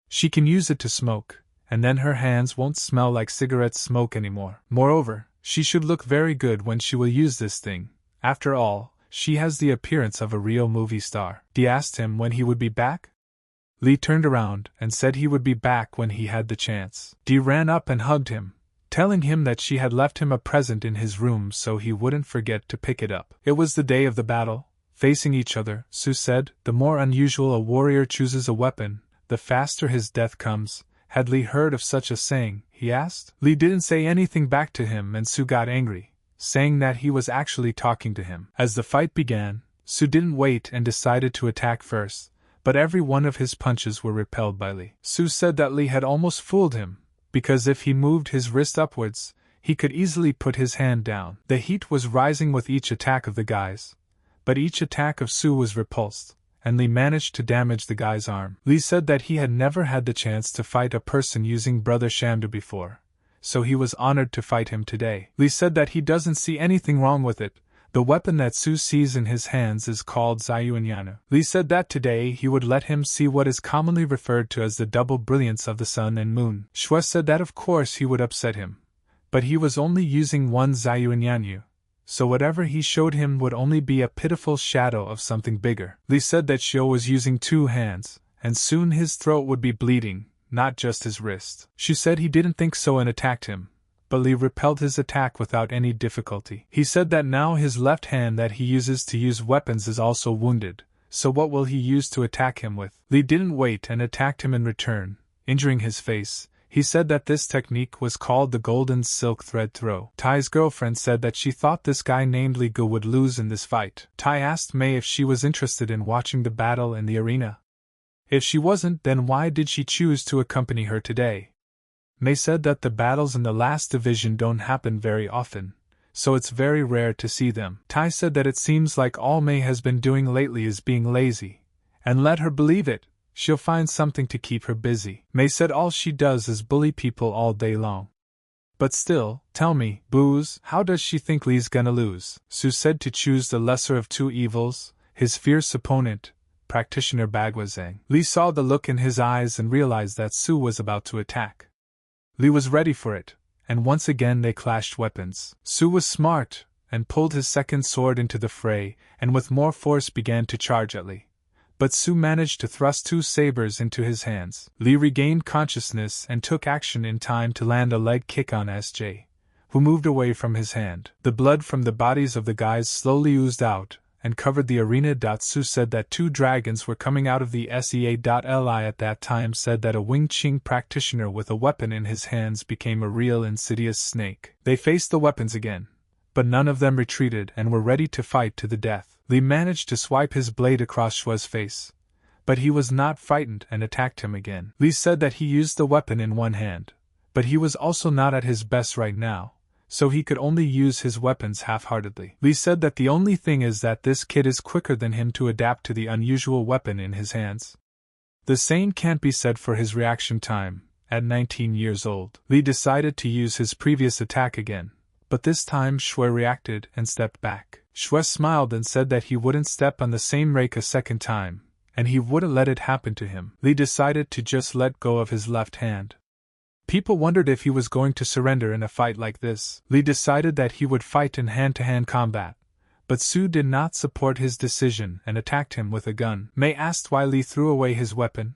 She can use it to smoke, and then her hands won't smell like cigarette smoke anymore. Moreover, she should look very good when she will use this thing. After all, she has the appearance of a real movie star. Dee asked him when he would be back. Li turned around and said he would be back when he had the chance. Dee ran up and hugged him, telling him that she had left him a present in his room so he wouldn't forget to pick it up. It was the day of the battle. Facing each other, Su said, the more unusual a warrior chooses a weapon, the faster his death comes. Had Li heard of such a saying? He asked. Li didn't say anything back to him and Su got angry, saying that he was actually talking to him. As the fight began, Su didn't wait and decided to attack first, but every one of his punches were repelled by Li. Su said that Li had almost fooled him, because if he moved his wrist upwards, he could easily put his hand down. The heat was rising with each attack of the guys, but each attack of Su was repulsed, and Li managed to damage the guy's arm. Li said that he had never had the chance to fight a person using Brother Shamdu before, so he was honored to fight him today. Li said that he doesn't see anything wrong with it. The weapon that Su sees in his hands is called Zayuanyanu. Li said that today he would let him see what is commonly referred to as the double brilliance of the sun and moon. Shue said that of course he would upset him, but he was only using one Zayuanyanu, so whatever he showed him would only be a pitiful shadow of something bigger. Li said that Shio was using 2 hands, and soon his throat would be bleeding, not just his wrist. She said he didn't think so and attacked him, but Li repelled his attack without any difficulty. He said that now his left hand that he uses to use weapons is also wounded, so what will he use to attack him with? Lee didn't wait and attacked him in return, injuring his face. He said that this technique was called the golden silk thread throw. Tai's girlfriend said that she thought this guy named Lee Gu would lose in this fight. Tai asked Mei if she was interested in watching the battle in the arena. If she wasn't, then why did she choose to accompany her today? Mei said that the battles in the last division don't happen very often, so it's very rare to see them. Tai said that it seems like all Mei has been doing lately is being lazy, and let her believe it. She'll find something to keep her busy. Mei said all she does is bully people all day long. But still, tell me, Booze, how does she think Lee's gonna lose? Su said to choose the lesser of two evils, his fierce opponent, practitioner Bagwazang. Lee saw the look in his eyes and realized that Su was about to attack. Lee was ready for it, and once again they clashed weapons. Su was smart, and pulled his second sword into the fray, and with more force began to charge at Lee. But Su managed to thrust two sabers into his hands. Lee regained consciousness and took action in time to land a leg kick on SJ, who moved away from his hand. The blood from the bodies of the guys slowly oozed out and covered the arena. Su said that two dragons were coming out of the SEA.Li at that time. Said that a Wing Ching practitioner with a weapon in his hands became a real insidious snake. They faced the weapons again, but none of them retreated and were ready to fight to the death. Lee managed to swipe his blade across Shua's face, but he was not frightened and attacked him again. Lee said that he used the weapon in one hand, but he was also not at his best right now, so he could only use his weapons half-heartedly. Lee said that the only thing is that this kid is quicker than him to adapt to the unusual weapon in his hands. The same can't be said for his reaction time. At 19 years old, Lee decided to use his previous attack again, but this time Shui reacted and stepped back. Shui smiled and said that he wouldn't step on the same rake a second time, and he wouldn't let it happen to him. Lee decided to just let go of his left hand. People wondered if he was going to surrender in a fight like this. Lee decided that he would fight in hand-to-hand combat, but Su did not support his decision and attacked him with a gun. Mei asked why Lee threw away his weapon.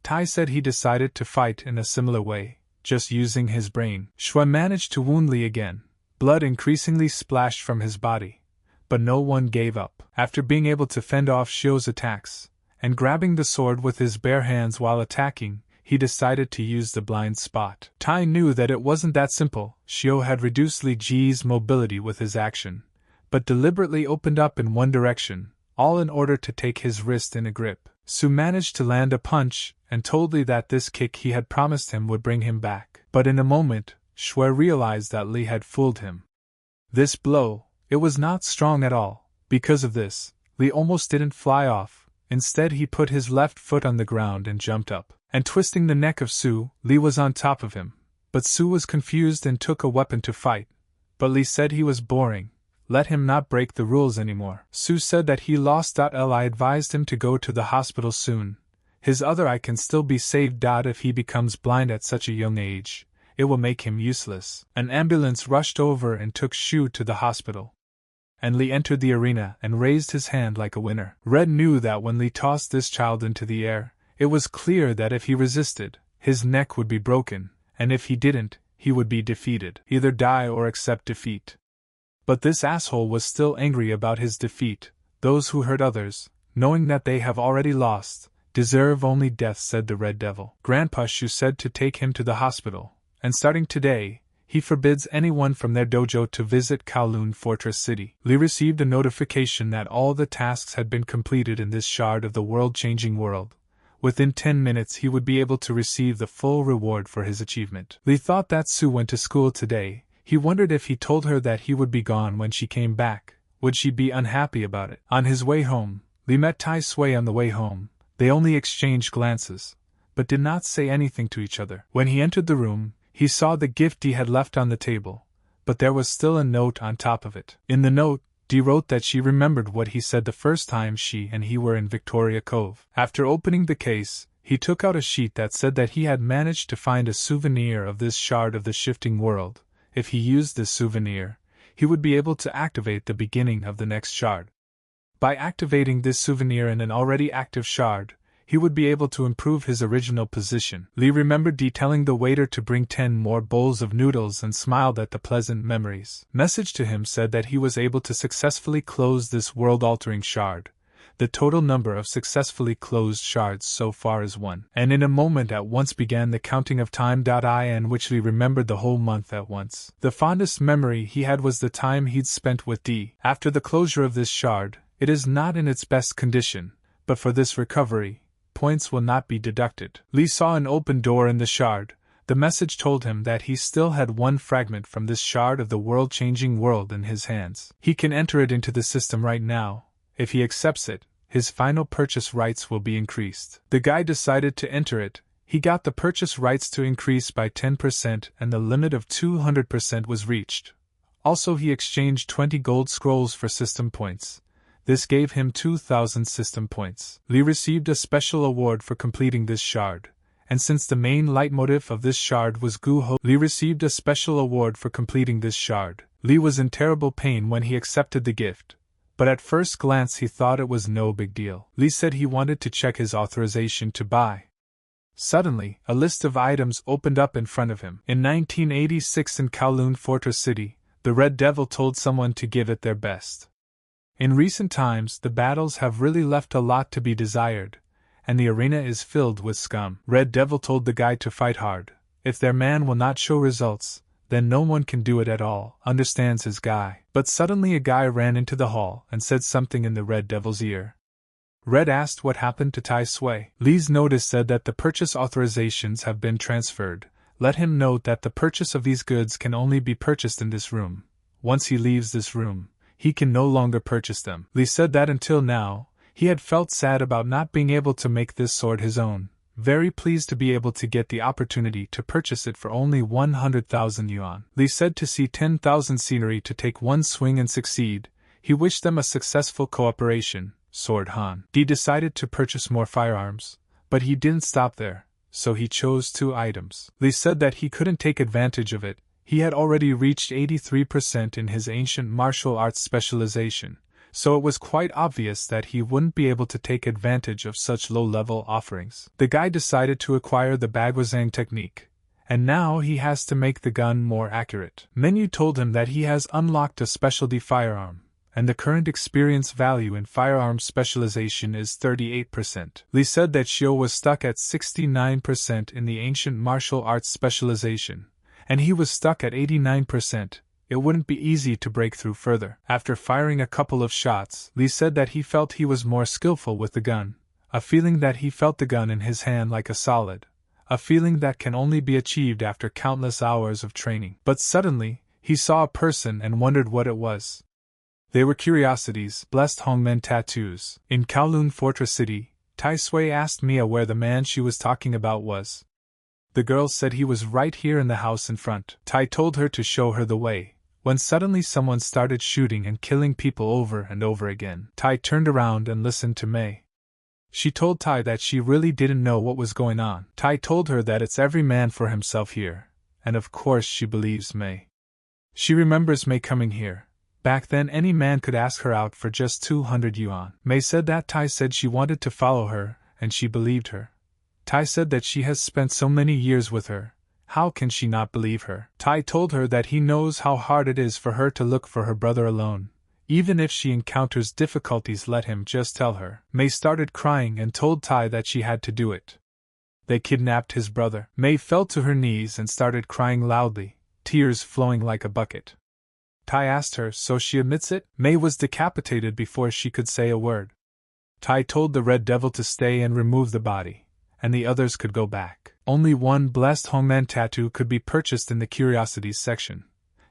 Tai said he decided to fight in a similar way, just using his brain. Shui managed to wound Lee again. Blood increasingly splashed from his body, but no one gave up. After being able to fend off Shio's attacks, and grabbing the sword with his bare hands while attacking, he decided to use the blind spot. Tai knew that it wasn't that simple. Shio had reduced Li Ji's mobility with his action, but deliberately opened up in one direction, all in order to take his wrist in a grip. Su managed to land a punch, and told Li that this kick he had promised him would bring him back. But in a moment, Shui realized that Li had fooled him. This blow, it was not strong at all. Because of this, Li almost didn't fly off. Instead he put his left foot on the ground and jumped up. And twisting the neck of Su, Li was on top of him. But Su was confused and took a weapon to fight. But Li said he was boring. Let him not break the rules anymore. Su said that he lost. Li advised him to go to the hospital soon. His other eye can still be saved. If he becomes blind at such a young age, it will make him useless. An ambulance rushed over and took Shu to the hospital. And Li entered the arena and raised his hand like a winner. Red knew that when Li tossed this child into the air, it was clear that if he resisted, his neck would be broken, and if he didn't, he would be defeated. Either die or accept defeat. But this asshole was still angry about his defeat. Those who hurt others, knowing that they have already lost, deserve only death, said the Red Devil. Grandpa Shu said to take him to the hospital, and starting today, he forbids anyone from their dojo to visit Kowloon Fortress City. Li received a notification that all the tasks had been completed in this shard of the world-changing world. Within 10 minutes he would be able to receive the full reward for his achievement. Li thought that Su went to school today. He wondered if he told her that he would be gone when she came back, would she be unhappy about it? On his way home, Li met Tai Sui on the way home. They only exchanged glances, but did not say anything to each other. When he entered the room, he saw the gift Dee had left on the table, but there was still a note on top of it. In the note, Dee wrote that she remembered what he said the first time she and he were in Victoria Cove. After opening the case, he took out a sheet that said that he had managed to find a souvenir of this shard of the shifting world. If he used this souvenir, he would be able to activate the beginning of the next shard. By activating this souvenir in an already active shard, he would be able to improve his original position. Li remembered Dee telling the waiter to bring 10 more bowls of noodles and smiled at the pleasant memories. Message to him said that he was able to successfully close this world-altering shard, The total number of successfully closed shards so far is 1. And in a moment at once began the counting of time. In which Lee remembered the whole month at once. The fondest memory he had was the time he'd spent with D. After the closure of this shard, it is not in its best condition, but for this recovery, points will not be deducted. Lee saw an open door in the shard. The message told him that he still had one fragment from this shard of the world-changing world in his hands. He can enter it into the system right now. If he accepts it, his final purchase rights will be increased. The guy decided to enter it. He got the purchase rights to increase by 10% and the limit of 200% was reached. Also he exchanged 20 gold scrolls for system points. This gave him 2,000 system points. Lee received a special award for completing this shard. And since the main leitmotif of this shard was Guho, Lee received a special award for completing this shard. Lee was in terrible pain when he accepted the gift. But at first glance he thought it was no big deal. Lee said he wanted to check his authorization to buy. Suddenly, a list of items opened up in front of him. In 1986 in Kowloon Fortress City, the Red Devil told someone to give it their best. In recent times, the battles have really left a lot to be desired, and the arena is filled with scum. Red Devil told the guy to fight hard. If their man will not show results, then no one can do it at all, understands his guy. But suddenly a guy ran into the hall and said something in the Red Devil's ear. Red asked what happened to Tai Sui. Lee's notice said that the purchase authorizations have been transferred. Let him note that the purchase of these goods can only be purchased in this room. Once he leaves this room, he can no longer purchase them. Lee said that until now, he had felt sad about not being able to make this sword his own. Very pleased to be able to get the opportunity to purchase it for only 100,000 yuan. Lee said to see 10,000 scenery to take one swing and succeed. He wished them a successful cooperation. Sword Han. D decided to purchase more firearms, but he didn't stop there, so he chose 2 items. Lee said that he couldn't take advantage of it. He had already reached 83% in his ancient martial arts specialization, so it was quite obvious that he wouldn't be able to take advantage of such low-level offerings. The guy decided to acquire the Bagwazang technique, and now he has to make the gun more accurate. Menu told him that he has unlocked a specialty firearm, and the current experience value in firearms specialization is 38%. Lee said that Shio was stuck at 69% in the ancient martial arts specialization, and he was stuck at 89%. It wouldn't be easy to break through further. After firing a couple of shots, Lee said that he felt he was more skillful with the gun, a feeling that he felt the gun in his hand like a solid, a feeling that can only be achieved after countless hours of training. But suddenly, he saw a person and wondered what it was. They were curiosities, blessed Hongmen tattoos. In Kowloon Fortress City, Tai Sui asked Mia where the man she was talking about was. The girl said he was right here in the house in front. Tai told her to show her the way, when suddenly someone started shooting and killing people over and over again. Tai turned around and listened to Mei. She told Tai that she really didn't know what was going on. Tai told her that it's every man for himself here, and of course she believes Mei. She remembers Mei coming here. Back then any man could ask her out for just 200 yuan. Mei said that Tai said she wanted to follow her, and she believed her. Tai said that she has spent so many years with her. How can she not believe her? Tai told her that he knows how hard it is for her to look for her brother alone. Even if she encounters difficulties, let him just tell her. Mei started crying and told Tai that she had to do it. They kidnapped his brother. Mei fell to her knees and started crying loudly, tears flowing like a bucket. Tai asked her, so she admits it? Mei was decapitated before she could say a word. Tai told the Red Devil to stay and remove the body, and the others could go back. Only one blessed Hongman tattoo could be purchased in the curiosities section.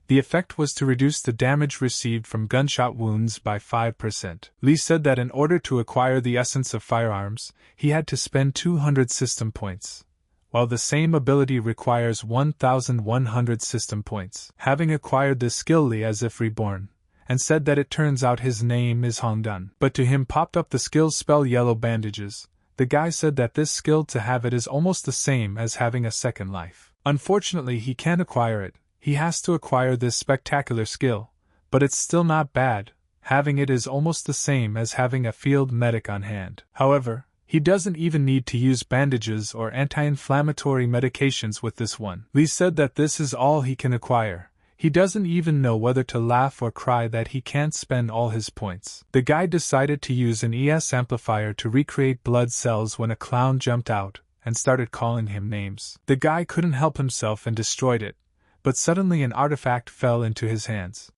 The effect was to reduce the damage received from gunshot wounds by 5%. Lee said that in order to acquire the essence of firearms, he had to spend 200 system points, while the same ability requires 1,100 system points. Having acquired this skill, Lee as if reborn, and said that it turns out his name is Hongdun. But to him popped up the skill spell Yellow Bandages. The guy said that this skill to have it is almost the same as having a second life. Unfortunately he can't acquire it. He has to acquire this spectacular skill, but it's still not bad. Having it is almost the same as having a field medic on hand. However, he doesn't even need to use bandages or anti-inflammatory medications with this one. Lee said that this is all he can acquire. He doesn't even know whether to laugh or cry that he can't spend all his points. The guy decided to use an ES amplifier to recreate blood cells when a clown jumped out and started calling him names. The guy couldn't help himself and destroyed it, but suddenly an artifact fell into his hands.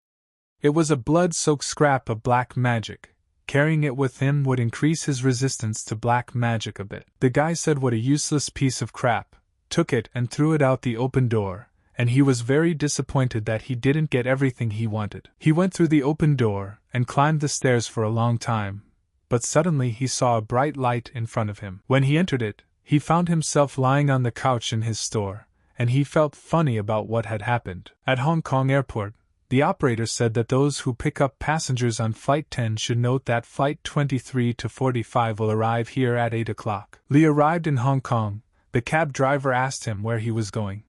It was a blood-soaked scrap of black magic. Carrying it with him would increase his resistance to black magic a bit. The guy said what a useless piece of crap, took it and threw it out the open door, and he was very disappointed that he didn't get everything he wanted. He went through the open door and climbed the stairs for a long time, but suddenly he saw a bright light in front of him. When he entered it, he found himself lying on the couch in his store, and he felt funny about what had happened. At Hong Kong Airport, the operator said that those who pick up passengers on Flight 10 should note that Flight 23 to 45 will arrive here at 8 o'clock. Lee arrived in Hong Kong. The cab driver asked him where he was going.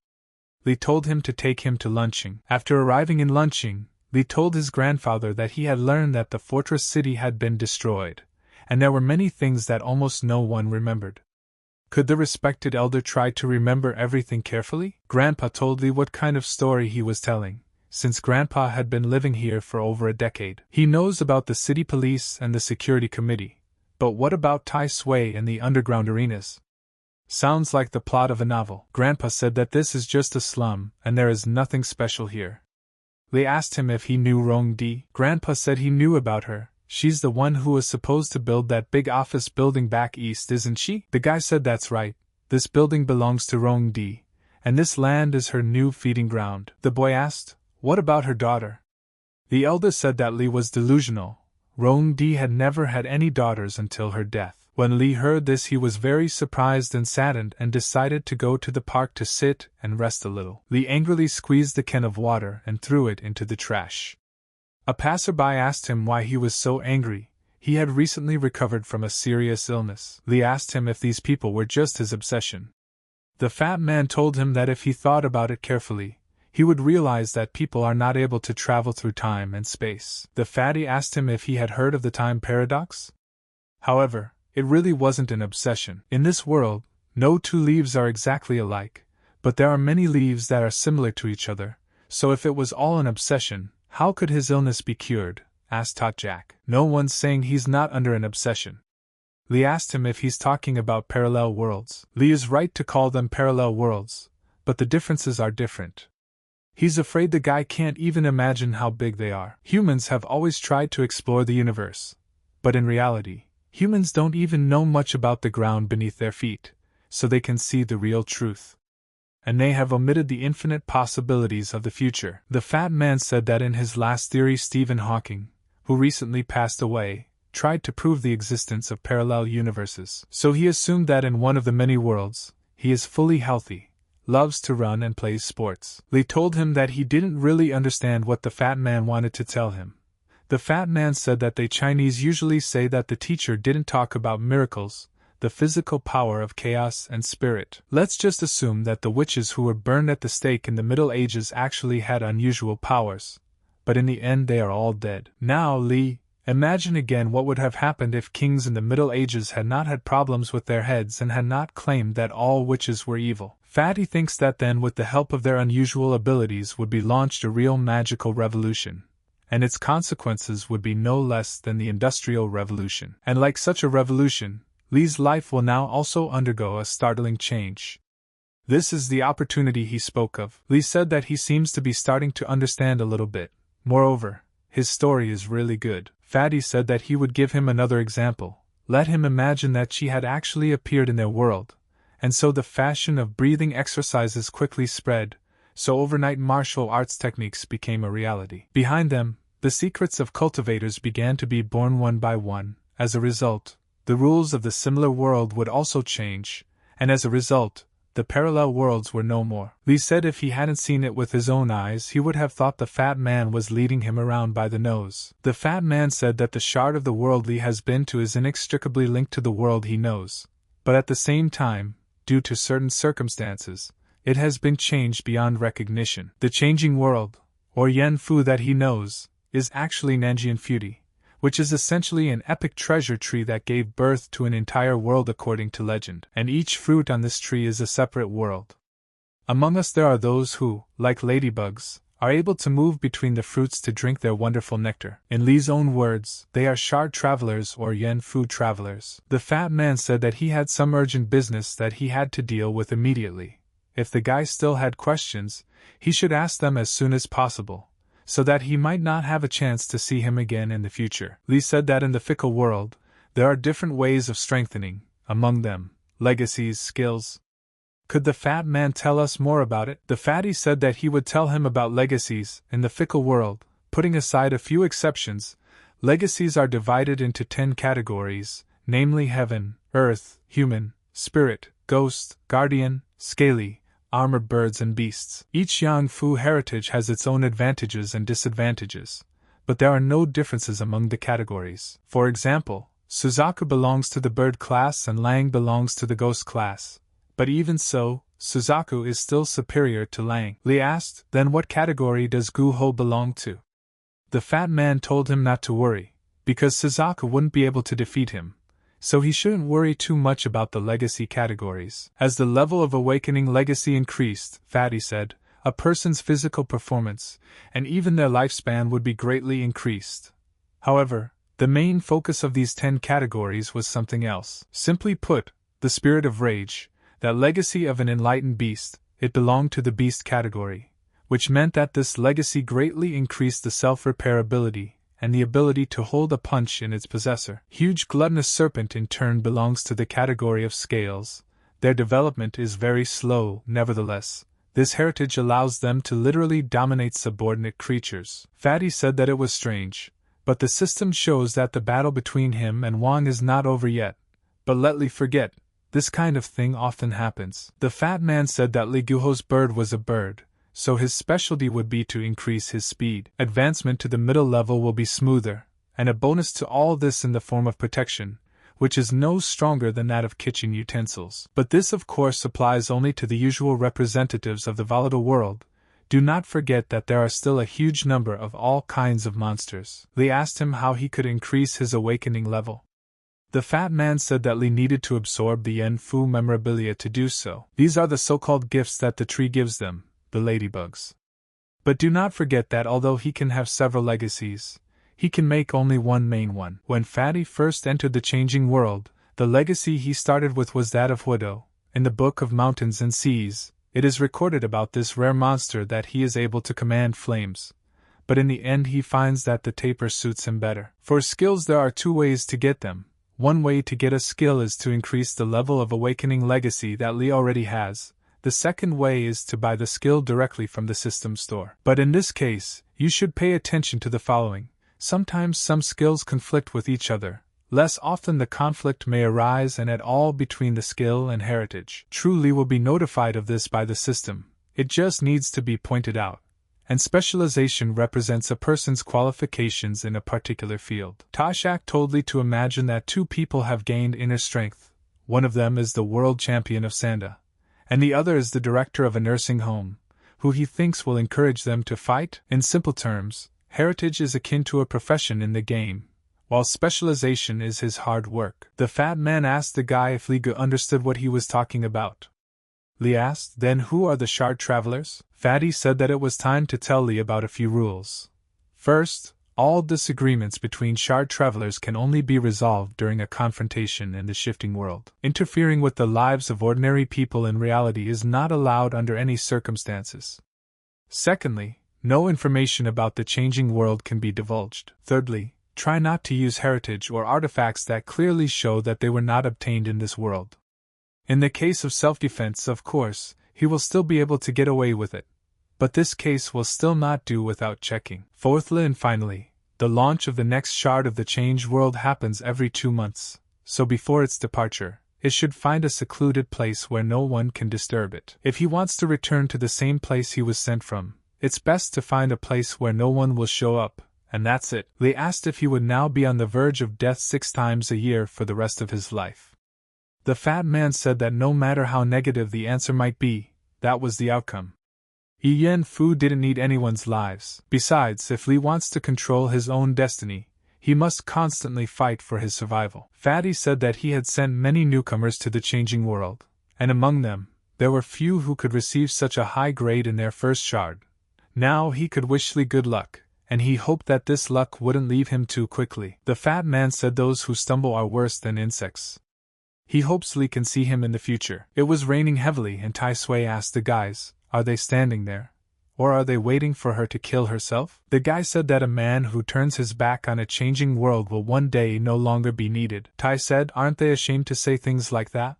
Lee told him to take him to Lunching. After arriving in Lunching, Lee told his grandfather that he had learned that the fortress city had been destroyed, and there were many things that almost no one remembered. Could the respected elder try to remember everything carefully? Grandpa told Lee what kind of story he was telling, since Grandpa had been living here for over a decade. He knows about the city police and the security committee, but what about Tai Sui and the underground arenas? Sounds like the plot of a novel. Grandpa said that this is just a slum, and there is nothing special here. Lee asked him if he knew Rong Di. Grandpa said he knew about her. She's the one who was supposed to build that big office building back east, isn't she? The guy said that's right. This building belongs to Rong Di, and this land is her new feeding ground. The boy asked, what about her daughter? The elder said that Lee was delusional. Rong Di had never had any daughters until her death. When Lee heard this, he was very surprised and saddened and decided to go to the park to sit and rest a little. Lee angrily squeezed the can of water and threw it into the trash. A passerby asked him why he was so angry. He had recently recovered from a serious illness. Lee asked him if these people were just his obsession. The fat man told him that if he thought about it carefully, he would realize that people are not able to travel through time and space. The fatty asked him if he had heard of the time paradox. However, it really wasn't an obsession. In this world, no two leaves are exactly alike, but there are many leaves that are similar to each other, so if it was all an obsession, how could his illness be cured? Asked Tot Jack. No one's saying he's not under an obsession. Lee asked him if he's talking about parallel worlds. Lee is right to call them parallel worlds, but the differences are different. He's afraid the guy can't even imagine how big they are. Humans have always tried to explore the universe, but in reality, humans don't even know much about the ground beneath their feet, so they can see the real truth. And they have omitted the infinite possibilities of the future. The fat man said that in his last theory, Stephen Hawking, who recently passed away, tried to prove the existence of parallel universes. So he assumed that in one of the many worlds, he is fully healthy, loves to run and plays sports. Lee told him that he didn't really understand what the fat man wanted to tell him. The fat man said that the Chinese usually say that the teacher didn't talk about miracles, the physical power of chaos and spirit. Let's just assume that the witches who were burned at the stake in the Middle Ages actually had unusual powers, but in the end they are all dead. Now, Lee, imagine again what would have happened if kings in the Middle Ages had not had problems with their heads and had not claimed that all witches were evil. Fatty thinks that then with the help of their unusual abilities would be launched a real magical revolution, and its consequences would be no less than the Industrial Revolution. And like such a revolution, Lee's life will now also undergo a startling change. This is the opportunity he spoke of. Lee said that he seems to be starting to understand a little bit. Moreover, his story is really good. Fatty said that he would give him another example. Let him imagine that she had actually appeared in their world, and so the fashion of breathing exercises quickly spread, so overnight martial arts techniques became a reality. Behind them, the secrets of cultivators began to be born one by one. As a result, the rules of the similar world would also change, and as a result, the parallel worlds were no more. Lee said if he hadn't seen it with his own eyes, he would have thought the fat man was leading him around by the nose. The fat man said that the shard of the world Lee has been to is inextricably linked to the world he knows, but at the same time, due to certain circumstances, it has been changed beyond recognition. The changing world, or Yen Fu that he knows, is actually Nanjian Futi, which is essentially an epic treasure tree that gave birth to an entire world according to legend, and each fruit on this tree is a separate world. Among us there are those who, like ladybugs, are able to move between the fruits to drink their wonderful nectar. In Li's own words, they are shard travelers or yen food travelers. The fat man said that he had some urgent business that he had to deal with immediately. If the guy still had questions, he should ask them as soon as possible, so that he might not have a chance to see him again in the future. Li said that in the fickle world, there are different ways of strengthening, among them, legacies, skills. Could the fat man tell us more about it? The fatty said that he would tell him about legacies. In the fickle world, putting aside a few exceptions, legacies are divided into 10 categories, namely heaven, earth, human, spirit, ghost, guardian, scaly, armored birds and beasts. Each yang fu heritage has its own advantages and disadvantages, but there are no differences among the categories. For example, Suzaku belongs to the bird class and Lang belongs to the ghost class. But even so, Suzaku is still superior to Lang. Li asked, then what category does Guho belong to? The fat man told him not to worry, because Suzaku wouldn't be able to defeat him, so he shouldn't worry too much about the legacy categories. As the level of awakening legacy increased, Fatty said, a person's physical performance, and even their lifespan would be greatly increased. However, the main focus of these 10 categories was something else. Simply put, the spirit of rage, that legacy of an enlightened beast, it belonged to the beast category, which meant that this legacy greatly increased the self-repair ability and the ability to hold a punch in its possessor. Huge gluttonous serpent in turn belongs to the category of scales. Their development is very slow, nevertheless. This heritage allows them to literally dominate subordinate creatures. Fatty said that it was strange, but the system shows that the battle between him and Wang is not over yet. But let Li forget. This kind of thing often happens. The fat man said that Li Guho's bird was a bird, so his specialty would be to increase his speed. Advancement to the middle level will be smoother, and a bonus to all this in the form of protection, which is no stronger than that of kitchen utensils. But this of course applies only to the usual representatives of the volatile world. Do not forget that there are still a huge number of all kinds of monsters. Li asked him how he could increase his awakening level. The fat man said that Li needed to absorb the Yen Fu memorabilia to do so. These are the so-called gifts that the tree gives them, the ladybugs. But do not forget that although he can have several legacies, he can make only one main one. When Fatty first entered the changing world, the legacy he started with was that of Hudo. In the Book of Mountains and Seas, it is recorded about this rare monster that he is able to command flames. But in the end he finds that the taper suits him better. For skills there are 2 ways to get them. One way to get a skill is to increase the level of awakening legacy that Li already has. The second way is to buy the skill directly from the system store. But in this case, you should pay attention to the following. Sometimes some skills conflict with each other. Less often the conflict may arise and at all between the skill and heritage. True Li will be notified of this by the system. It just needs to be pointed out. And specialization represents a person's qualifications in a particular field. Tashak told Li to imagine that 2 people have gained inner strength. One of them is the world champion of Sanda, and the other is the director of a nursing home, who he thinks will encourage them to fight. In simple terms, heritage is akin to a profession in the game, while specialization is his hard work. The fat man asked the guy if Li understood what he was talking about. Li asked, then who are the shard travelers? Fatty said that it was time to tell Li about a few rules. First, all disagreements between shard travelers can only be resolved during a confrontation in the shifting world. Interfering with the lives of ordinary people in reality is not allowed under any circumstances. Secondly, no information about the changing world can be divulged. Thirdly, try not to use heritage or artifacts that clearly show that they were not obtained in this world. In the case of self-defense, of course, he will still be able to get away with it. But this case will still not do without checking. Fourthly and finally, the launch of the next shard of the changed world happens every 2 months, so before its departure, it should find a secluded place where no one can disturb it. If he wants to return to the same place he was sent from, it's best to find a place where no one will show up, and that's it. Li asked if he would now be on the verge of death 6 times a year for the rest of his life. The fat man said that no matter how negative the answer might be, that was the outcome. Yen Fu didn't need anyone's lives. Besides, if Li wants to control his own destiny, he must constantly fight for his survival. Fatty said that he had sent many newcomers to the changing world, and among them, there were few who could receive such a high grade in their first shard. Now he could wish Li good luck, and he hoped that this luck wouldn't leave him too quickly. The fat man said those who stumble are worse than insects. He hopes Li can see him in the future. It was raining heavily and Tai Sui asked the guys, are they standing there? Or are they waiting for her to kill herself? The guy said that a man who turns his back on a changing world will one day no longer be needed. Tai said, aren't they ashamed to say things like that?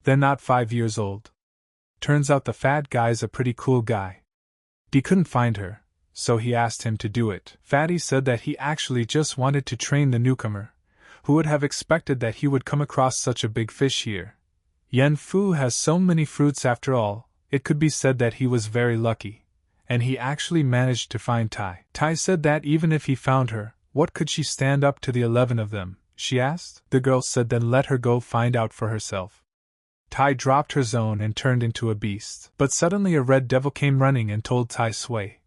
They're not 5 years old. Turns out the fat guy's a pretty cool guy. He couldn't find her, so he asked him to do it. Fatty said that he actually just wanted to train the newcomer. Who would have expected that he would come across such a big fish here? Yen Fu has so many fruits after all, it could be said that he was very lucky. And he actually managed to find Tai. Tai said that even if he found her, what could she stand up to the 11 of them, she asked. The girl said then let her go find out for herself. Tai dropped her zone and turned into a beast. But suddenly a red devil came running and told Tai Sui.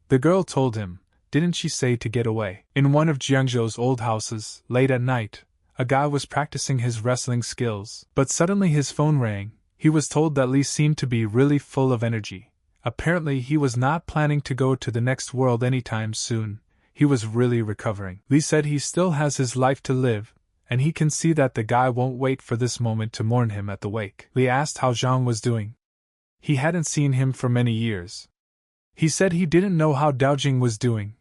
The girl told him, didn't she say to get away? In one of Jiangzhou's old houses, late at night, a guy was practicing his wrestling skills. But suddenly his phone rang. He was told that Li seemed to be really full of energy. Apparently he was not planning to go to the next world anytime soon. He was really recovering. Li said he still has his life to live, and he can see that the guy won't wait for this moment to mourn him at the wake. Li asked how Zhang was doing. He hadn't seen him for many years. He said he didn't know how Daojing was doing,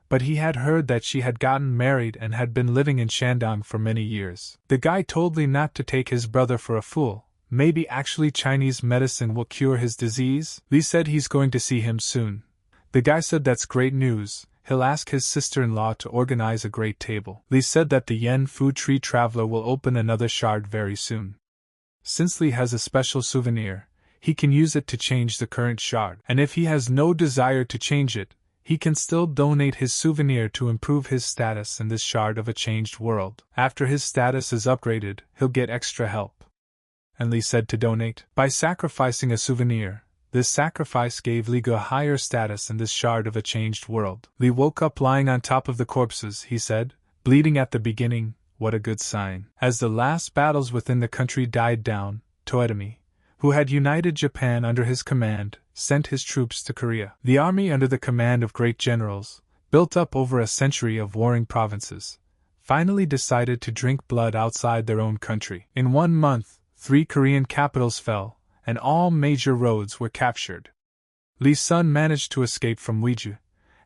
but he had heard that she had gotten married and had been living in Shandong for many years. The guy told Li not to take his brother for a fool. Maybe actually Chinese medicine will cure his disease? Li said he's going to see him soon. The guy said that's great news, he'll ask his sister-in-law to organize a great table. Li said that the Yen Fu Tree Traveler will open another shard very soon. Since Li has a special souvenir, he can use it to change the current shard. And if he has no desire to change it, he can still donate his souvenir to improve his status in this shard of a changed world. After his status is upgraded, he'll get extra help. And Li said to donate. By sacrificing a souvenir, this sacrifice gave Li a higher status in this shard of a changed world. Li woke up lying on top of the corpses, he said, bleeding at the beginning, what a good sign. As the last battles within the country died down, Toyotomi, who had united Japan under his command, sent his troops to Korea. The army under the command of great generals, built up over a century of warring provinces, finally decided to drink blood outside their own country. In 1 month, 3 Korean capitals fell, and all major roads were captured. Li's son managed to escape from Weiju,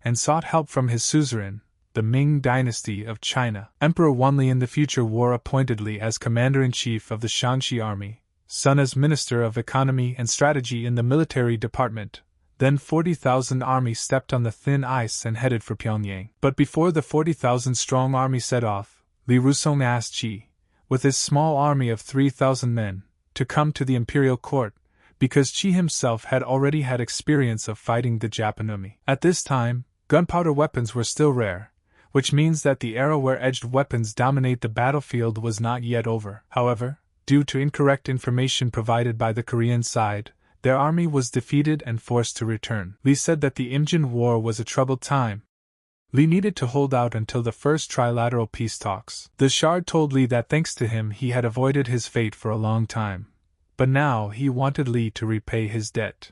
and sought help from his suzerain, the Ming dynasty of China. Emperor Wanli in the future war appointed Li as commander-in-chief of the Shaanxi army, son as minister of economy and strategy in the military department. Then 40,000 army stepped on the thin ice and headed for Pyongyang. But before the 40,000-strong army set off, Li Rusong asked Qi, with his small army of 3,000 men, to come to the imperial court, because Qi himself had already had experience of fighting the Japanese. At this time, gunpowder weapons were still rare, which means that the era where edged weapons dominate the battlefield was not yet over. However, due to incorrect information provided by the Korean side, their army was defeated and forced to return. Li said that the Imjin War was a troubled time. Li needed to hold out until the first trilateral peace talks. The Shard told Li that thanks to him he had avoided his fate for a long time. But now he wanted Li to repay his debt.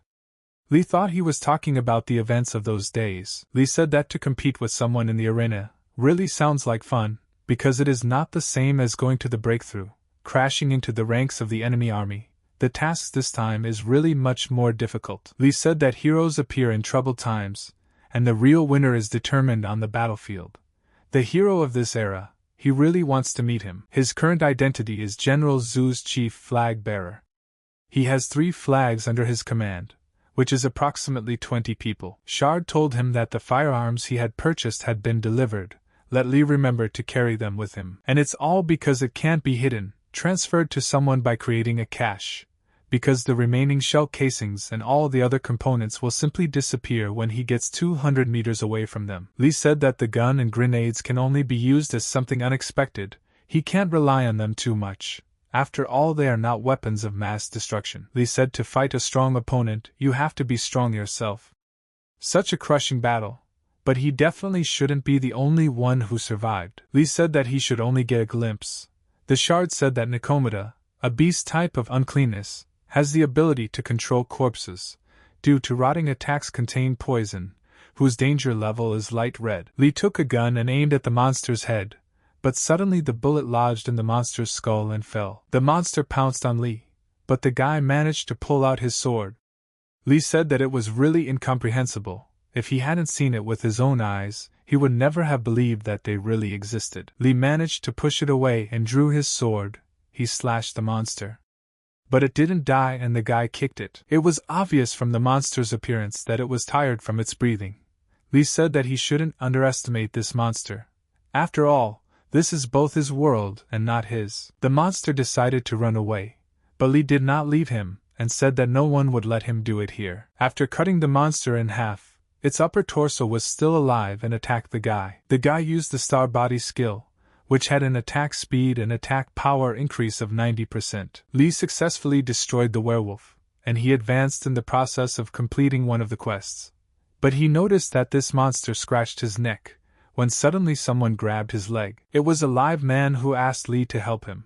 Li thought he was talking about the events of those days. Li said that to compete with someone in the arena really sounds like fun, because it is not the same as going to the breakthrough, crashing into the ranks of the enemy army. The task this time is really much more difficult. Li said that heroes appear in troubled times, and the real winner is determined on the battlefield. The hero of this era, he really wants to meet him. His current identity is General Zhu's chief flag bearer. He has 3 flags under his command, which is approximately 20 people. Shard told him that the firearms he had purchased had been delivered. Let Li remember to carry them with him. And it's all because it can't be hidden, transferred to someone by creating a cache, because the remaining shell casings and all the other components will simply disappear when he gets 200 meters away from them. Li said that the gun and grenades can only be used as something unexpected, he can't rely on them too much. After all, they are not weapons of mass destruction. Li said to fight a strong opponent, you have to be strong yourself. Such a crushing battle. But he definitely shouldn't be the only one who survived. Li said that he should only get a glimpse. The Shard said that Nikomata, a beast type of uncleanness, has the ability to control corpses. Due to rotting attacks contain poison, whose danger level is light red. Li took a gun and aimed at the monster's head, but suddenly the bullet lodged in the monster's skull and fell. The monster pounced on Li, but the guy managed to pull out his sword. Li said that it was really incomprehensible. If he hadn't seen it with his own eyes, he would never have believed that they really existed. Li managed to push it away and drew his sword. He slashed the monster. But it didn't die and the guy kicked it. It was obvious from the monster's appearance that it was tired from its breathing. Li said that he shouldn't underestimate this monster. After all, this is both his world and not his. The monster decided to run away, but Li did not leave him, and said that no one would let him do it here. After cutting the monster in half, its upper torso was still alive and attacked the guy. The guy used the star body skill, which had an attack speed and attack power increase of 90%. Li successfully destroyed the werewolf, and he advanced in the process of completing one of the quests. But he noticed that this monster scratched his neck, when suddenly someone grabbed his leg. It was a live man who asked Li to help him.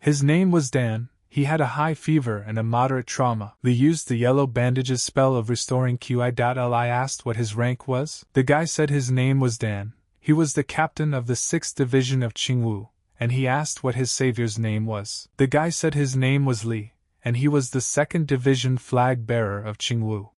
His name was Dan. He had a high fever and a moderate trauma. Li used the yellow bandages spell of restoring QI. Asked what his rank was. The guy said his name was Dan. He was the captain of the 6th Division of Qingwu, and he asked what his savior's name was. The guy said his name was Li, and he was the 2nd Division flag bearer of Qingwu.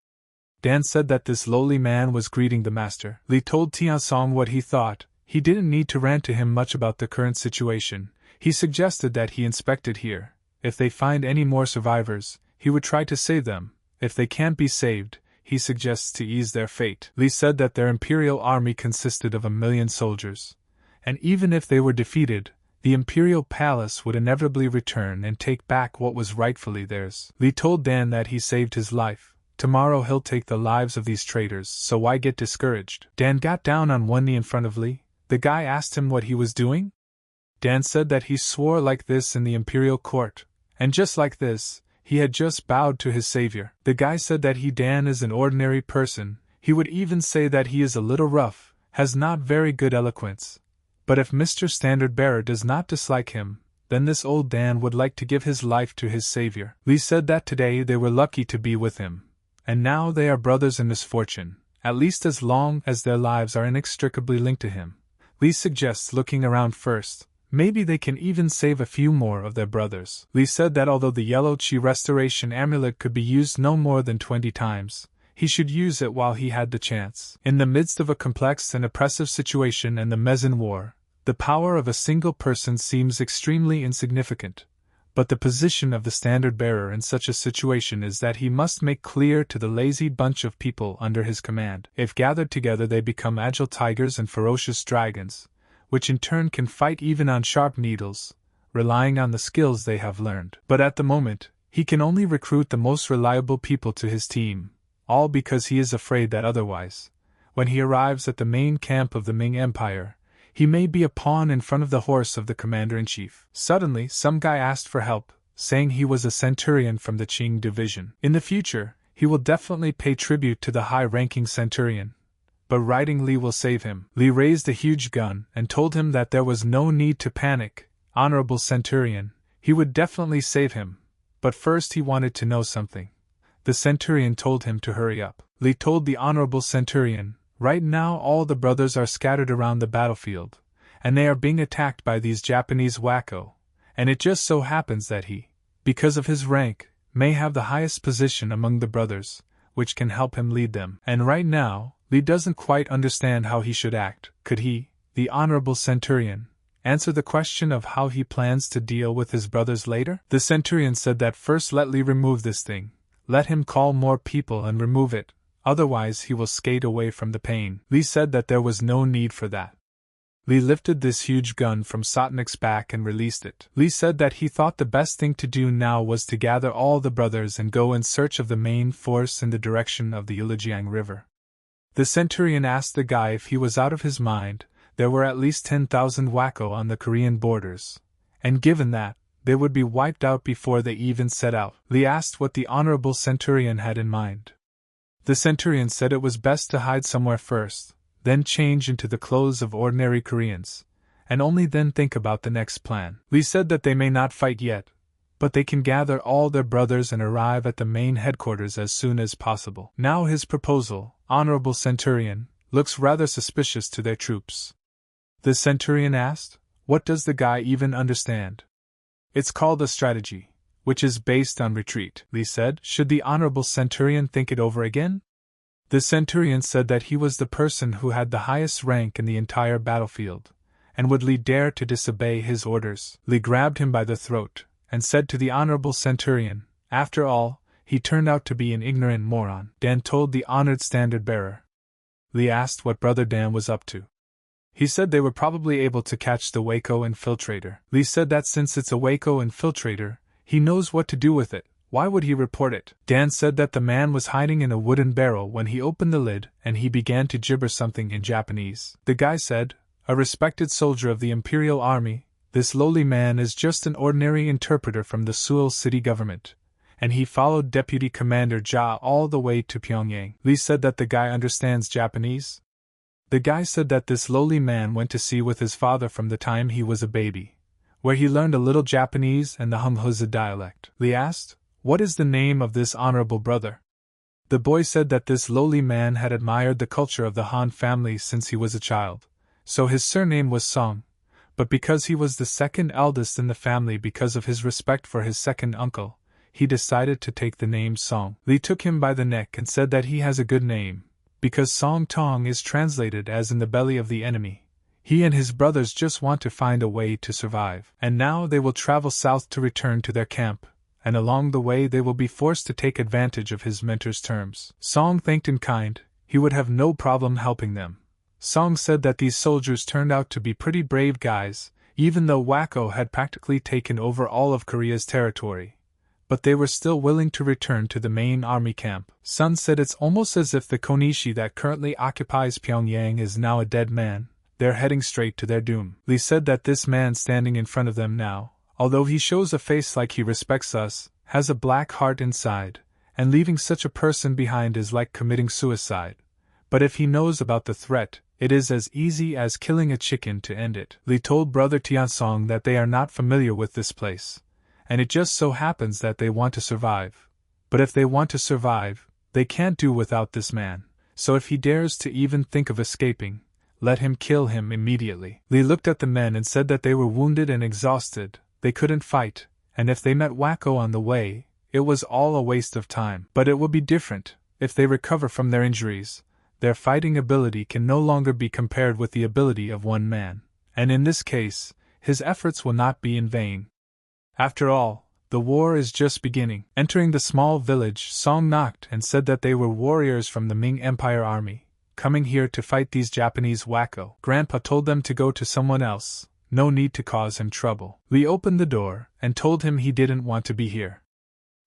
Dan said that this lowly man was greeting the master. Li told Tiansong what he thought. He didn't need to rant to him much about the current situation. He suggested that he inspected here. If they find any more survivors, he would try to save them. If they can't be saved, he suggests to ease their fate. Li said that their imperial army consisted of 1 million soldiers, and even if they were defeated, the imperial palace would inevitably return and take back what was rightfully theirs. Li told Dan that he saved his life. Tomorrow he'll take the lives of these traitors, so why get discouraged? Dan got down on one knee in front of Li. The guy asked him what he was doing. Dan said that he swore like this in the imperial court, and just like this, he had just bowed to his savior. The guy said that Dan is an ordinary person. He would even say that he is a little rough, has not very good eloquence. But if Mr. Standard Bearer does not dislike him, then this old Dan would like to give his life to his savior. Li said that today they were lucky to be with him, and now they are brothers in misfortune, at least as long as their lives are inextricably linked to him. Li suggests looking around first. Maybe they can even save a few more of their brothers. Li said that although the yellow chi restoration amulet could be used no more than 20 times, he should use it while he had the chance. In the midst of a complex and oppressive situation and the Mezan War, the power of a single person seems extremely insignificant, but the position of the standard bearer in such a situation is that he must make clear to the lazy bunch of people under his command. If gathered together they become agile tigers and ferocious dragons, which in turn can fight even on sharp needles, relying on the skills they have learned. But at the moment, he can only recruit the most reliable people to his team, all because he is afraid that otherwise, when he arrives at the main camp of the Ming Empire, he may be a pawn in front of the horse of the commander-in-chief. Suddenly, some guy asked for help, saying he was a centurion from the Qing division. In the future, he will definitely pay tribute to the high-ranking centurion, but writing Li will save him. Li raised a huge gun and told him that there was no need to panic. Honorable centurion, he would definitely save him, but first he wanted to know something. The centurion told him to hurry up. Li told the honorable centurion, right now all the brothers are scattered around the battlefield, and they are being attacked by these Japanese wacko, and it just so happens that he, because of his rank, may have the highest position among the brothers, which can help him lead them. And right now, Li doesn't quite understand how he should act. Could he, the honorable centurion, answer the question of how he plans to deal with his brothers later? The centurion said that first let Li remove this thing. Let him call more people and remove it, otherwise he will skate away from the pain. Li said that there was no need for that. Li lifted this huge gun from Sotnik's back and released it. Li said that he thought the best thing to do now was to gather all the brothers and go in search of the main force in the direction of the Yilijiang River. The centurion asked the guy if he was out of his mind. There were at least 10,000 wacko on the Korean borders, and given that, they would be wiped out before they even set out. Li asked what the honorable centurion had in mind. The centurion said it was best to hide somewhere first, then change into the clothes of ordinary Koreans, and only then think about the next plan. Li said that they may not fight yet, but they can gather all their brothers and arrive at the main headquarters as soon as possible. Now his proposal, Honorable Centurion, looks rather suspicious to their troops. The Centurion asked, "What does the guy even understand?" "It's called a strategy, which is based on retreat," Li said. "Should the Honorable Centurion think it over again?" The Centurion said that he was the person who had the highest rank in the entire battlefield, and would Li dare to disobey his orders? Li grabbed him by the throat, and said to the Honorable Centurion, "After all, he turned out to be an ignorant moron." Dan told the honored standard-bearer. Li asked what Brother Dan was up to. He said they were probably able to catch the Waco infiltrator. Li said that since it's a Waco infiltrator, he knows what to do with it. Why would he report it? Dan said that the man was hiding in a wooden barrel when he opened the lid, and he began to gibber something in Japanese. The guy said, "A respected soldier of the Imperial Army, this lowly man is just an ordinary interpreter from the Seoul city government, and he followed Deputy Commander Ja all the way to Pyongyang." Li said that the guy understands Japanese. The guy said that this lowly man went to sea with his father from the time he was a baby, where he learned a little Japanese and the Humhuza dialect. Li asked, "What is the name of this honorable brother?" The boy said that this lowly man had admired the culture of the Han family since he was a child, so his surname was Song, but because he was the second eldest in the family because of his respect for his second uncle, he decided to take the name Song. Li took him by the neck and said that he has a good name, because Song Tong is translated as in the belly of the enemy. He and his brothers just want to find a way to survive. And now they will travel south to return to their camp, and along the way they will be forced to take advantage of his mentor's terms. Song thanked in kind, he would have no problem helping them. Song said that these soldiers turned out to be pretty brave guys, even though Waco had practically taken over all of Korea's territory. But they were still willing to return to the main army camp. Sun said it's almost as if the Konishi that currently occupies Pyongyang is now a dead man. They're heading straight to their doom. Li said that this man standing in front of them now, although he shows a face like he respects us, has a black heart inside, and leaving such a person behind is like committing suicide. But if he knows about the threat, it is as easy as killing a chicken to end it. Li told Brother Tiansong that they are not familiar with this place, and it just so happens that they want to survive. But if they want to survive, they can't do without this man, so if he dares to even think of escaping, let him kill him immediately. Li looked at the men and said that they were wounded and exhausted, they couldn't fight, and if they met Waco on the way, it was all a waste of time. But it will be different, if they recover from their injuries. Their fighting ability can no longer be compared with the ability of one man, and in this case, his efforts will not be in vain. After all, the war is just beginning. Entering the small village, Song knocked and said that they were warriors from the Ming Empire army, coming here to fight these Japanese Waco. Grandpa told them to go to someone else, no need to cause him trouble. Li opened the door and told him he didn't want to be here.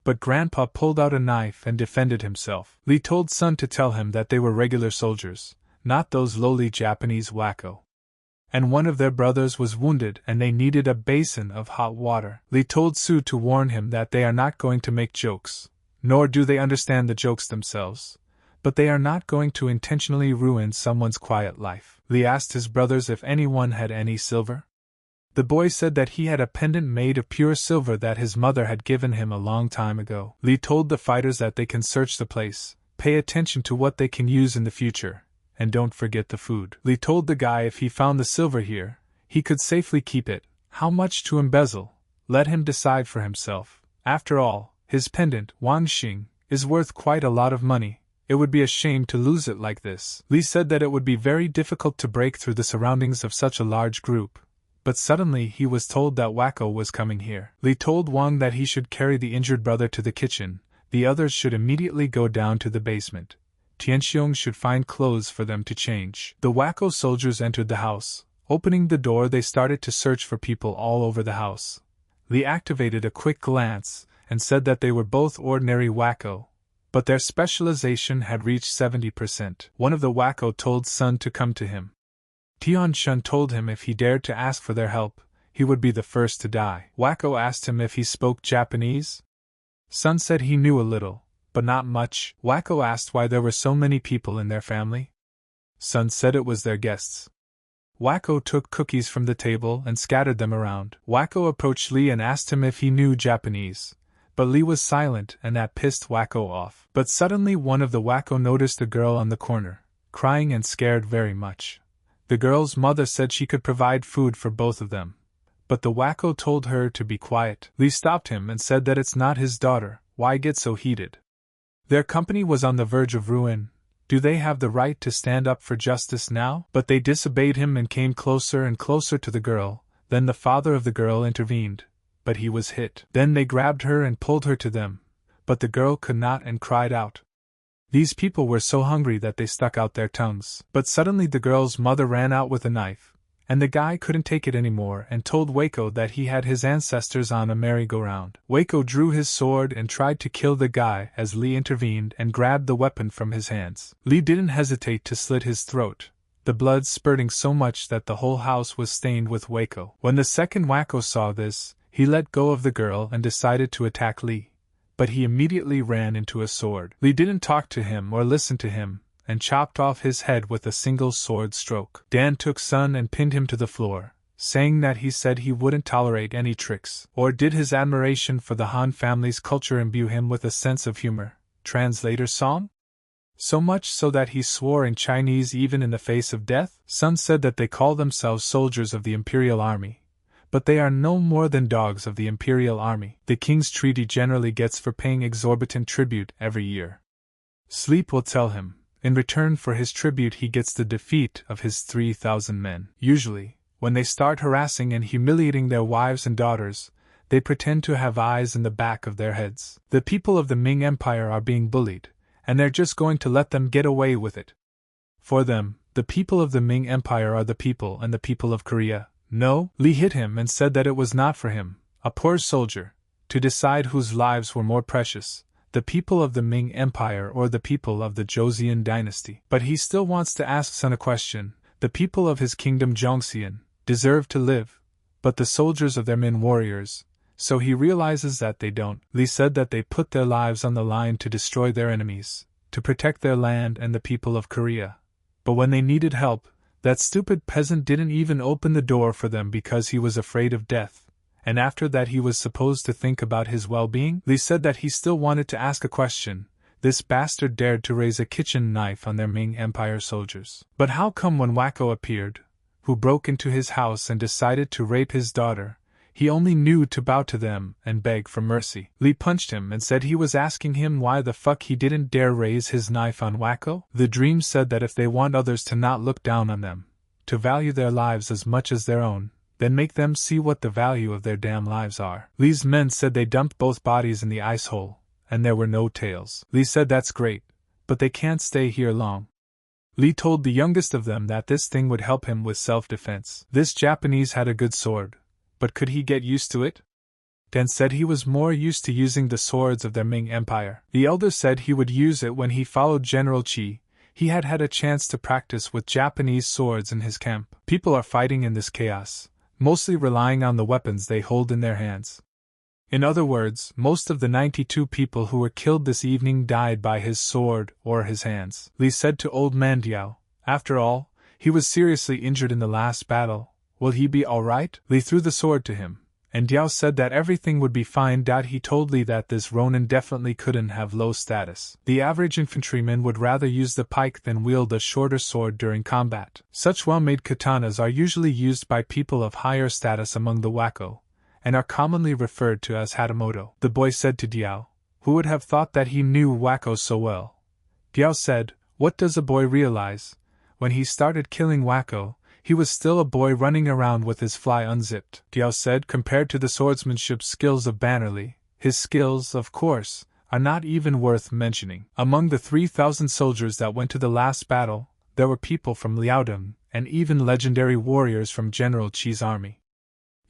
But Grandpa pulled out a knife and defended himself. Li told Sun to tell him that they were regular soldiers, not those lowly Japanese Waco. And one of their brothers was wounded and they needed a basin of hot water. Li told Su to warn him that they are not going to make jokes, nor do they understand the jokes themselves, but they are not going to intentionally ruin someone's quiet life. Li asked his brothers if anyone had any silver. The boy said that he had a pendant made of pure silver that his mother had given him a long time ago. Li told the fighters that they can search the place, pay attention to what they can use in the future, and don't forget the food. Li told the guy if he found the silver here, he could safely keep it. How much to embezzle? Let him decide for himself. After all, his pendant, Wanxing, is worth quite a lot of money. It would be a shame to lose it like this. Li said that it would be very difficult to break through the surroundings of such a large group. But suddenly he was told that Waco was coming here. Li told Wang that he should carry the injured brother to the kitchen, the others should immediately go down to the basement. Tianxiong should find clothes for them to change. The Waco soldiers entered the house. Opening the door, they started to search for people all over the house. Li activated a quick glance and said that they were both ordinary Waco, but their specialization had reached 70%. One of the Waco told Sun to come to him. Tian Shun told him if he dared to ask for their help, he would be the first to die. Waco asked him if he spoke Japanese. Sun said he knew a little, but not much. Waco asked why there were so many people in their family. Sun said it was their guests. Waco took cookies from the table and scattered them around. Waco approached Li and asked him if he knew Japanese. But Li was silent, and that pissed Wacko off. But suddenly one of the Wacko noticed a girl on the corner, crying and scared very much. The girl's mother said she could provide food for both of them. But the Wacko told her to be quiet. Li stopped him and said that it's not his daughter, why get so heated? Their company was on the verge of ruin. Do they have the right to stand up for justice now? But they disobeyed him and came closer and closer to the girl. Then the father of the girl intervened, but he was hit. Then they grabbed her and pulled her to them, but the girl could not and cried out. These people were so hungry that they stuck out their tongues. But suddenly the girl's mother ran out with a knife, and the guy couldn't take it anymore and told Waco that he had his ancestors on a merry-go-round. Waco drew his sword and tried to kill the guy as Li intervened and grabbed the weapon from his hands. Li didn't hesitate to slit his throat, the blood spurting so much that the whole house was stained with Waco. When the second Waco saw this, he let go of the girl and decided to attack Li. But he immediately ran into a sword. Li didn't talk to him or listen to him, and chopped off his head with a single sword stroke. Dan took Sun and pinned him to the floor, saying that he said he wouldn't tolerate any tricks. Or did his admiration for the Han family's culture imbue him with a sense of humor? Translator song? So much so that he swore in Chinese even in the face of death? Sun said that they call themselves soldiers of the Imperial Army, but they are no more than dogs of the Imperial Army. The king's treaty generally gets for paying exorbitant tribute every year. Sleep will tell him. In return for his tribute he gets the defeat of his 3,000 men. Usually, when they start harassing and humiliating their wives and daughters, they pretend to have eyes in the back of their heads. The people of the Ming Empire are being bullied, and they're just going to let them get away with it. For them, the people of the Ming Empire are the people and the people of Korea. No, Li hit him and said that it was not for him, a poor soldier, to decide whose lives were more precious, the people of the Ming Empire or the people of the Joseon dynasty. But he still wants to ask Sun a question. The people of his kingdom Zhongxian deserve to live, but the soldiers of their Min warriors, so he realizes that they don't. Li said that they put their lives on the line to destroy their enemies, to protect their land and the people of Korea. But when they needed help, that stupid peasant didn't even open the door for them because he was afraid of death. And after that he was supposed to think about his well-being? Li said that he still wanted to ask a question. This bastard dared to raise a kitchen knife on their Ming Empire soldiers. But how come when Wacko appeared, who broke into his house and decided to rape his daughter, he only knew to bow to them and beg for mercy? Li punched him and said he was asking him why the fuck he didn't dare raise his knife on Wacko. The dream said that if they want others to not look down on them, to value their lives as much as their own, then make them see what the value of their damn lives are. Li's men said they dumped both bodies in the ice hole, and there were no tails. Li said that's great, but they can't stay here long. Li told the youngest of them that this thing would help him with self-defense. This Japanese had a good sword, but could he get used to it? Dan said he was more used to using the swords of their Ming Empire. The elder said he would use it when he followed General Qi. He had had a chance to practice with Japanese swords in his camp. People are fighting in this chaos, mostly relying on the weapons they hold in their hands. In other words, most of the 92 people who were killed this evening died by his sword or his hands. Li said to old man Diao, after all, he was seriously injured in the last battle. Will he be alright? Li threw the sword to him, and Diao said that everything would be fine. He told Li that this Ronin definitely couldn't have low status. The average infantryman would rather use the pike than wield a shorter sword during combat. Such well-made katanas are usually used by people of higher status among the Wacko, and are commonly referred to as Hatamoto. The boy said to Diao, who would have thought that he knew Wacko so well. Diao said, what does a boy realize? When he started killing Wacko, he was still a boy running around with his fly unzipped. Diao said compared to the swordsmanship skills of Bannerly, his skills, of course, are not even worth mentioning. Among the 3,000 soldiers that went to the last battle, there were people from Liaodong, and even legendary warriors from General Qi's army.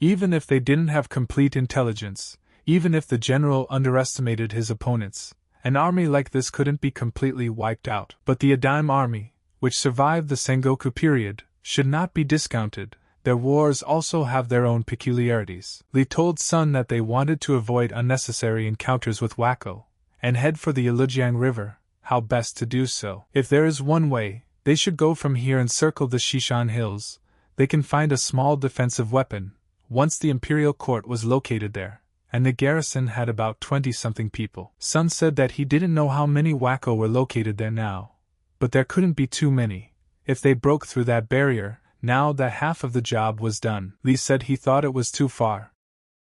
Even if they didn't have complete intelligence, even if the general underestimated his opponents, an army like this couldn't be completely wiped out. But the Adaim army, which survived the Sengoku period, should not be discounted. Their wars also have their own peculiarities. Li told Sun that they wanted to avoid unnecessary encounters with Wacko, and head for the Ilujiang River. How best to do so? If there is one way, they should go from here and circle the Shishan Hills. They can find a small defensive weapon, once the Imperial Court was located there, and the garrison had about 20-something people. Sun said that he didn't know how many Wacko were located there now, but there couldn't be too many. If they broke through that barrier, now that half of the job was done. Lee said he thought it was too far.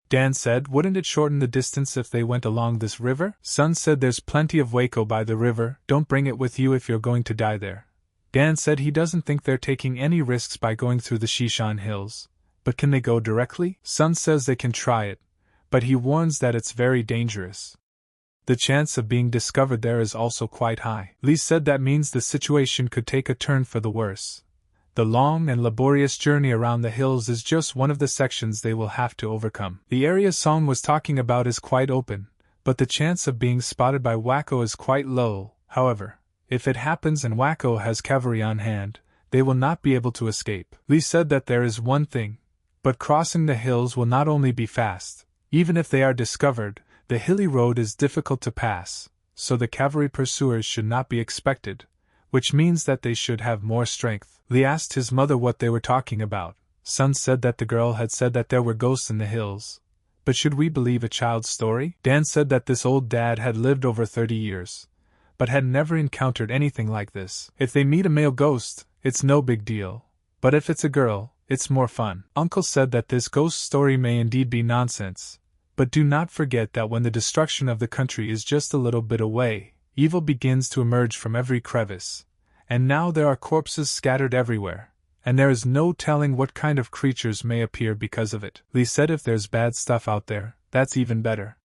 Dan said, wouldn't it shorten the distance if they went along this river? Sun said there's plenty of Waco by the river, don't bring it with you if you're going to die there. Dan said he doesn't think they're taking any risks by going through the Shishan Hills. But can they go directly? Sun says they can try it, but he warns that it's very dangerous. The chance of being discovered there is also quite high. Lee said that means the situation could take a turn for the worse. The long and laborious journey around the hills is just one of the sections they will have to overcome. The area Song was talking about is quite open, but the chance of being spotted by Wacko is quite low. However, if it happens and Wacko has cavalry on hand, they will not be able to escape. Lee said that there is one thing, but crossing the hills will not only be fast. Even if they are discovered, the hilly road is difficult to pass, so the cavalry pursuers should not be expected, which means that they should have more strength. Lee asked his mother what they were talking about. Sun said that the girl had said that there were ghosts in the hills. But should we believe a child's story? Dan said that this old dad had lived over 30 years, but had never encountered anything like this. If they meet a male ghost, it's no big deal, but if it's a girl, it's more fun. Uncle said that this ghost story may indeed be nonsense, but do not forget that when the destruction of the country is just a little bit away, evil begins to emerge from every crevice. And now there are corpses scattered everywhere, and there is no telling what kind of creatures may appear because of it. Lee said if there's bad stuff out there, that's even better.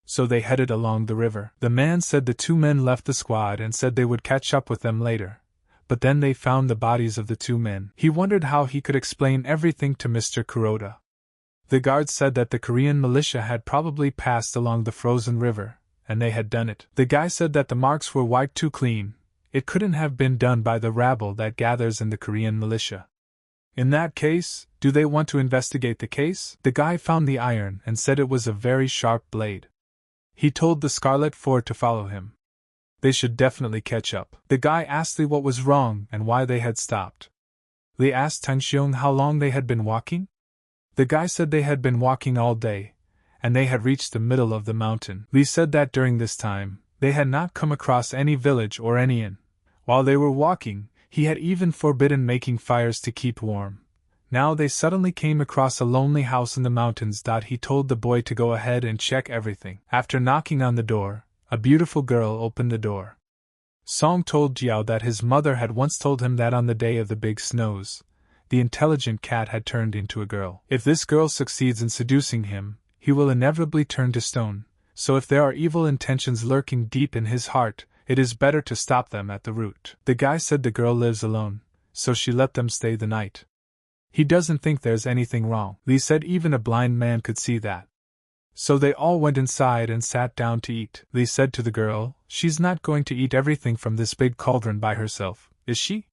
So they headed along the river. The man said the two men left the squad and said they would catch up with them later. But then they found the bodies of the two men. He wondered how he could explain everything to Mr. Kuroda. The guards said that the Korean militia had probably passed along the frozen river, and they had done it. The guy said that the marks were wiped too clean. It couldn't have been done by the rabble that gathers in the Korean militia. In that case, do they want to investigate the case? The guy found the iron and said it was a very sharp blade. He told the Scarlet Four to follow him. They should definitely catch up. The guy asked Lee what was wrong and why they had stopped. Lee asked Tang Xiong how long they had been walking. The guy said they had been walking all day, and they had reached the middle of the mountain. Lee said that during this time, they had not come across any village or any inn. While they were walking, he had even forbidden making fires to keep warm. Now they suddenly came across a lonely house in the mountains. He told the boy to go ahead and check everything. After knocking on the door, a beautiful girl opened the door. Song told Jiao that his mother had once told him that on the day of the big snows, the intelligent cat had turned into a girl. If this girl succeeds in seducing him, he will inevitably turn to stone. So if there are evil intentions lurking deep in his heart, it is better to stop them at the root. The guy said the girl lives alone, so she let them stay the night. He doesn't think there's anything wrong. Lee said even a blind man could see that. So they all went inside and sat down to eat. Lee said to the girl, she's not going to eat everything from this big cauldron by herself, is she?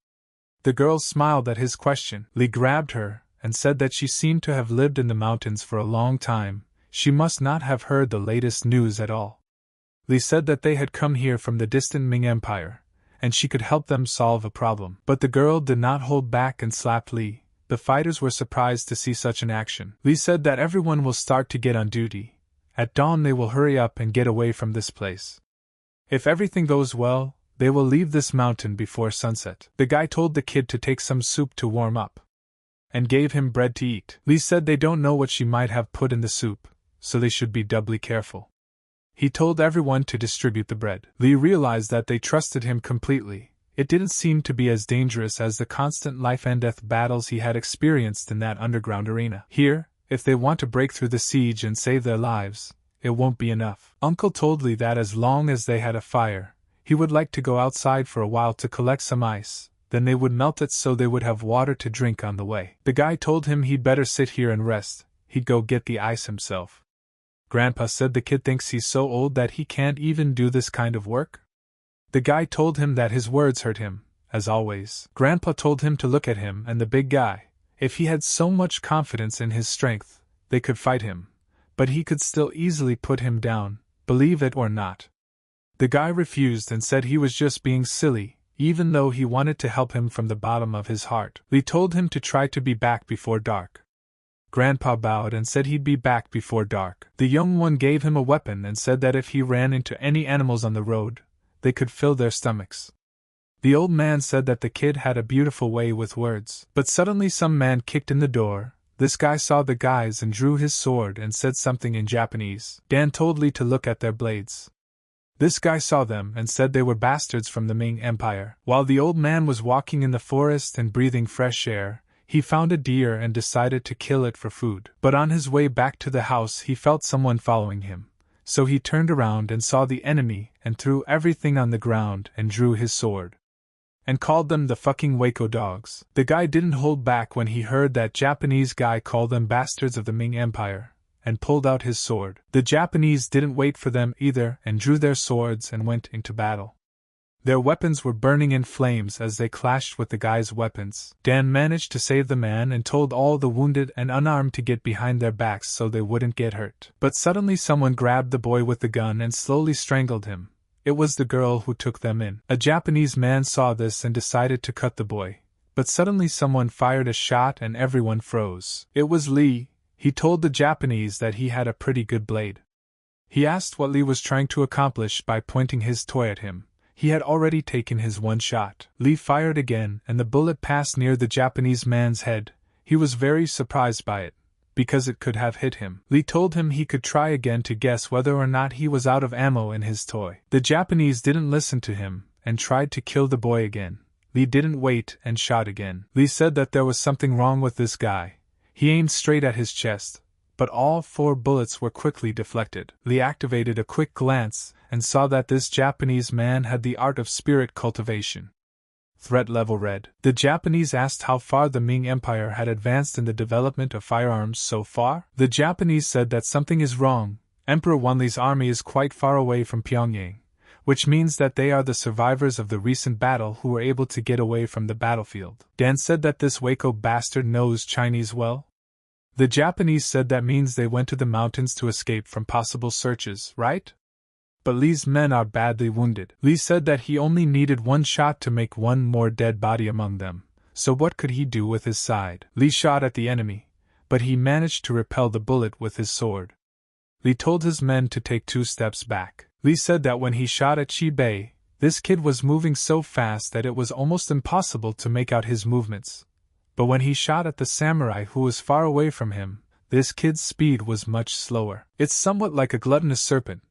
The girl smiled at his question. Lee grabbed her and said that she seemed to have lived in the mountains for a long time. She must not have heard the latest news at all. Lee said that they had come here from the distant Ming Empire, and she could help them solve a problem. But the girl did not hold back and slapped Lee. The fighters were surprised to see such an action. Lee said that everyone will start to get on duty. At dawn they will hurry up and get away from this place. If everything goes well, they will leave this mountain before sunset. The guy told the kid to take some soup to warm up, and gave him bread to eat. Lee said they don't know what she might have put in the soup, so they should be doubly careful. He told everyone to distribute the bread. Lee realized that they trusted him completely. It didn't seem to be as dangerous as the constant life-and-death battles he had experienced in that underground arena. Here, if they want to break through the siege and save their lives, it won't be enough. Uncle told Lee that as long as they had a fire, he would like to go outside for a while to collect some ice, then they would melt it so they would have water to drink on the way. The guy told him he'd better sit here and rest. He'd go get the ice himself. Grandpa said the kid thinks he's so old that he can't even do this kind of work. The guy told him that his words hurt him, as always. Grandpa told him to look at him and the big guy. If he had so much confidence in his strength, they could fight him, but he could still easily put him down, believe it or not. The guy refused and said he was just being silly, even though he wanted to help him from the bottom of his heart. Lee told him to try to be back before dark. Grandpa bowed and said he'd be back before dark. The young one gave him a weapon and said that if he ran into any animals on the road, they could fill their stomachs. The old man said that the kid had a beautiful way with words. But suddenly some man kicked in the door. This guy saw the guys and drew his sword and said something in Japanese. Dan told Lee to look at their blades. This guy saw them and said they were bastards from the Ming Empire. While the old man was walking in the forest and breathing fresh air, he found a deer and decided to kill it for food. But on his way back to the house he felt someone following him. So he turned around and saw the enemy and threw everything on the ground and drew his sword. And called them the fucking Waco dogs. The guy didn't hold back when he heard that Japanese guy call them bastards of the Ming Empire, and pulled out his sword. The Japanese didn't wait for them either and drew their swords and went into battle. Their weapons were burning in flames as they clashed with the guy's weapons. Dan managed to save the man and told all the wounded and unarmed to get behind their backs so they wouldn't get hurt. But suddenly someone grabbed the boy with the gun and slowly strangled him. It was the girl who took them in. A Japanese man saw this and decided to cut the boy. But suddenly someone fired a shot and everyone froze. It was Lee. He told the Japanese that he had a pretty good blade. He asked what Lee was trying to accomplish by pointing his toy at him. He had already taken his one shot. Lee fired again and the bullet passed near the Japanese man's head. He was very surprised by it, because it could have hit him. Lee told him he could try again to guess whether or not he was out of ammo in his toy. The Japanese didn't listen to him, and tried to kill the boy again. Lee didn't wait and shot again. Lee said that there was something wrong with this guy. He aimed straight at his chest, but all 4 bullets were quickly deflected. Lee activated a quick glance, and saw that this Japanese man had the art of spirit cultivation. Threat level red. The Japanese asked how far the Ming Empire had advanced in the development of firearms so far. The Japanese said that something is wrong. Emperor Wanli's army is quite far away from Pyongyang, which means that they are the survivors of the recent battle who were able to get away from the battlefield. Dan said that this Waco bastard knows Chinese well. The Japanese said that means they went to the mountains to escape from possible searches, right? But Lee's men are badly wounded. Lee said that he only needed 1 shot to make 1 more dead body among them, so what could he do with his side? Lee shot at the enemy, but he managed to repel the bullet with his sword. Lee told his men to take 2 steps back. Lee said that when he shot at Chi-Bei, this kid was moving so fast that it was almost impossible to make out his movements. But when he shot at the samurai who was far away from him, this kid's speed was much slower. It's somewhat like a gluttonous serpent,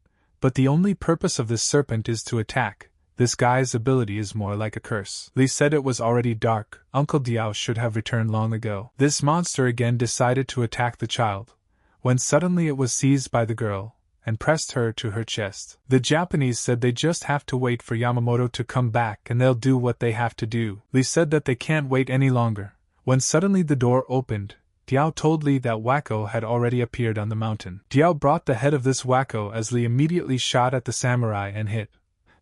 but the only purpose of this serpent is to attack. This guy's ability is more like a curse. Lee said it was already dark. Uncle Diao should have returned long ago. This monster again decided to attack the child, when suddenly it was seized by the girl, and pressed her to her chest. The Japanese said they just have to wait for Yamamoto to come back and they'll do what they have to do. Lee said that they can't wait any longer. When suddenly the door opened, Diao told Lee that Wacko had already appeared on the mountain. Diao brought the head of this Wacko as Lee immediately shot at the samurai and hit.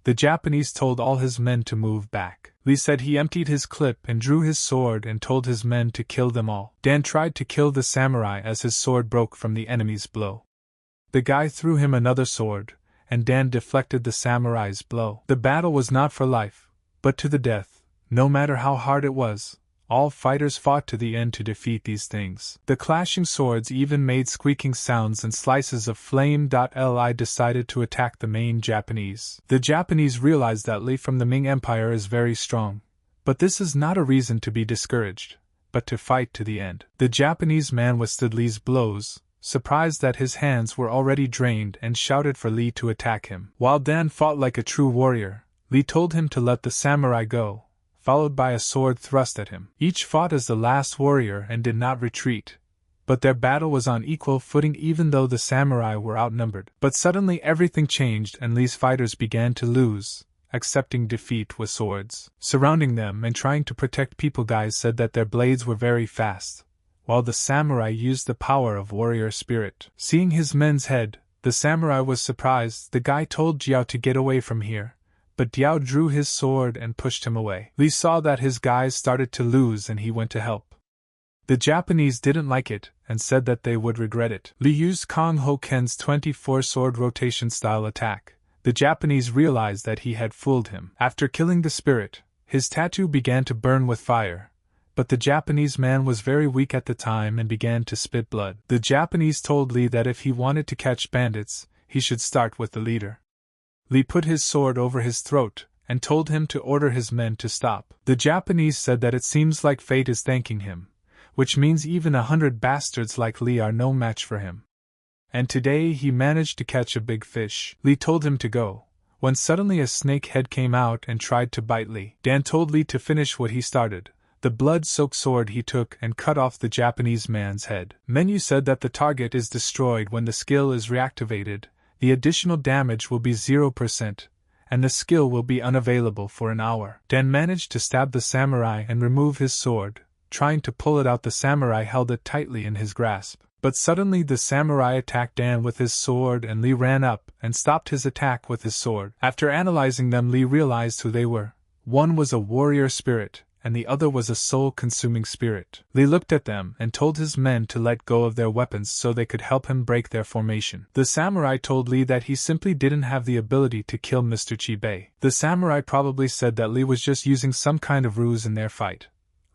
The Japanese told all his men to move back. Lee said he emptied his clip and drew his sword and told his men to kill them all. Dan tried to kill the samurai as his sword broke from the enemy's blow. The guy threw him another sword, and Dan deflected the samurai's blow. The battle was not for life, but to the death. No matter how hard it was, all fighters fought to the end to defeat these things. The clashing swords even made squeaking sounds and slices of flame. Li decided to attack the main Japanese. The Japanese realized that Lee from the Ming Empire is very strong, but this is not a reason to be discouraged, but to fight to the end. The Japanese man withstood Lee's blows, surprised that his hands were already drained, and shouted for Lee to attack him. While Dan fought like a true warrior, Lee told him to let the samurai go, followed by a sword thrust at him. Each fought as the last warrior and did not retreat, but their battle was on equal footing even though the samurai were outnumbered. But suddenly everything changed and Lee's fighters began to lose, accepting defeat with swords. Surrounding them and trying to protect people, guys said that their blades were very fast, while the samurai used the power of warrior spirit. Seeing his men's head, the samurai was surprised. The guy told Jiao to get away from here, but Diao drew his sword and pushed him away. Lee saw that his guys started to lose and he went to help. The Japanese didn't like it and said that they would regret it. Lee used Kong Ho Ken's 24 sword rotation style attack. The Japanese realized that he had fooled him. After killing the spirit, his tattoo began to burn with fire. but the Japanese man was very weak at the time and began to spit blood. The Japanese told Lee that if he wanted to catch bandits, he should start with the leader. Lee put his sword over his throat and told him to order his men to stop. The Japanese said that it seems like fate is thanking him, which means even 100 bastards like Lee are no match for him. And today he managed to catch a big fish. Lee told him to go, when suddenly a snake head came out and tried to bite Lee. Dan told Lee to finish what he started. The blood-soaked sword he took and cut off the Japanese man's head. Menu said that the target is destroyed when the skill is reactivated, the additional damage will be 0%, and the skill will be unavailable for an hour. Dan managed to stab the samurai and remove his sword. Trying to pull it out, the samurai held it tightly in his grasp. But suddenly the samurai attacked Dan with his sword and Lee ran up and stopped his attack with his sword. After analyzing them, Lee realized who they were. One was a warrior spirit, and the other was a soul-consuming spirit. Lee looked at them and told his men to let go of their weapons so they could help him break their formation. The samurai told Lee that he simply didn't have the ability to kill Mr. Chibei. The samurai probably said that Lee was just using some kind of ruse in their fight.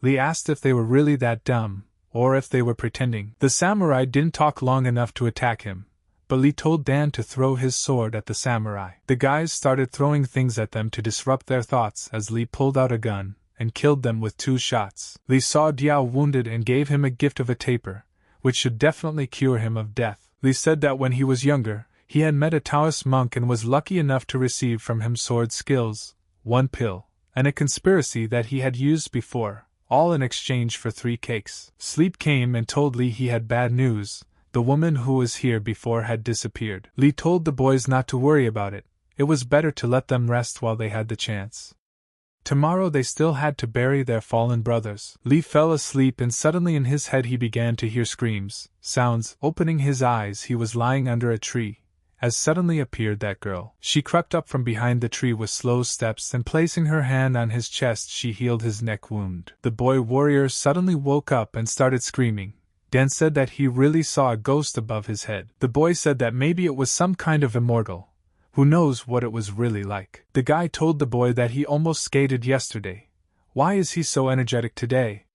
Lee asked if they were really that dumb, or if they were pretending. The samurai didn't talk long enough to attack him, but Lee told Dan to throw his sword at the samurai. The guys started throwing things at them to disrupt their thoughts as Lee pulled out a gun and killed them with 2 shots. Lee saw Diao wounded and gave him a gift of a taper, which should definitely cure him of death. Lee said that when he was younger, he had met a Taoist monk and was lucky enough to receive from him sword skills, 1 pill, and a conspiracy that he had used before, all in exchange for 3 cakes. Sleep came and told Lee he had bad news. The woman who was here before had disappeared. Lee told the boys not to worry about it. It was better to let them rest while they had the chance. Tomorrow they still had to bury their fallen brothers. Lee fell asleep and suddenly in his head he began to hear screams, sounds. Opening his eyes, he was lying under a tree, as suddenly appeared that girl. She crept up from behind the tree with slow steps and placing her hand on his chest she healed his neck wound. The boy warrior suddenly woke up and started screaming. Dan said that he really saw a ghost above his head. The boy said that maybe it was some kind of immortal. Who knows what it was really like? The guy told the boy that he almost skated yesterday. Why is he so energetic today?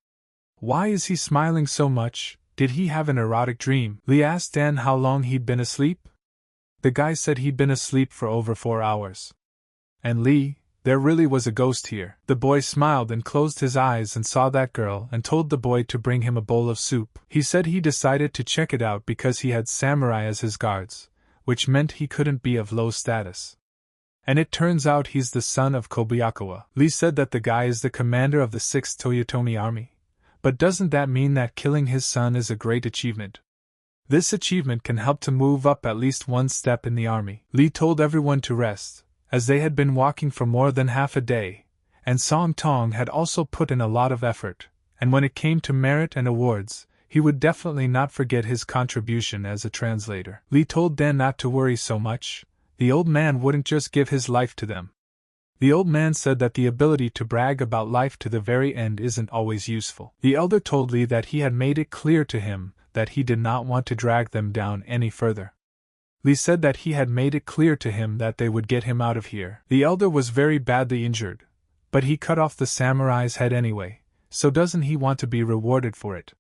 Why is he smiling so much? Did he have an erotic dream? Lee asked Dan how long he'd been asleep. The guy said he'd been asleep for over 4 hours. And Lee, there really was a ghost here. The boy smiled and closed his eyes and saw that girl and told the boy to bring him a bowl of soup. He said he decided to check it out because he had samurai as his guards, which meant he couldn't be of low status. And it turns out he's the son of Kobayakawa. Lee said that the guy is the commander of the 6th Toyotomi Army. But doesn't that mean that killing his son is a great achievement? This achievement can help to move up at least 1 step in the army. Lee told everyone to rest, as they had been walking for more than half a day, and Song Tong had also put in a lot of effort, and when it came to merit and awards, he would definitely not forget his contribution as a translator. Lee told Dan not to worry so much. The old man wouldn't just give his life to them. The old man said that the ability to brag about life to the very end isn't always useful. The elder told Lee that he had made it clear to him that he did not want to drag them down any further. Lee said that he had made it clear to him that they would get him out of here. The elder was very badly injured, but he cut off the samurai's head anyway, so doesn't he want to be rewarded for it?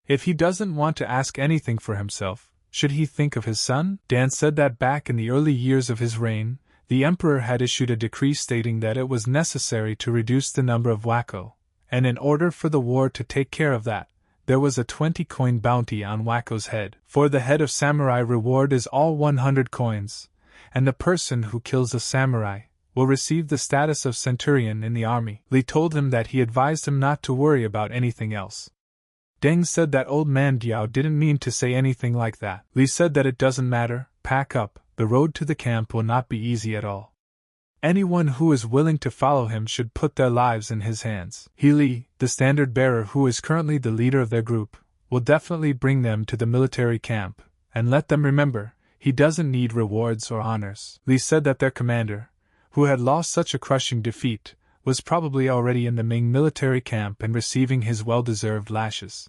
If he doesn't want to ask anything for himself, should he think of his son? Dan said that back in the early years of his reign, the emperor had issued a decree stating that it was necessary to reduce the number of wako, and in order for the war to take care of that, there was a 20-coin bounty on Wako's head. For the head of samurai reward is all 100 coins, and the person who kills a samurai will receive the status of centurion in the army. Lee told him that he advised him not to worry about anything else. Deng said that old man Diao didn't mean to say anything like that. Lee said that it doesn't matter, pack up, the road to the camp will not be easy at all. Anyone who is willing to follow him should put their lives in his hands. Lee, the standard bearer who is currently the leader of their group, will definitely bring them to the military camp, and let them remember, he doesn't need rewards or honors. Lee said that their commander, who had lost such a crushing defeat, was probably already in the Ming military camp and receiving his well-deserved lashes.